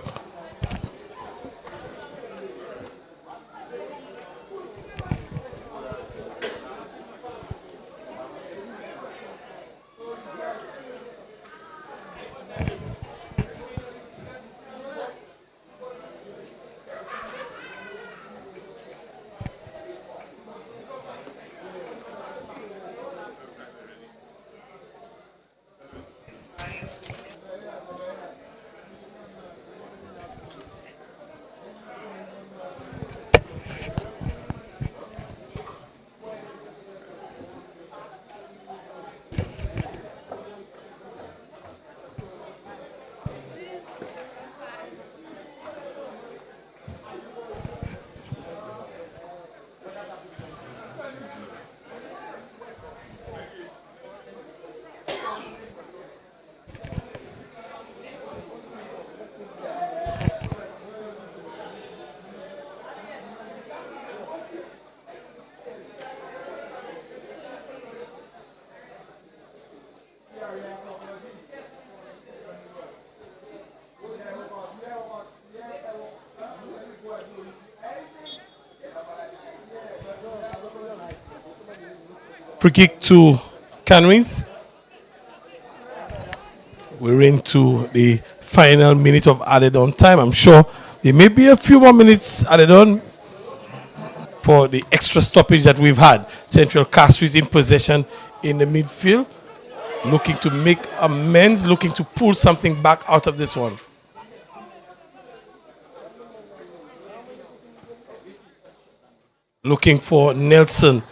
Free kick to Canaries. We're into the final minute of added on time. I'm sure there may be a few more minutes added on for the extra stoppage that we've had. Central Castries in possession in the midfield, looking to make amends, looking to pull something back out of this one. Looking for Nelson.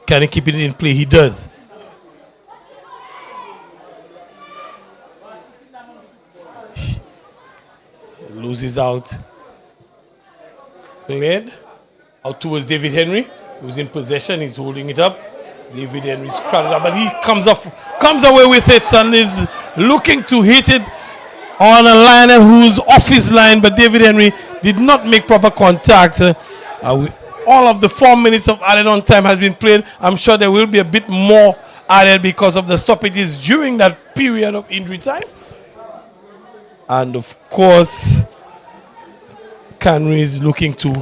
Can he keep it in play? He does. Loses out. Cleared. Out towards David Henry, who's in possession. He's holding it up. David Henry's crowded up, but he comes away with it and is looking to hit it on a liner who's off his line, but David Henry did not make proper contact. All of the 4 minutes of added on time has been played. I'm sure there will be a bit more added because of the stoppages during that period of injury time. And of course, Canaries looking to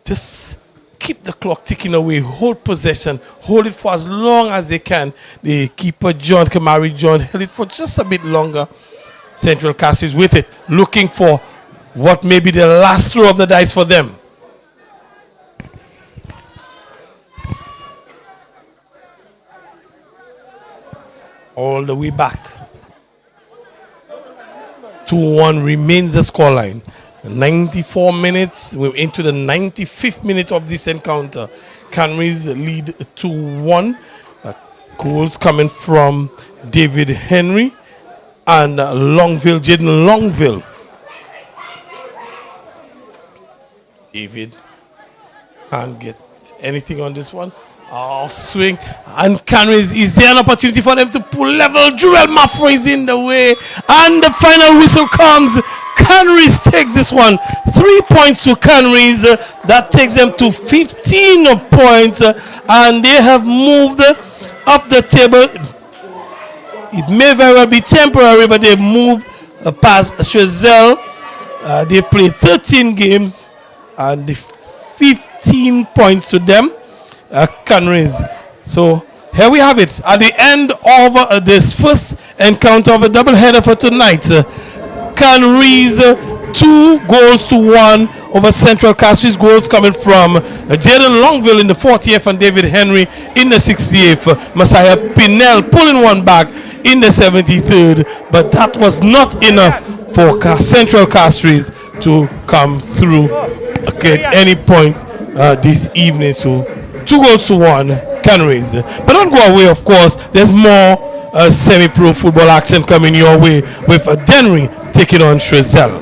just keep the clock ticking away, hold possession, hold it for as long as they can. The keeper, Kamari John, held it for just a bit longer. Central Castries with it, looking for what may be the last throw of the dice for them. All the way back. 2-1 remains the scoreline. 94 minutes, we're into the 95th minute of this encounter. Canaries lead 2-1. Goals coming from David Henry and Jaden Longville. David can't get anything on this one. Oh, swing. And Canaries, is there an opportunity for them to pull level? Jurel Maffro is in the way. And the final whistle comes. Canaries takes this one. 3 points to Canaries. That takes them to 15 points. And they have moved up the table. It may very well be temporary, but they've moved past Chazelle. They've played 13 games. And 15 points to them. Canaries. So here we have it. At the end of this first encounter of a doubleheader for tonight, Canaries 2-1 over Central Castries. Goals coming from Jaden Longville in the 40th and David Henry in the 68th. Messiah Pinel pulling one back in the 73rd, but that was not enough for Central Castries to come through any points this evening. So 2-1 Canaries. But don't go away, of course. There's more semi-pro football action coming your way with Denry taking on Chazelle.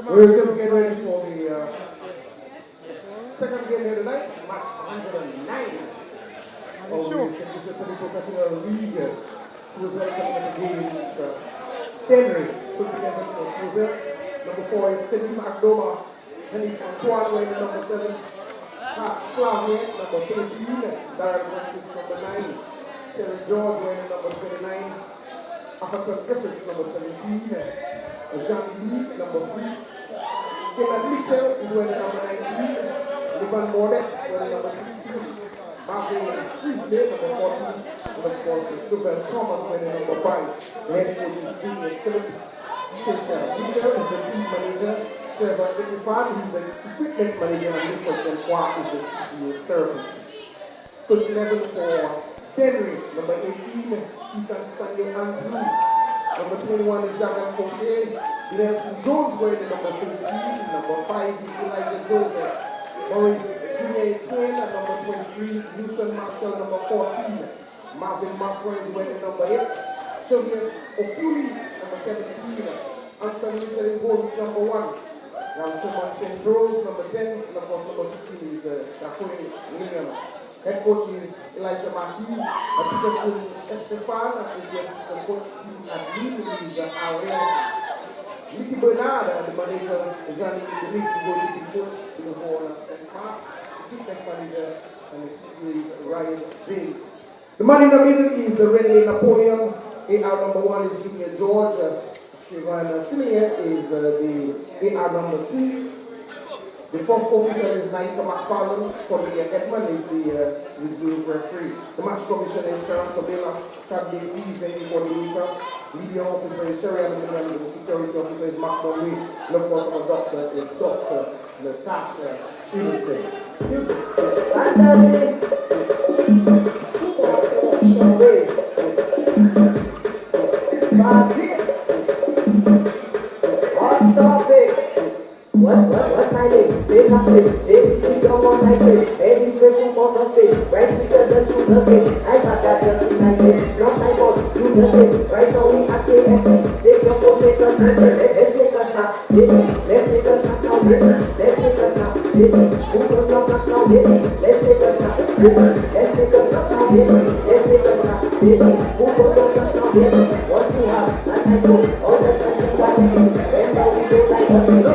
We're just getting ready for the second game here tonight, match 109 of the semi-professional league. Swazel coming up against Henry, first 11 for Swazel. Number 4 is Teddy McDonough. Henry Antoine wearing number 7. Flavier, number 13. Darren Francis, number 9. Terry George wearing number 29. Atherton Griffith, number 17. Jean-Louis, number 3. Dylan Mitchell is wearing number 19. Levan Mordes wearing number 16. Marvin Priestley, number 14. And of course, Duvel Thomas wearing number 5. The head coach is Junior Philip. Keisha Mitchell is the team manager. Trevor Epifan is the equipment manager. And Jefferson Kwak is the physiotherapist. First 11 for Henry, number 18. Ethan Stanley Andrew. Number 21 is Jagan Fauché. Nelson Jones wearing the number 15. Number 5 is Elijah Joseph. Maurice Junior Etienne at number 23. Newton Marshall, number 14. Marvin Maffra is wearing number 8. Chavius Okuli, number 17. Anthony Mitchell in goal is number 1. Ramshomon St. Rose, number 10. And of course, number 15 is Shakwe William. Head coach is Elijah Marquis. Peterson Estefan is the assistant coach. Team admin is Alain. Nicky Bernard, the manager, Johnny Denise, the goalkeeping coach, before St. Mark, the equipment manager, and the physio is Ryan James. The man in the middle is Renly Napoleon. AR number 1 is Junior George. Shivan Simeon is the AR number 2. The fourth official is Naika McFarlane. Cornelia Edmond is the reserve referee. The match commissioner is Karen Sabelas. Chad Basie, venue coordinator. Media officer is Sherry Williams. The security officer is Mark Monway. And of course, our doctor is Dr. Natasha Innocent. Music. What's my name? Say my name. ABC come on my train. Heading straight to Motor State. Right speaker than shoot the game. I got that just in my head. Not my fault, do the same. Right now we at KFC. Take your phone, make us happy. Let's make us snap, baby. Let's make us snap now, baby. Let's make us snap, baby. Move on your flash now, baby. Let's make us snap, baby. Let's make us snap now, baby. Let's make us snap, baby. Move on your flash now, baby. What you have, not my phone. All the signs in my name. Let's now we do like what we do.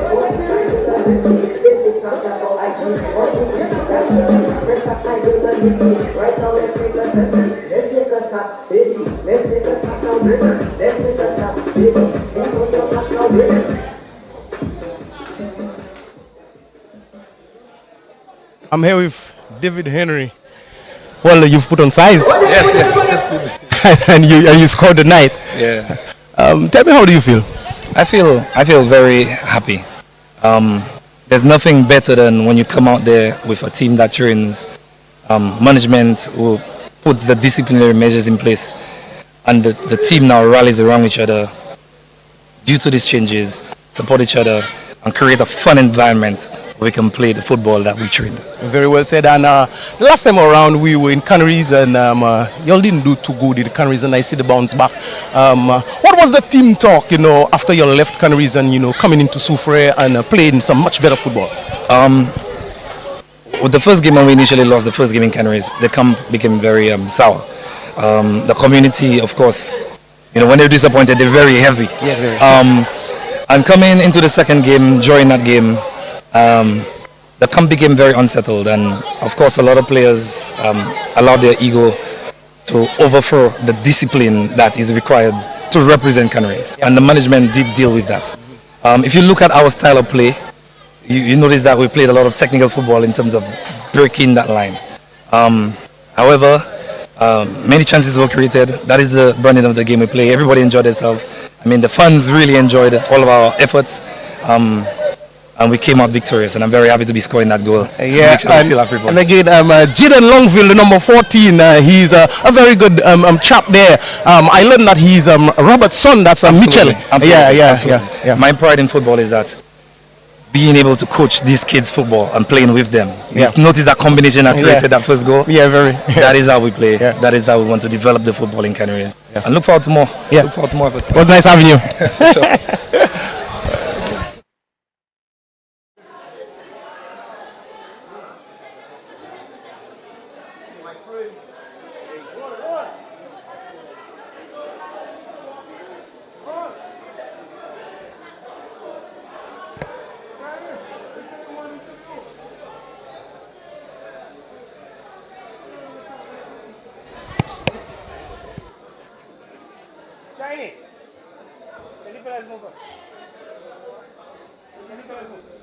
Right now, let's make us happy. Let's make us happy, baby. Let's make us happy now, baby. Let's make us happy, baby. Move on your flash now, baby. I'm here with David Henry. Well, you've put on size. Yes. and you scored the night. Yeah. Tell me, how do you feel? I feel very happy. There's nothing better than when you come out there with a team that trains, management who puts the disciplinary measures in place, and the team now rallies around each other due to these changes, support each other, and create a fun environment where we can play the football that we trained. Very well said. And the last time around we were in Canaries and you all didn't do too good in the Canaries, and I see the bounce back. What was the team talk, after you left Canaries and, coming into Soufrière and playing some much better football? with the first game when we initially lost the first game in Canaries, the camp became very sour. The community, of course, when they're disappointed, they're very heavy. Yeah, very. And coming into the second game, during that game, the camp became very unsettled, and of course, a lot of players allowed their ego to overthrow the discipline that is required to represent Canaries, and the management did deal with that. If you look at our style of play, you notice that we played a lot of technical football in terms of breaking that line. However, many chances were created. That is the branding of the game we play. Everybody enjoyed themselves. I mean, the fans really enjoyed all of our efforts. And we came out victorious, and I'm very happy to be scoring that goal. Yeah, and again, Jaden Longville, the number 14, he's a very good chap there. I learned that he's Robert's son, that's Mitchell. Absolutely. Yeah. My pride in football is that being able to coach these kids football and playing with them. You notice that combination that created that first goal? Yeah, very. That is how we play. That is how we want to develop the football in Canaries. And look forward to more. Look forward to more episodes. It was nice having you. Sure. Shiny. Can you fellas move up? Can you fellas move?